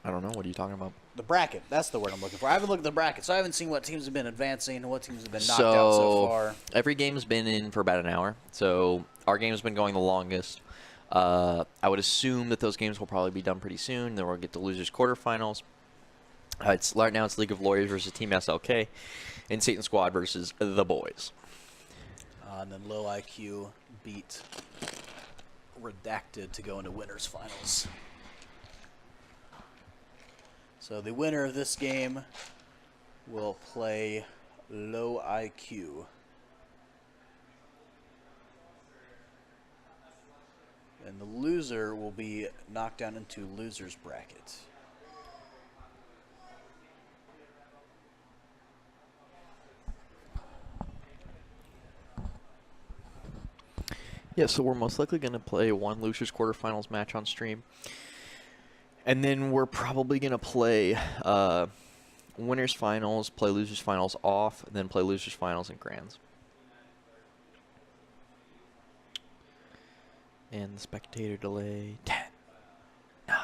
[SPEAKER 5] I don't know. What are you talking about?
[SPEAKER 2] The bracket. That's the word I'm looking for. I haven't looked at the bracket, so I haven't seen what teams have been advancing and what teams have been knocked out so far.
[SPEAKER 5] Every game's been in for about an hour. So our game's been going the longest. I would assume that those games will probably be done pretty soon. Then we'll get to losers quarterfinals. Right now it's League of Lawyers versus Team SLK, and Satan Squad versus the Boys.
[SPEAKER 2] And then Low IQ beat Redacted to go into winners finals. So the winner of this game will play Low IQ. And the loser will be knocked down into loser's bracket.
[SPEAKER 5] Yeah, so we're most likely going to play one losers quarterfinals match on stream. And then we're probably going to play winners finals, play losers finals off, and then play losers finals and grands. And the spectator delay 10, 9,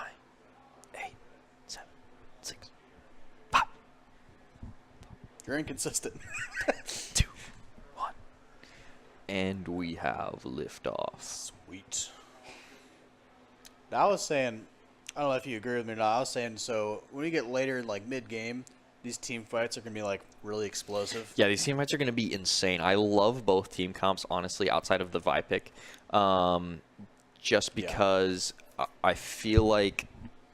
[SPEAKER 5] 8, 7, 6, 5.
[SPEAKER 2] You're inconsistent.
[SPEAKER 5] 2, 1. And we have liftoff.
[SPEAKER 2] Sweet. Now I was saying, I don't know if you agree with me or not. I was saying, so when we get later, like mid-game, these team fights are going to be like really explosive.
[SPEAKER 5] Yeah, these team fights are going to be insane. I love both team comps, honestly, outside of the Vi pick. Just because I feel like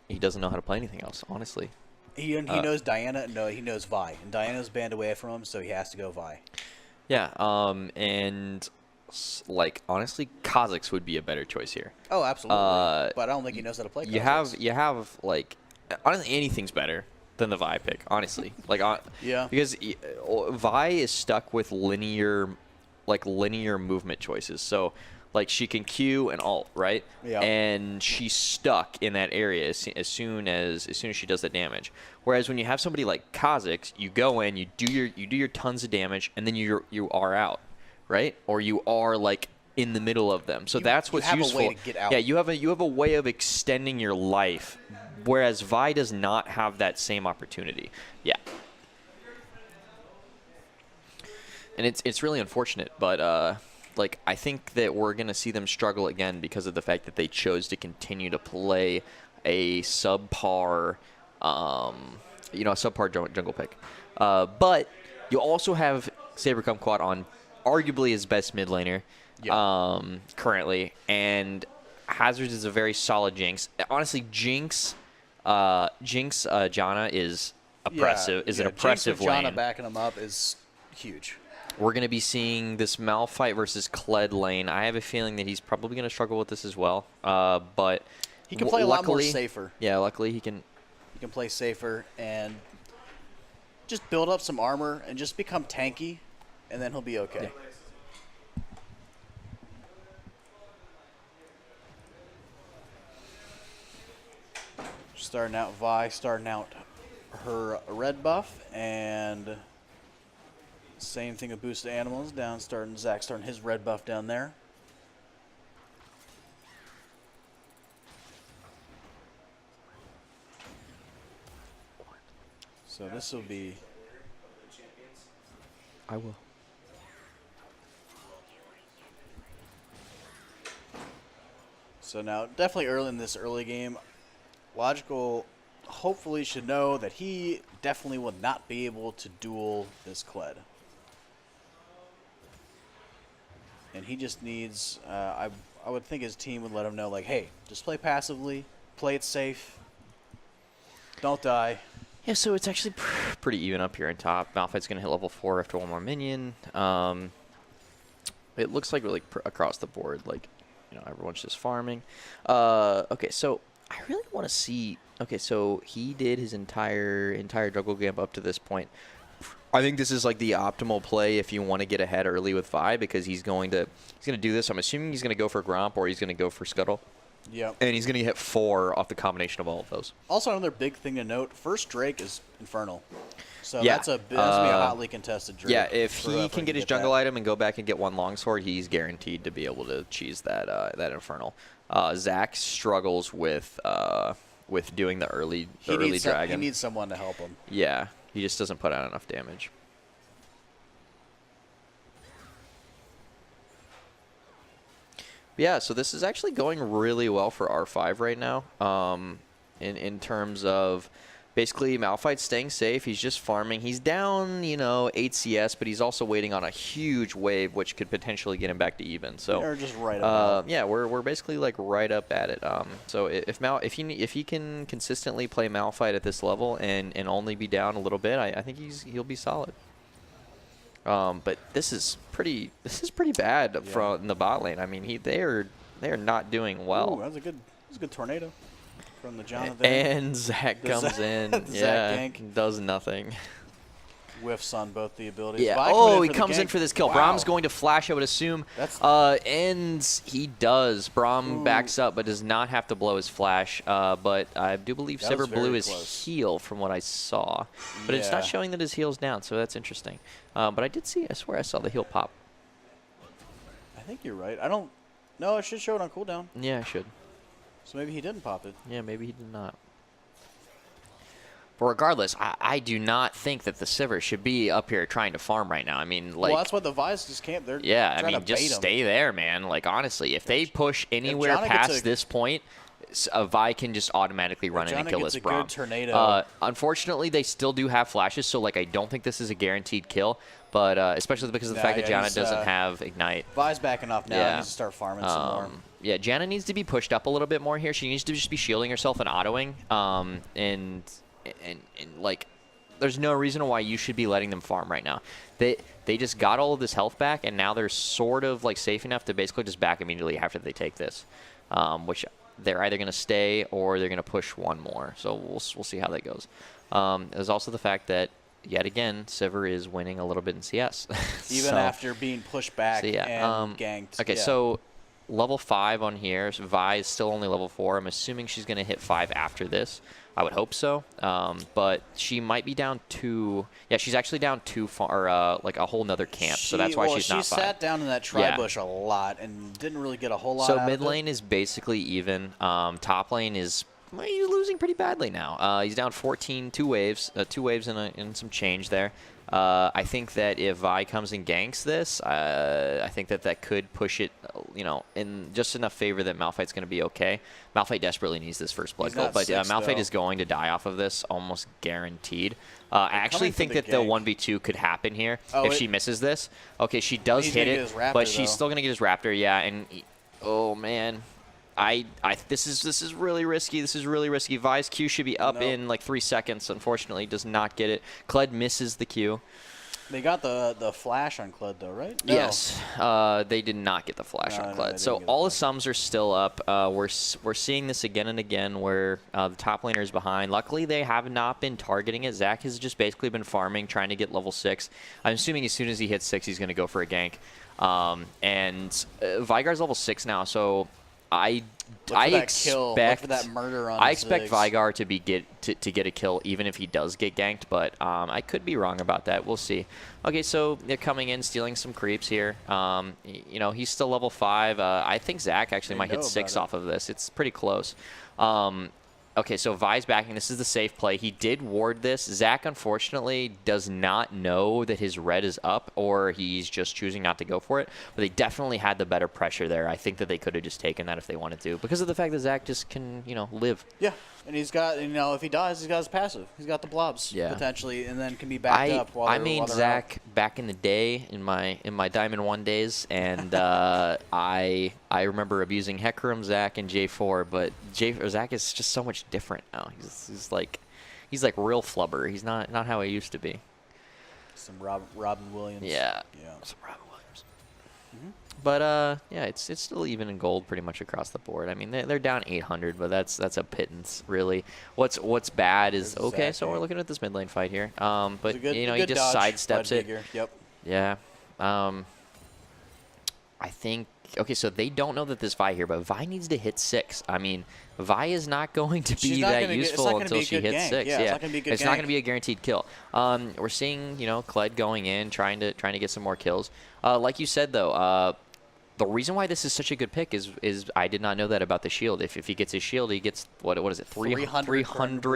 [SPEAKER 5] he doesn't know how to play anything else, honestly.
[SPEAKER 2] He knows Diana. No, he knows Vi. And Diana's banned away from him, so he has to go Vi.
[SPEAKER 5] Yeah, and like honestly, Kha'Zix would be a better choice here.
[SPEAKER 2] Oh, absolutely. But I don't think he knows how to play Kha'Zix.
[SPEAKER 5] You have like honestly anything's better than the Vi pick, honestly. Like
[SPEAKER 2] yeah,
[SPEAKER 5] because Vi is stuck with linear movement choices. So like she can Q and ult, right?
[SPEAKER 2] Yeah.
[SPEAKER 5] And she's stuck in that area as soon as she does the damage. Whereas when you have somebody like Kha'Zix, you go in, you do your tons of damage, and then you are out, right? Or you are like in the middle of them. So that's what's useful.
[SPEAKER 2] You have a way to get out.
[SPEAKER 5] Yeah, you have a way of extending your life, whereas Vi does not have that same opportunity. Yeah. And it's really unfortunate, but like I think that we're gonna see them struggle again because of the fact that they chose to continue to play a subpar, jungle pick. But you also have Saber Kumquat on arguably his best mid laner currently, and Hazards is a very solid Jinx. Honestly, Jinx Janna is oppressive. Is an oppressive
[SPEAKER 2] Jinx with
[SPEAKER 5] lane.
[SPEAKER 2] Janna backing him up is huge.
[SPEAKER 5] We're going to be seeing this Malphite versus Kled lane. I have a feeling that he's probably going to struggle with this as well. But
[SPEAKER 2] he can play a lot more
[SPEAKER 5] luckily-
[SPEAKER 2] safer.
[SPEAKER 5] Yeah, luckily he can.
[SPEAKER 2] He can play safer and just build up some armor and just become tanky, and then he'll be okay. Starting out Vi, starting out her red buff, and same thing with boosted animals down. Zach starting his red buff down there. So this will be.
[SPEAKER 5] I will.
[SPEAKER 2] So now, definitely early in this early game, Logical hopefully should know that he definitely will not be able to duel this Kled. And he just needs, I would think his team would let him know, like, hey, just play passively, play it safe, don't die.
[SPEAKER 5] Yeah, so it's actually pretty even up here on top. Malphite's going to hit level 4 after one more minion. It looks like really across the board, like, everyone's just farming. Okay, so I really want to see. Okay, so he did his entire jungle camp up to this point. I think this is like the optimal play if you want to get ahead early with Vi, because he's going to do this. I'm assuming he's going to go for Gromp or he's going to go for Scuttle.
[SPEAKER 2] Yep.
[SPEAKER 5] And he's going to hit 4 off the combination of all of those.
[SPEAKER 2] Also, another big thing to note: first Drake is Infernal, so
[SPEAKER 5] Yeah.
[SPEAKER 2] that's gonna be a hotly contested Drake.
[SPEAKER 5] Yeah, if he
[SPEAKER 2] for
[SPEAKER 5] can get his jungle item and go back and get one longsword, he's guaranteed to be able to cheese that Infernal. Zach struggles with doing the early dragon.
[SPEAKER 2] He needs someone to help him.
[SPEAKER 5] Yeah, he just doesn't put out enough damage. Yeah, so this is actually going really well for R5 right now. In terms of basically Malphite's staying safe. He's just farming. He's down, 8 CS, but he's also waiting on a huge wave, which could potentially get him back to even. So
[SPEAKER 2] they're just right about.
[SPEAKER 5] yeah, we're basically like right up at it. So if he can consistently play Malphite at this level and only be down a little bit, I think he'll be solid. But this is pretty bad from the bot lane. I mean, they are not doing well.
[SPEAKER 2] Ooh, that was a good tornado from the Janna there.
[SPEAKER 5] And Zach comes in,
[SPEAKER 2] Zach gank.
[SPEAKER 5] does nothing.
[SPEAKER 2] Whiffs on both the abilities.
[SPEAKER 5] Yeah.
[SPEAKER 2] Vi
[SPEAKER 5] Oh, he
[SPEAKER 2] the
[SPEAKER 5] comes in
[SPEAKER 2] gank.
[SPEAKER 5] for this kill.
[SPEAKER 2] Wow.
[SPEAKER 5] Brahm's going to flash, I would assume. And he does. Braum backs up, but does not have to blow his flash. But I do believe
[SPEAKER 2] That was
[SPEAKER 5] Sever blew
[SPEAKER 2] very
[SPEAKER 5] his
[SPEAKER 2] close.
[SPEAKER 5] heal from what I saw. But it's not
[SPEAKER 2] Yeah.
[SPEAKER 5] showing that his heal's down, so that's interesting. But I swear I saw the heal pop.
[SPEAKER 2] I think you're right. No, it should show it on cooldown.
[SPEAKER 5] Yeah, I should.
[SPEAKER 2] So maybe he didn't pop it.
[SPEAKER 5] Yeah, maybe he did not. But regardless, I do not think that the Sivir should be up here trying to farm right now. I mean, like...
[SPEAKER 2] Well, that's what the Vi's just can't. They're
[SPEAKER 5] Yeah, I
[SPEAKER 2] trying
[SPEAKER 5] mean,
[SPEAKER 2] to
[SPEAKER 5] just
[SPEAKER 2] bait 'em.
[SPEAKER 5] stay there, man. Like, honestly, if they push anywhere
[SPEAKER 2] Janna gets
[SPEAKER 5] past
[SPEAKER 2] a-
[SPEAKER 5] this point, a Vi can just automatically run in and
[SPEAKER 2] Janna
[SPEAKER 5] kill
[SPEAKER 2] gets
[SPEAKER 5] this
[SPEAKER 2] a good
[SPEAKER 5] Braum.
[SPEAKER 2] tornado.
[SPEAKER 5] Unfortunately, they still do have flashes, so like I don't think this is a guaranteed kill. But especially because of the fact that Janna
[SPEAKER 2] he's,
[SPEAKER 5] doesn't have Ignite.
[SPEAKER 2] Vi's backing off now.
[SPEAKER 5] Yeah.
[SPEAKER 2] He needs to start farming some more.
[SPEAKER 5] Yeah, Janna needs to be pushed up a little bit more here. She needs to just be shielding herself and autoing. And like, there's no reason why you should be letting them farm right now. They just got all of this health back, and now they're sort of like safe enough to basically just back immediately after they take this, which they're either going to stay or they're going to push one more. So we'll see how that goes. There's also the fact that yet again Sivir is winning a little bit in CS,
[SPEAKER 2] Even after being pushed back and ganked.
[SPEAKER 5] Okay, so level 5 on here. So Vi is still only level 4. I'm assuming she's going to hit 5 after this. I would hope so. But she might be down 2. Yeah, she's actually down 2 far, like a whole nother camp. So that's why she's not 5.
[SPEAKER 2] She sat down in that tri-bush a lot and didn't really get a whole lot
[SPEAKER 5] So
[SPEAKER 2] out
[SPEAKER 5] mid
[SPEAKER 2] of it.
[SPEAKER 5] lane is basically even. Top lane is... he's losing pretty badly now. He's down 14, 2 waves. 2 waves and some change there. I think that if Vi comes and ganks this, I think that could push it, in just enough favor that Malphite's going to be okay. Malphite desperately needs this first blood gold, but Malphite is going to die off of this, almost guaranteed. I actually think that the 1v2 could happen here if she misses this. Okay, she does hit it, but she's still going to get his Raptor, yeah, and oh man. this is really risky. This is really risky. Vi's Q should be up in like 3 seconds. Unfortunately, does not get it. Kled misses the Q.
[SPEAKER 2] They got the flash on Kled though, right? No.
[SPEAKER 5] Yes, they did not get the flash on Kled. So all the sums are still up. We're seeing this again and again where the top laner is behind. Luckily, they have not been targeting it. Zach has just basically been farming, trying to get level 6. I'm assuming as soon as he hits 6, he's going to go for a gank. And Vygar's level 6 now, so I expect
[SPEAKER 2] that murder on
[SPEAKER 5] I expect
[SPEAKER 2] Ziggs.
[SPEAKER 5] Vygar to get a kill even if he does get ganked, but I could be wrong about that. We'll see. Okay, so they're coming in, stealing some creeps here. You know, he's still level 5. I think Zach actually might hit 6 off of this. It's pretty close. Okay, so Vi's backing. This is the safe play. He did ward this. Zach, unfortunately, does not know that his red is up, or he's just choosing not to go for it. But they definitely had the better pressure there. I think that they could have just taken that if they wanted to, because of the fact that Zach just can, you know, live.
[SPEAKER 2] Yeah, and he's got, you know, if he dies, he's got his passive. He's got the blobs, potentially, and then can be backed up while they're
[SPEAKER 5] made Zach back in the day, in my Diamond 1 days, and I remember abusing Hecarim, Zach, and J4, but Zach is just so much different now. He's like real flubber. He's not how he used to be.
[SPEAKER 2] Some Robin Williams.
[SPEAKER 5] Yeah. Some Robin Williams. But yeah, it's still even in gold pretty much across the board. I mean, they're down 800, but that's a pittance really. What's bad is okay. So we're looking at this mid lane fight here. But you know, he just sidesteps it.
[SPEAKER 2] Yep.
[SPEAKER 5] Yeah. I think. Okay, so they don't know that there's Vi here, but Vi needs to hit 6. I mean, Vi is not going to be that useful until she hits 6.
[SPEAKER 2] Yeah, it's not going to be a good
[SPEAKER 5] It's not going to be a guaranteed kill. We're seeing, you know, Kled going in, trying to get some more kills. Like you said, though, the reason why this is such a good pick is I did not know that about the shield. If he gets his shield, he gets, what is it, 300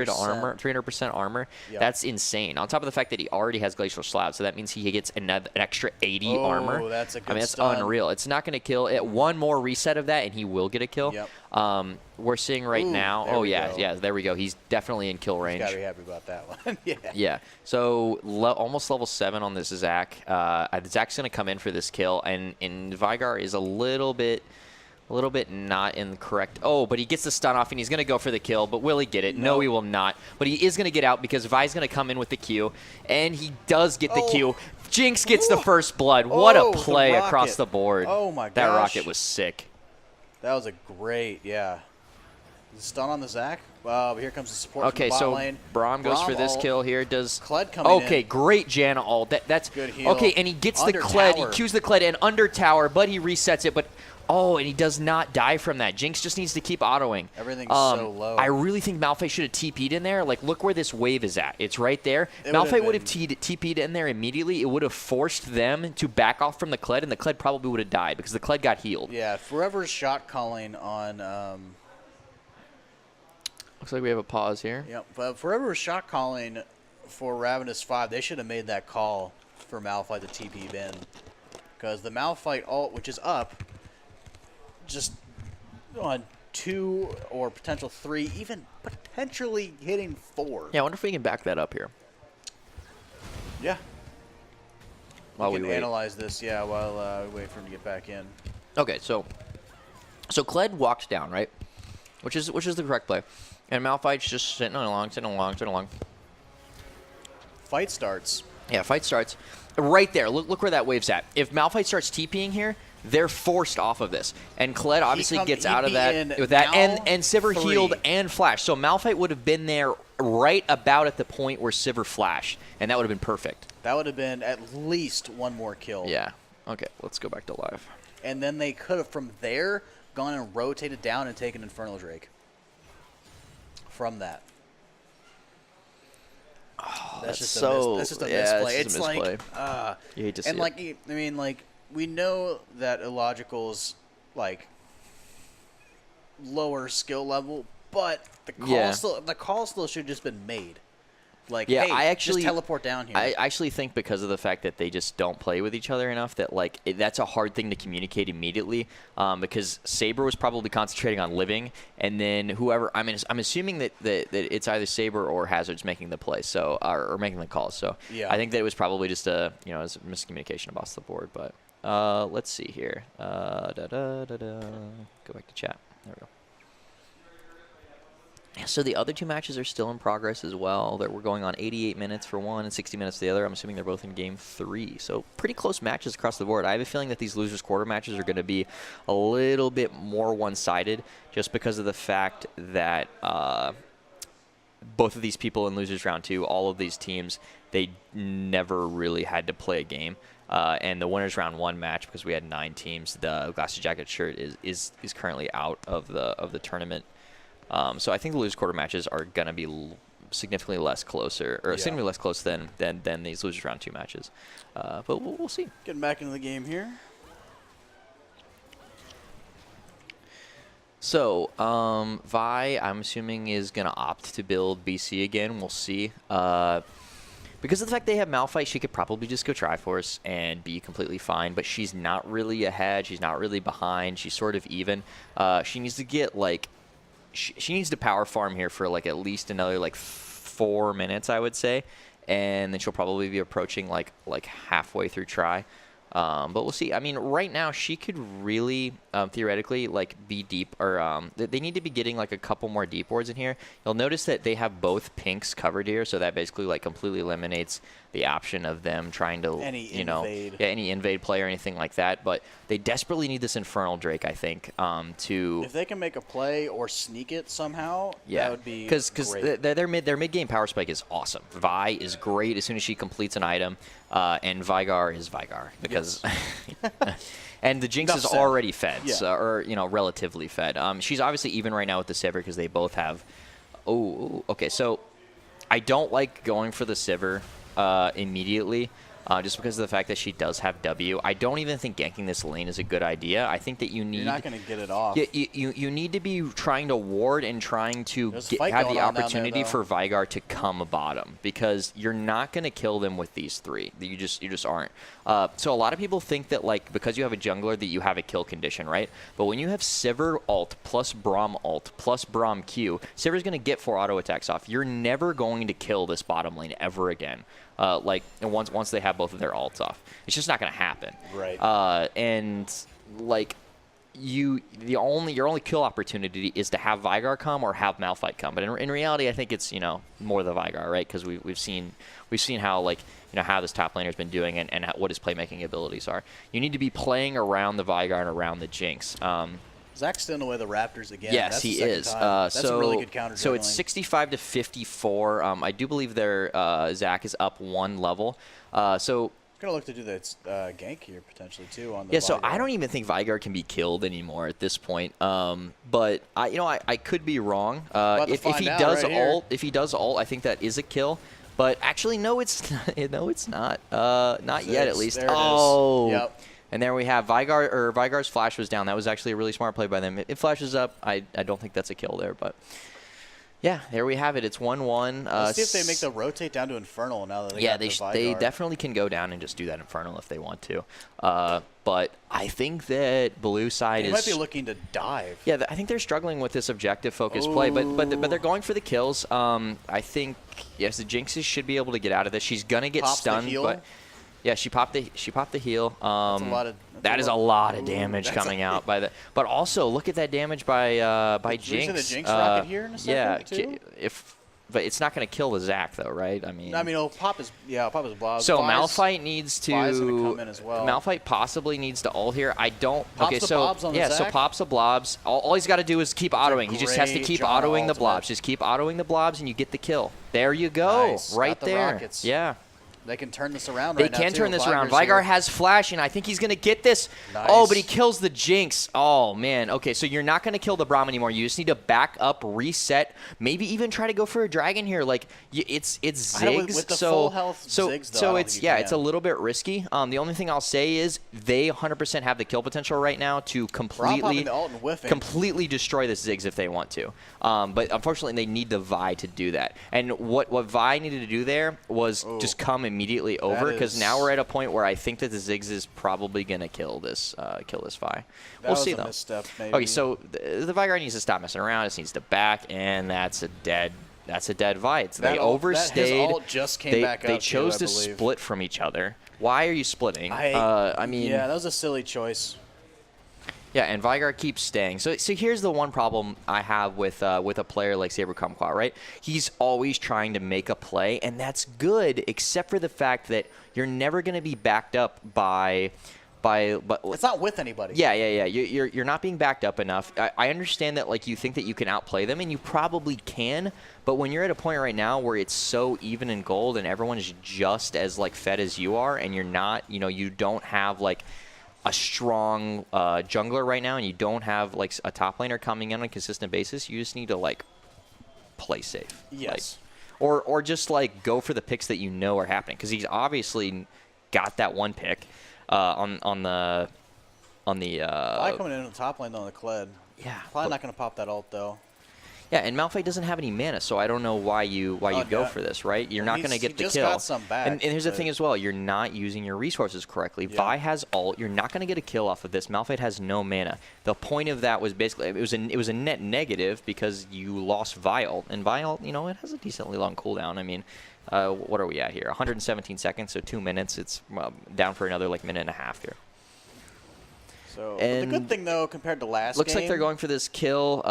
[SPEAKER 5] armor, 300% armor. Yep. That's insane. On top of the fact that he already has Glacial Shroud, so that means he gets an extra 80 armor.
[SPEAKER 2] That's a good
[SPEAKER 5] that's
[SPEAKER 2] stun.
[SPEAKER 5] Unreal. It's not going to kill. One more reset of that, and he will get a kill.
[SPEAKER 2] Yep.
[SPEAKER 5] We're seeing right now. Oh, yeah, there we go. He's definitely in kill range.
[SPEAKER 2] Got to be happy about that one. Yeah.
[SPEAKER 5] Yeah. So almost level 7 on this Zach. Zach's going to come in for this kill, and Vygar is a little bit not in the correct. Oh, but he gets the stun off, and he's going to go for the kill. But will he get it? No, he will not. But he is going to get out because Vi's going to come in with the Q, and he does get the Q. Jinx gets the first blood. What a play across the board.
[SPEAKER 2] Oh, my gosh.
[SPEAKER 5] That rocket was sick.
[SPEAKER 2] That was a great, yeah. Stun on the Zach. Wow, here comes the support from the bot lane.
[SPEAKER 5] Braum goes for this kill here. Does
[SPEAKER 2] Kled coming in.
[SPEAKER 5] Okay, great Janna ult. That's
[SPEAKER 2] good heal.
[SPEAKER 5] Okay, and he gets the Kled. He Qs the Kled and under tower, but he resets it. But and he does not die from that. Jinx just needs to keep autoing.
[SPEAKER 2] Everything's so low.
[SPEAKER 5] I really think Malphite should have TP'd in there. Like, look where this wave is at. It's right there. Malphite would have TP'd in there immediately. It would have forced them to back off from the Kled, and the Kled probably would have died because the Kled got healed.
[SPEAKER 2] Yeah, Forever's shot calling on...
[SPEAKER 5] Looks like we have a pause here.
[SPEAKER 2] Yep, but Forever's shot calling for Ravenous 5, they should have made that call for Malphite to TP in. Because the Malphite ult, which is up, just on 2 or potential 3, even potentially hitting 4.
[SPEAKER 5] Yeah, I wonder if we can back that up here.
[SPEAKER 2] Yeah.
[SPEAKER 5] While
[SPEAKER 2] we can analyze this, while we wait for him to get back in.
[SPEAKER 5] Okay, so Kled walks down, right? Which is the correct play. And Malphite's just sitting along.
[SPEAKER 2] Fight starts.
[SPEAKER 5] Yeah, fight starts. Right there. Look where that wave's at. If Malphite starts TPing here, they're forced off of this. And Kled obviously gets out of that with that. And Sivir healed and flashed. So Malphite would have been there right about at the point where Sivir flashed. And that would have been perfect.
[SPEAKER 2] That would have been at least one more kill.
[SPEAKER 5] Yeah. Okay, let's go back to live.
[SPEAKER 2] And then they could have, from there, gone and rotated down and taken Infernal Drake. From that.
[SPEAKER 5] Oh,
[SPEAKER 2] that's just a misplay.
[SPEAKER 5] It's
[SPEAKER 2] like,
[SPEAKER 5] you hate to see
[SPEAKER 2] and like,
[SPEAKER 5] it.
[SPEAKER 2] I mean, like, we know that Illogical's like lower skill level, but the call still should have just been made. Like,
[SPEAKER 5] yeah,
[SPEAKER 2] hey, just teleport down here.
[SPEAKER 5] I actually think because of the fact that they just don't play with each other enough that, like, that's a hard thing to communicate immediately because Saber was probably concentrating on living, and then whoever – I'm assuming that it's either Saber or Hazard's making the play, so or making the call. So
[SPEAKER 2] yeah.
[SPEAKER 5] I think that it was probably just a miscommunication across the board. But let's see here. Go back to chat. There we go. So the other two matches are still in progress as well. We're going on 88 minutes for one and 60 minutes for the other. I'm assuming they're both in game 3. So pretty close matches across the board. I have a feeling that these losers quarter matches are going to be a little bit more one-sided just because of the fact that both of these people in losers round 2, all of these teams, they never really had to play a game. And the winners round 1 match, because we had 9 teams, the Glassy Jacket shirt is currently out of the tournament. So I think the losers quarter matches are going to be significantly less closer, or significantly less close than these losers round 2 matches. But we'll see.
[SPEAKER 2] Getting back into the game here.
[SPEAKER 5] So Vi, I'm assuming, is going to opt to build BC again. We'll see. Because of the fact they have Malphite, she could probably just go Triforce and be completely fine. But she's not really ahead. She's not really behind. She's sort of even. She needs to get like. She needs to power farm here for like at least another like 4 minutes, I would say, and then she'll probably be approaching like halfway through try. But we'll see. I mean, right now she could really theoretically like be deep, or they need to be getting like a couple more deep wards in here. You'll notice that they have both pinks covered here, so that basically like completely eliminates the option of them trying to any invade play or anything like that. But they desperately need this Infernal Drake, I think, to
[SPEAKER 2] if they can make a play or sneak it somehow, that would be
[SPEAKER 5] because their mid game power spike is awesome. Vi is great as soon as she completes an item, and Vigar is Vigar because and the Jinx is already fed, or relatively fed. She's obviously even right now with the Sivir because they both have. Oh, okay. So I don't like going for the Sivir immediately, just because of the fact that she does have W. I don't even think ganking this lane is a good idea. I think that you need...
[SPEAKER 2] You're not going to get it off.
[SPEAKER 5] You need to be trying to ward and trying to have the opportunity for Vigar to come bottom, because you're not going to kill them with these 3. You just aren't. So a lot of people think that like because you have a jungler that you have a kill condition, right? But when you have Sivir ult plus Braum ult plus Braum Q, Sivir's going to get 4 auto attacks off. You're never going to kill this bottom lane ever again. And once they have both of their ults off, it's just not going to happen.
[SPEAKER 2] Right.
[SPEAKER 5] And like your only kill opportunity is to have Vigar come or have Malphite come. But in reality, I think it's more the Vigar, right? Because we've seen how like how this top laner's been doing and what his playmaking abilities are. You need to be playing around the Vigar and around the Jinx.
[SPEAKER 2] Zach's stealing away the Raptors again.
[SPEAKER 5] Yes,
[SPEAKER 2] That's
[SPEAKER 5] he
[SPEAKER 2] the
[SPEAKER 5] is.
[SPEAKER 2] That's a really good counter.
[SPEAKER 5] So it's 65 to 54. I do believe Zach is up 1 level. So
[SPEAKER 2] gonna look to do that gank here potentially too on the.
[SPEAKER 5] Yeah, so I don't even think Vigar can be killed anymore at this point. But I could be wrong. If he does ult, I think that is a kill. But actually, no, it's not. No, it's not. Not yet, at least.
[SPEAKER 2] There it is. Yep.
[SPEAKER 5] And there we have Vigar's flash was down. That was actually a really smart play by them. It flashes up. I don't think that's a kill there, but yeah, there we have it. It's 1-1.
[SPEAKER 2] Let's see if they make the rotate down to Infernal now that they got the Vigar.
[SPEAKER 5] They definitely can go down and just do that Infernal if they want to. But I think that blue side
[SPEAKER 2] might be looking to dive.
[SPEAKER 5] Yeah, I think they're struggling with this objective focused play, but they're going for the kills. I think yes, the Jinxes should be able to get out of this. She's gonna get stunned, but. Yeah, she popped the heal. That is a lot of damage coming out by the. But also look at that damage by Jinx.
[SPEAKER 2] The Jinx rocket here in a second too?
[SPEAKER 5] But it's not going to kill the Zac though, right? I mean,
[SPEAKER 2] it'll pop his blobs.
[SPEAKER 5] So Malphite needs to.
[SPEAKER 2] Come in as well.
[SPEAKER 5] Malphite possibly needs to ult here. I don't.
[SPEAKER 2] Pops the blobs on the Zac?
[SPEAKER 5] So pops the blobs. All he's got to do is keep autoing. He just has to keep autoing the blobs. Just keep autoing the blobs, and you get the kill. There you go,
[SPEAKER 2] nice.
[SPEAKER 5] right
[SPEAKER 2] the
[SPEAKER 5] there.
[SPEAKER 2] Rockets.
[SPEAKER 5] Yeah.
[SPEAKER 2] They can turn this around
[SPEAKER 5] right now, They can turn this around. Vigar has flash, and I think he's going to get this.
[SPEAKER 2] Nice.
[SPEAKER 5] Oh, but he kills the Jinx. Oh, man. Okay, so you're not going to kill the Braum anymore. You just need to back up, reset, maybe even try to go for a dragon here. Like, it's Ziggs.
[SPEAKER 2] With the full health Ziggs, though,
[SPEAKER 5] it's a little bit risky. The only thing I'll say is they 100% have the kill potential right now to completely destroy this Ziggs if they want to. But unfortunately, they need the Vi to do that. And what Vi needed to do there was just come immediately over, because now we're at a point where I think that the Ziggs is probably going to kill this Vi. We'll see, though.
[SPEAKER 2] Misstep, maybe.
[SPEAKER 5] Okay, so the Vigar needs to stop messing around. It needs to back, and that's a dead Vi. They overstayed.
[SPEAKER 2] His ult just came back up
[SPEAKER 5] they chose
[SPEAKER 2] too,
[SPEAKER 5] to split from each other. Why are you splitting? I mean,
[SPEAKER 2] yeah, that was a silly choice.
[SPEAKER 5] Yeah, and Vygar keeps staying. So here's the one problem I have with a player like Saber Kumquat, right? He's always trying to make a play, and that's good, except for the fact that you're never going to be backed up by
[SPEAKER 2] it's not with anybody.
[SPEAKER 5] Yeah. You're not being backed up enough. I understand that, like, you think that you can outplay them, and you probably can. But when you're at a point right now where it's so even in gold, and everyone is just as like fed as you are, and you're not, you don't have like a strong jungler right now, and you don't have like a top laner coming in on a consistent basis, you just need to like play safe.
[SPEAKER 2] Yes.
[SPEAKER 5] Like, or just like go for the picks that you know are happening, because he's obviously got that one pick. On the
[SPEAKER 2] Probably coming in the top lane on the Kled.
[SPEAKER 5] Yeah.
[SPEAKER 2] Probably not going to pop that ult though.
[SPEAKER 5] Yeah, and Malphite doesn't have any mana, so I don't know why you go for this, right? You're not going to get the kill.
[SPEAKER 2] He just got some back.
[SPEAKER 5] And here's the thing as well: you're not using your resources correctly.
[SPEAKER 2] Yeah.
[SPEAKER 5] Vi has ult. You're not going to get a kill off of this. Malphite has no mana. The point of that was basically it was a net negative because you lost Vi ult, and Vi ult, it has a decently long cooldown. I mean, what are we at here? 117 seconds, so 2 minutes. It's down for another like minute and a half here.
[SPEAKER 2] So the good thing though, compared to last
[SPEAKER 5] looks
[SPEAKER 2] game,
[SPEAKER 5] like they're going for this kill.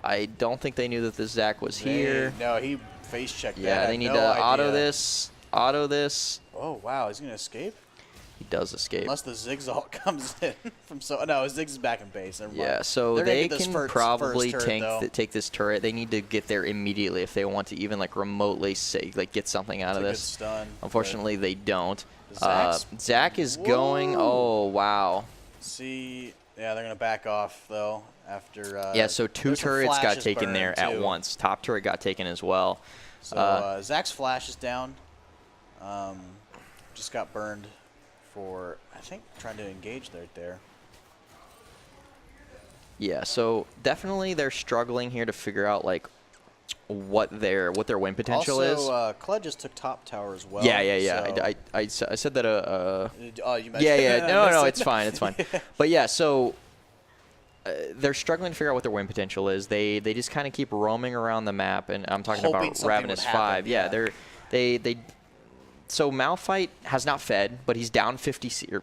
[SPEAKER 5] I don't think they knew that this Zac was here.
[SPEAKER 2] No, he face checked that.
[SPEAKER 5] Yeah, they need to auto this. Auto this.
[SPEAKER 2] Oh wow, he's gonna escape.
[SPEAKER 5] He does escape.
[SPEAKER 2] Unless the Ziggs ult comes in from no, Ziggs is back in base. Never mind.
[SPEAKER 5] Yeah, so they can probably take this turret. They need to get there immediately if they want to even like remotely get something out of this.
[SPEAKER 2] Stun,
[SPEAKER 5] unfortunately, they don't.
[SPEAKER 2] Zac
[SPEAKER 5] is going. Oh wow.
[SPEAKER 2] See, yeah, they're gonna back off though after.
[SPEAKER 5] Yeah, so two turrets got taken there at once. Top turret got taken as well.
[SPEAKER 2] So Zac's flash is down. Just got burned for, I think, trying to engage right there.
[SPEAKER 5] Yeah, so definitely they're struggling here to figure out like what their win potential is.
[SPEAKER 2] Also, Kled just took top tower as well.
[SPEAKER 5] Yeah. So I said that.
[SPEAKER 2] Oh, you mentioned.
[SPEAKER 5] Yeah. No, it's fine. It's fine. But yeah, so they're struggling to figure out what their win potential is. They just kind of keep roaming around the map, and I'm talking about Ravenous 5. Yeah, they. So Malphite has not fed, but he's down 40 CS,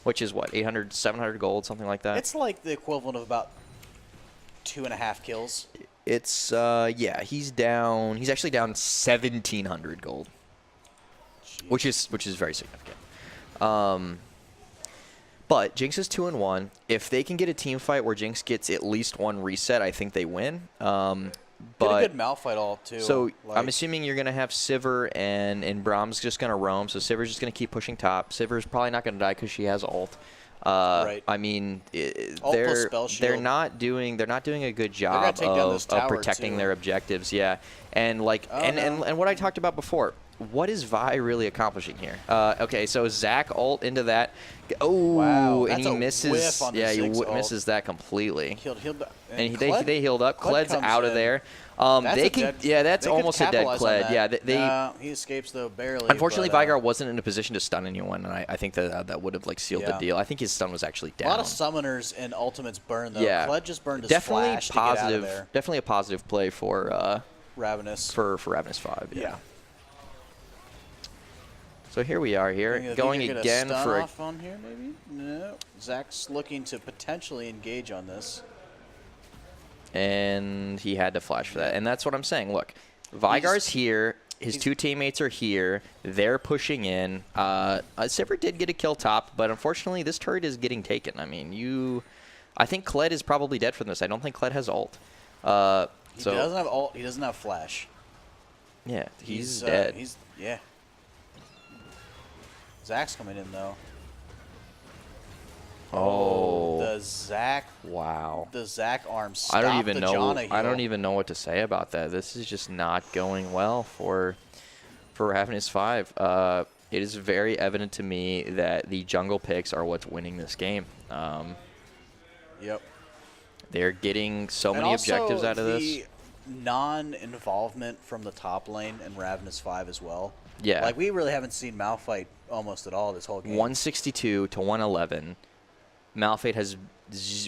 [SPEAKER 5] which is what, 800, 700 gold, something like that.
[SPEAKER 2] It's like the equivalent of about 2.5 kills.
[SPEAKER 5] It's yeah, he's down. He's actually down 1,700 gold, which is very significant. But Jinx is 2-1. If they can get a team fight where Jinx gets at least one reset, I think they win. But
[SPEAKER 2] get a good Malphite ult too.
[SPEAKER 5] So I'm assuming you're gonna have Sivir and Brahm's just gonna roam. So Sivir's just gonna keep pushing top. Sivir's probably not gonna die because she has ult.
[SPEAKER 2] Right.
[SPEAKER 5] I mean, they're not doing a good job of protecting their objectives. Yeah, and like and what I talked about before. What is Vi really accomplishing here? Okay, so Zac ult into that. Oh,
[SPEAKER 2] wow,
[SPEAKER 5] and he misses. Yeah, he misses that completely. And they healed up. Kled's out of there. That's almost a dead Kled. Yeah,
[SPEAKER 2] he escapes though barely.
[SPEAKER 5] Unfortunately, Vygar wasn't in a position to stun anyone, and I think that would have like sealed the deal. I think his stun was actually down.
[SPEAKER 2] A lot of summoners and ultimates burn though.
[SPEAKER 5] Yeah,
[SPEAKER 2] Kled just burned his flash to get out of there.
[SPEAKER 5] Definitely a positive play for
[SPEAKER 2] Ravenous.
[SPEAKER 5] For Ravenous 5. Yeah. So here we are going again for
[SPEAKER 2] off on here maybe? No. Zac's looking to potentially engage on this.
[SPEAKER 5] And he had to flash for that. And that's what I'm saying. Look, Vygar's here. His two teammates are here. They're pushing in. Sivir did get a kill top, but unfortunately this turret is getting taken. I mean, I think Kled is probably dead from this. I don't think Kled has ult.
[SPEAKER 2] He doesn't have ult. He doesn't have flash.
[SPEAKER 5] Yeah, he's dead.
[SPEAKER 2] Yeah. Zac's coming in though.
[SPEAKER 5] Oh,
[SPEAKER 2] the Zac!
[SPEAKER 5] Wow,
[SPEAKER 2] the Zac arm stopped
[SPEAKER 5] I don't even
[SPEAKER 2] the
[SPEAKER 5] know.
[SPEAKER 2] Janna heal.
[SPEAKER 5] I don't even know what to say about that. This is just not going well for Ravenous 5. It is very evident to me that the jungle picks are what's winning this game.
[SPEAKER 2] Yep.
[SPEAKER 5] They're getting so many objectives out of this.
[SPEAKER 2] Non-involvement from the top lane in Ravenous 5 as well.
[SPEAKER 5] Yeah.
[SPEAKER 2] Like, we really haven't seen Malphite almost at all this whole game.
[SPEAKER 5] 162 to 111. Malphite has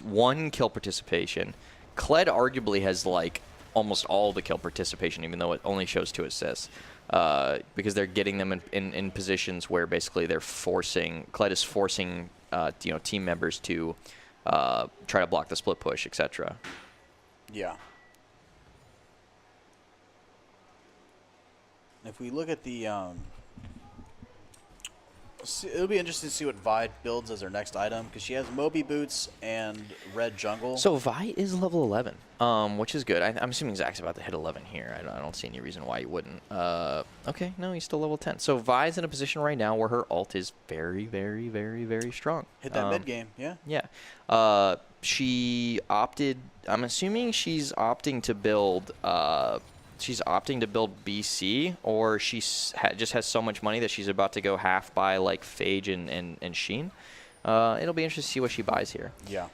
[SPEAKER 5] 1 kill participation. Kled arguably has, like, almost all the kill participation, even though it only shows 2 assists. because they're getting them in positions where basically they're forcing, Kled is forcing team members to try to block the split push, etc.
[SPEAKER 2] Yeah. If we look at the, it'll be interesting to see what Vi builds as her next item, because she has Moby Boots and Red Jungle.
[SPEAKER 5] So Vi is level 11, which is good. I'm assuming Zach's about to hit 11 here. I don't see any reason why he wouldn't. Okay, no, he's still level 10. So Vi's in a position right now where her ult is very, very, very, very strong.
[SPEAKER 2] Hit that mid game, yeah.
[SPEAKER 5] Yeah. She opted. I'm assuming she's opting to build. She's opting to build BC, or she just has so much money that she's about to go half buy like Phage and Sheen. It'll be interesting to see what she buys here.
[SPEAKER 2] Yeah.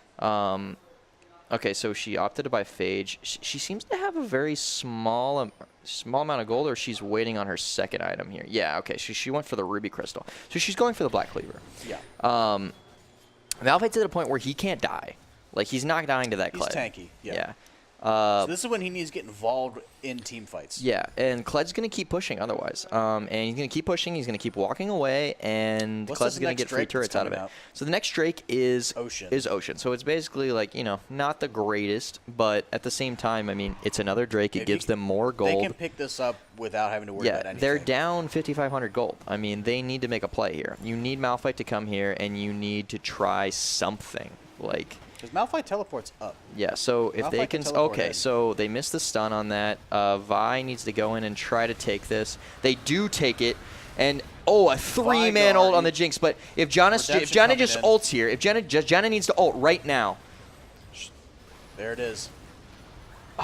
[SPEAKER 5] Okay, so she opted to buy Phage. She seems to have a very small amount of gold, or she's waiting on her second item here. Yeah, okay, she went for the Ruby Crystal. So she's going for the Black Cleaver.
[SPEAKER 2] Yeah.
[SPEAKER 5] Malphite's at a point where he can't die. Like, he's not dying to that Kled.
[SPEAKER 2] He's tanky, yeah.
[SPEAKER 5] Yeah.
[SPEAKER 2] So this is when he needs to get involved in team fights.
[SPEAKER 5] Yeah, and Kled's going to keep pushing otherwise. And he's going to keep pushing. He's going to keep walking away, and Kled's going to get free turrets out of it. So the next Drake is Ocean. So it's basically like, not the greatest, but at the same time, I mean, it's another Drake. It gives them more gold.
[SPEAKER 2] They can pick this up without having to worry about anything.
[SPEAKER 5] Yeah, they're down 5,500 gold. I mean, they need to make a play here. You need Malphite to come here, and you need to try something. Like...
[SPEAKER 2] Because Malphite teleports up.
[SPEAKER 5] Yeah, so if they can... Okay, so they missed the stun on that. Vi needs to go in and try to take this. They do take it. And, a 3-man ult on the Jinx. But if Janna just ults here, if Janna needs to ult right now.
[SPEAKER 2] There it is.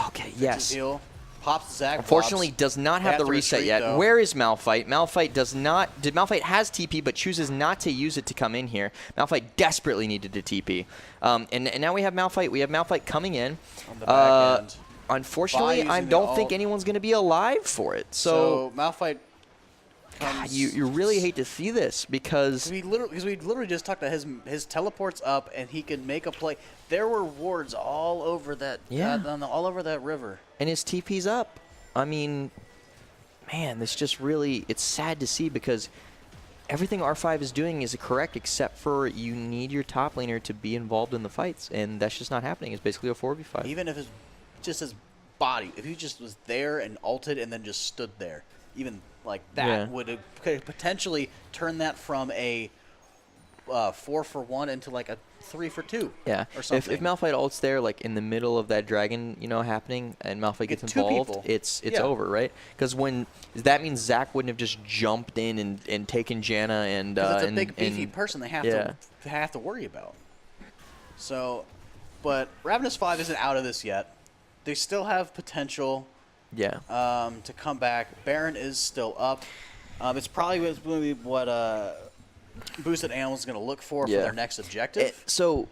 [SPEAKER 5] Okay, yes.
[SPEAKER 2] Heal. Pops Zach.
[SPEAKER 5] Unfortunately, does not have the reset yet.
[SPEAKER 2] Though. Where is Malphite?
[SPEAKER 5] Malphite does not. Malphite has TP, but chooses not to use it to come in here. Malphite desperately needed to TP, and now we have Malphite. We have Malphite coming in.
[SPEAKER 2] On the back end.
[SPEAKER 5] Unfortunately, I don't think anyone's going to be alive for it. So
[SPEAKER 2] Malphite.
[SPEAKER 5] God, you really hate to see this because
[SPEAKER 2] we literally just talked about his teleports up and he could make a play. There were wards all over that all over that river.
[SPEAKER 5] And his TP's up. I mean, man, this just really, it's sad to see because everything R5 is doing is correct except for you need your top laner to be involved in the fights, and that's just not happening. It's basically a 4v5.
[SPEAKER 2] Even if it's just his body, if he just was there and ulted and then just stood there, even like that could potentially turn that from a 4-for-1 into like a 3-for-2.
[SPEAKER 5] Yeah.
[SPEAKER 2] Or something.
[SPEAKER 5] If Malphite ults there, like in the middle of that dragon, happening, and Malphite gets involved, it's over, right? Because that means Zach wouldn't have just jumped in and taken Janna and.
[SPEAKER 2] Because it's a big beefy person they have to worry about. So, but Ravenous 5 isn't out of this yet. They still have potential.
[SPEAKER 5] Yeah.
[SPEAKER 2] To come back. Baron is still up. It's probably going to be what Boosted Animals is going to look for their next objective.
[SPEAKER 5] The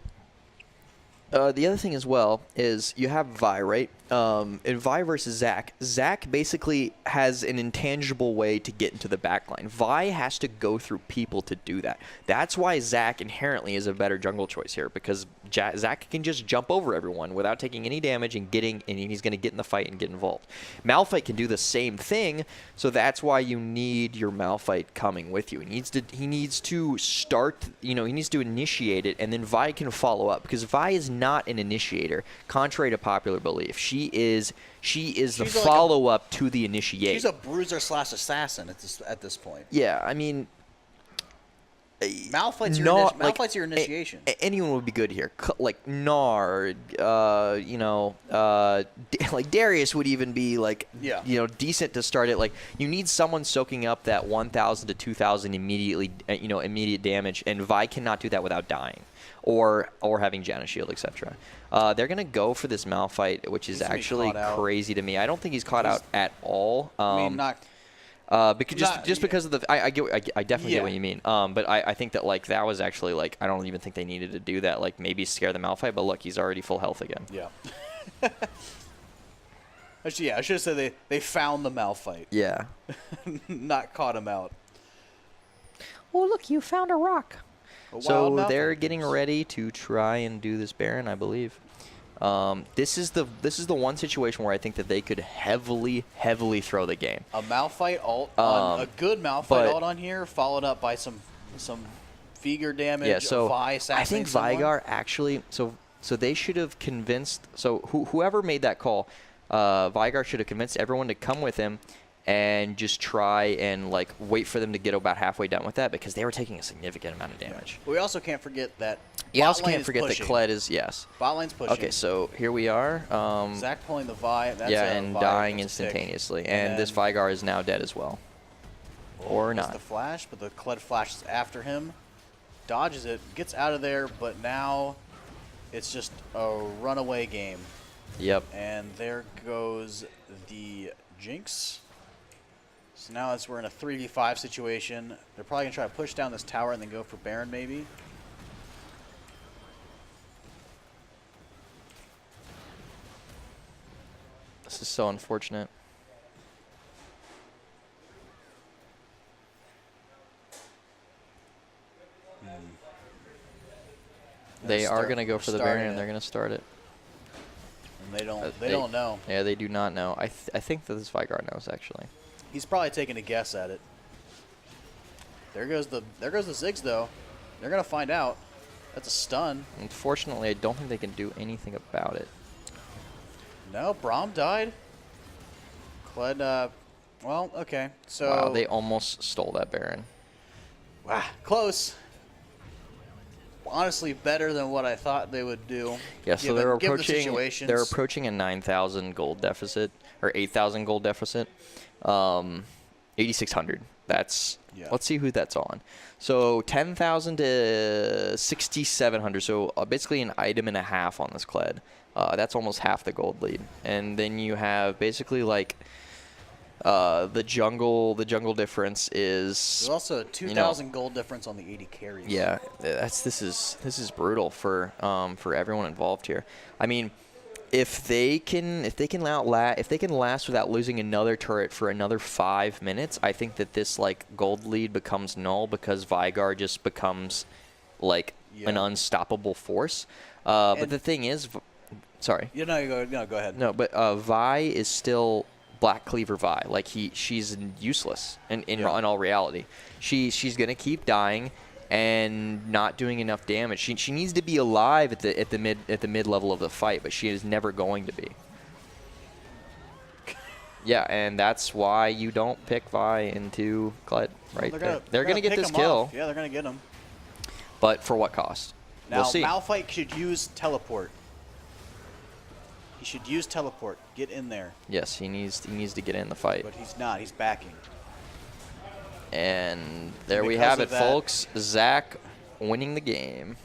[SPEAKER 5] other thing as well is you have Vi, right? In Vi versus Zach, Zach basically has an intangible way to get into the backline. Vi has to go through people to do that. That's why Zach inherently is a better jungle choice here, because Zach can just jump over everyone without taking any damage and he's going to get in the fight and get involved. Malphite can do the same thing, so that's why you need your Malphite coming with you. He needs to start, he needs to initiate it, and then Vi can follow up, because Vi is not an initiator, contrary to popular belief. She's the follow-up to the initiate.
[SPEAKER 2] She's a bruiser / assassin at this point.
[SPEAKER 5] Yeah, I mean,
[SPEAKER 2] Malphite's your initiation.
[SPEAKER 5] Anyone would be good here, like Gnar, like Darius would even be like, decent to start it. Like, you need someone soaking up that 1,000 to 2,000 immediate damage, and Vi cannot do that without dying. Or having Janna Shield, etc. They're going to go for this Malphite, which is actually crazy to me. I don't think he's caught out at all. Because of the... I definitely get what you mean. But I think that, like, that was actually, like, I don't even think they needed to do that. Like, maybe scare the Malphite, but look, he's already full health again.
[SPEAKER 2] Yeah. Actually, I should have said they found the Malphite.
[SPEAKER 5] Yeah.
[SPEAKER 2] Not caught him out.
[SPEAKER 4] Oh, look, you found a rock.
[SPEAKER 5] So they're getting ready to try and do this Baron, I believe. This is the one situation where I think that they could heavily throw the game.
[SPEAKER 2] A Malphite ult, a good Malphite ult on here, followed up by some Veigar damage.
[SPEAKER 5] Yeah, so
[SPEAKER 2] Vi
[SPEAKER 5] I think Veigar actually. So they should have convinced. So whoever made that call, Veigar should have convinced everyone to come with him and just try and like wait for them to get about halfway done with that, because they were taking a significant amount of damage.
[SPEAKER 2] But we also can't forget that.
[SPEAKER 5] You also can't forget
[SPEAKER 2] pushing.
[SPEAKER 5] that Kled is, yes.
[SPEAKER 2] Bot lane's pushing.
[SPEAKER 5] Okay, so here we are.
[SPEAKER 2] Zach pulling the Vi. That's
[SPEAKER 5] yeah,
[SPEAKER 2] a
[SPEAKER 5] and
[SPEAKER 2] Vi
[SPEAKER 5] dying
[SPEAKER 2] that's a tick.
[SPEAKER 5] instantaneously. And this Veigar is now dead as well. Or
[SPEAKER 2] Missed
[SPEAKER 5] not.
[SPEAKER 2] the flash, but the Kled flashes after him. Dodges it, gets out of there, but now it's just a runaway game.
[SPEAKER 5] Yep.
[SPEAKER 2] And there goes the Jinx. So now we're in a 3v5 situation. They're probably going to try to push down this tower and then go for Baron maybe.
[SPEAKER 5] This is so unfortunate. They are going to go for the Baron, and they're going to start it.
[SPEAKER 2] And they don't know.
[SPEAKER 5] Yeah, they do not know. I think that this Veigar knows, actually.
[SPEAKER 2] He's probably taking a guess at it. There goes the Ziggs though. They're gonna find out. That's a stun.
[SPEAKER 5] Unfortunately, I don't think they can do anything about it.
[SPEAKER 2] No, Braum died. Kled, well, okay. So
[SPEAKER 5] Wow, they almost stole that Baron.
[SPEAKER 2] wow, close. Honestly, better than what I thought they would do.
[SPEAKER 5] Yeah, so
[SPEAKER 2] given the situations.
[SPEAKER 5] they're approaching a 9,000 gold deficit, or 8,000 gold deficit. 8,600. That's let's see who that's on. So 10,000 to 6,700. So basically an item and a half on this Kled. That's almost half the gold lead. And then you have basically like the jungle difference is.
[SPEAKER 2] There's also a 2,000 gold difference on the 80 carries.
[SPEAKER 5] Yeah, this is brutal for everyone involved here. I mean, if they can last without losing another turret for another 5 minutes, I think that this like gold lead becomes null, because Veigar just becomes like an unstoppable force. But the thing is, sorry.
[SPEAKER 2] You know, go ahead.
[SPEAKER 5] No, but Vi is still Black Cleaver Vi. Like she's useless in all reality. She's gonna keep dying and not doing enough damage. She needs to be alive at the mid level of the fight, but she is never going to be. Yeah, and that's why you don't pick Vi into Kled, right?
[SPEAKER 2] Well,
[SPEAKER 5] they're gonna get this kill.
[SPEAKER 2] Yeah, they're gonna get him.
[SPEAKER 5] But for what cost?
[SPEAKER 2] Now,
[SPEAKER 5] we'll see.
[SPEAKER 2] Malphite should use teleport. He should use teleport. Get in there.
[SPEAKER 5] Yes, he needs to get in the fight.
[SPEAKER 2] But he's not. He's backing.
[SPEAKER 5] And there we have it, folks. Zach winning the game.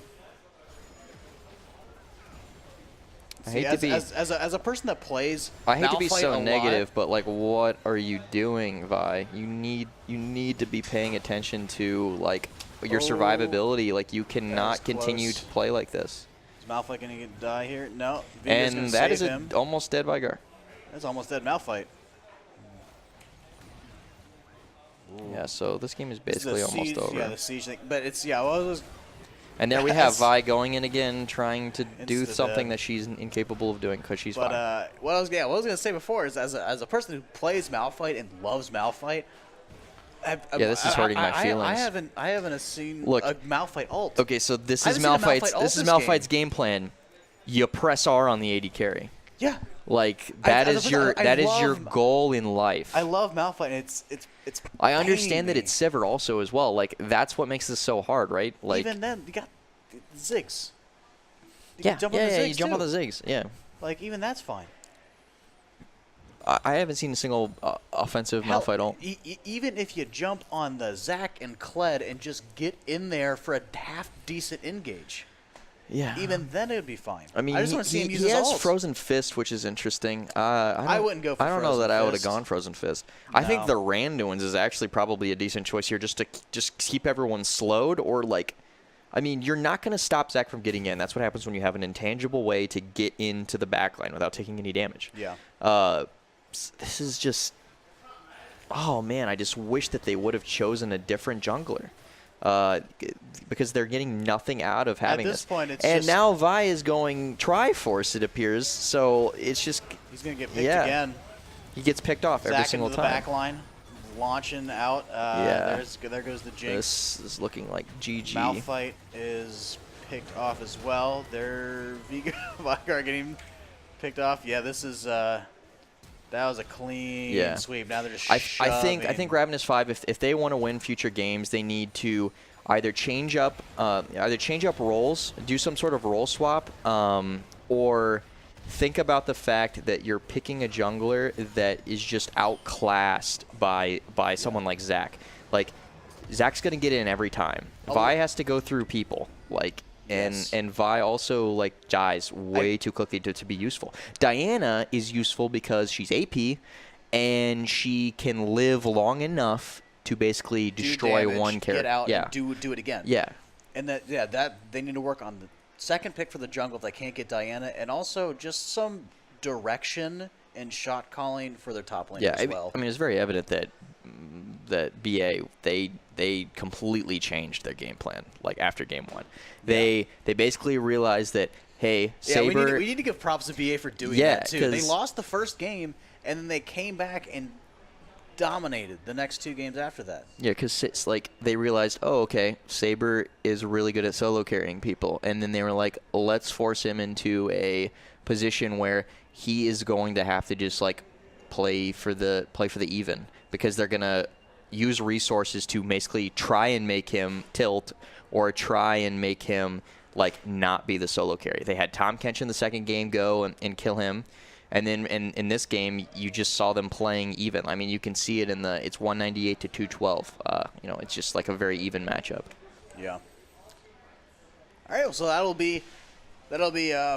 [SPEAKER 5] I hate to be
[SPEAKER 2] as a person that plays.
[SPEAKER 5] I hate to be
[SPEAKER 2] Malphite
[SPEAKER 5] so negative, but like, what are you doing, Vi? You need to be paying attention to like your survivability. Like, you cannot continue to play like this.
[SPEAKER 2] Is Malphite gonna die here? No.
[SPEAKER 5] And that is an almost dead Veigar.
[SPEAKER 2] That's almost dead Malphite.
[SPEAKER 5] Yeah, so this game is basically almost over.
[SPEAKER 2] Yeah, the siege thing. But it's, well, it was.
[SPEAKER 5] And there we have Vi going in again, trying to do something that she's incapable of doing because she's fine.
[SPEAKER 2] What I was gonna say before is, as a person who plays Malphite and loves Malphite,
[SPEAKER 5] this is hurting my feelings.
[SPEAKER 2] I haven't seen a Malphite ult.
[SPEAKER 5] Okay, so this is Malphite's game plan. You press R on the AD carry.
[SPEAKER 2] Yeah.
[SPEAKER 5] Like that is your goal in life.
[SPEAKER 2] I love Malphite. It's.
[SPEAKER 5] I understand that it's Sivir also as well. Like, that's what makes this so hard, right? Like,
[SPEAKER 2] even then, you got Ziggs.
[SPEAKER 5] You jump on the Ziggs. Yeah.
[SPEAKER 2] Like, even that's fine.
[SPEAKER 5] I haven't seen a single offensive Malphite ult.
[SPEAKER 2] Even if you jump on the Zac and Kled and just get in there for a half decent engage.
[SPEAKER 5] Yeah.
[SPEAKER 2] Even then, it would be fine.
[SPEAKER 5] I mean,
[SPEAKER 2] I just want to see him use
[SPEAKER 5] he
[SPEAKER 2] his
[SPEAKER 5] has
[SPEAKER 2] ult.
[SPEAKER 5] Frozen Fist, which is interesting.
[SPEAKER 2] I wouldn't go for
[SPEAKER 5] I don't know that I would have gone Frozen Fist.
[SPEAKER 2] No.
[SPEAKER 5] I think the Randuin's is actually probably a decent choice here, just to keep everyone slowed, or like, I mean, you're not going to stop Zac from getting in. That's what happens when you have an intangible way to get into the backline without taking any damage.
[SPEAKER 2] Yeah.
[SPEAKER 5] This is just, oh man, I just wish that they would have chosen a different jungler. because they're getting nothing out of having
[SPEAKER 2] At this point, it's
[SPEAKER 5] and
[SPEAKER 2] just,
[SPEAKER 5] now Vi is going Triforce, it appears. So it's just
[SPEAKER 2] he's going to get picked again.
[SPEAKER 5] He gets picked off every
[SPEAKER 2] Zach
[SPEAKER 5] single
[SPEAKER 2] into the
[SPEAKER 5] time.
[SPEAKER 2] back line, launching out. There goes the Jinx.
[SPEAKER 5] This is looking like GG.
[SPEAKER 2] Malphite is picked off as well. Their Vigar getting picked off. Yeah, this is that was a clean sweep. Now they're just
[SPEAKER 5] I
[SPEAKER 2] shoving.
[SPEAKER 5] think Ravenous 5, if they want to win future games, they need to either change up roles, do some sort of role swap, or think about the fact that you're picking a jungler that is just outclassed by someone like Zach. Like, Zach's gonna get in every time. Vi has to go through people, like, and Vi also like dies way too quickly to be useful. Diana is useful because she's AP, and she can live long enough to basically destroy one character.
[SPEAKER 2] Get out and do it again.
[SPEAKER 5] Yeah.
[SPEAKER 2] And that they need to work on the second pick for the jungle if they can't get Diana, and also just some direction and shot calling for their top lane as well.
[SPEAKER 5] I mean, it's very evident that BA they completely changed their game plan like after game 1. They basically realized that, hey, Saber.
[SPEAKER 2] We need to give props to BA for doing that too. They lost the first game and then they came back and dominated the next 2 games after that.
[SPEAKER 5] Yeah, because it's like they realized, oh, okay, Saber is really good at solo carrying people, and then they were like, let's force him into a position where he is going to have to just like play for the even, because they're gonna use resources to basically try and make him tilt or try and make him like not be the solo carry. They had Tom Kench in the second game go and kill him. And then in this game, you just saw them playing even. I mean, you can see it in it's 198 to 212. You know, it's just like a very even matchup.
[SPEAKER 2] Yeah. All right, so that'll be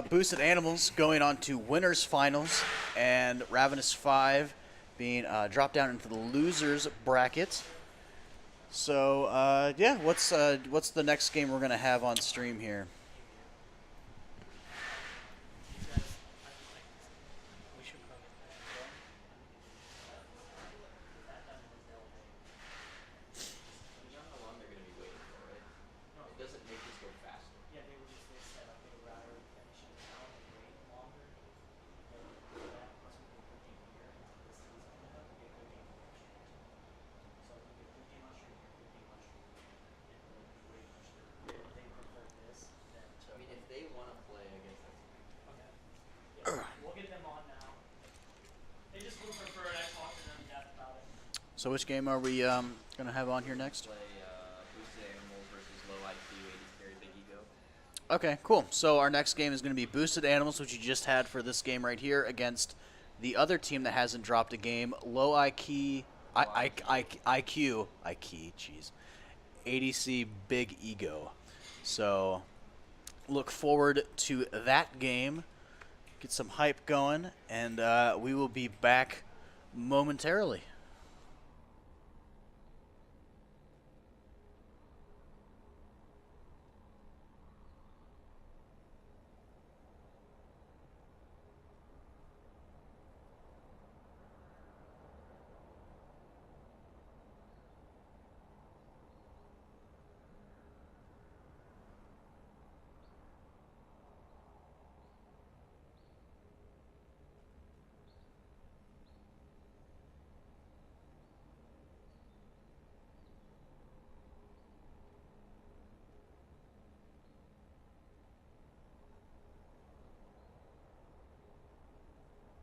[SPEAKER 2] Boosted Animals going on to winners finals, and Ravenous 5 being dropped down into the losers bracket. So yeah, what's the next game we're gonna have on stream here? So which game are we going to have on here next?
[SPEAKER 5] Boosted Animals versus Low IQ 80 Carry Big Ego.
[SPEAKER 2] Okay, cool. So our next game is going to be Boosted Animals, which you just had for this game right here, against the other team that hasn't dropped a game, Low IQ, jeez, ADC Big Ego. So look forward to that game. Get some hype going, and we will be back momentarily.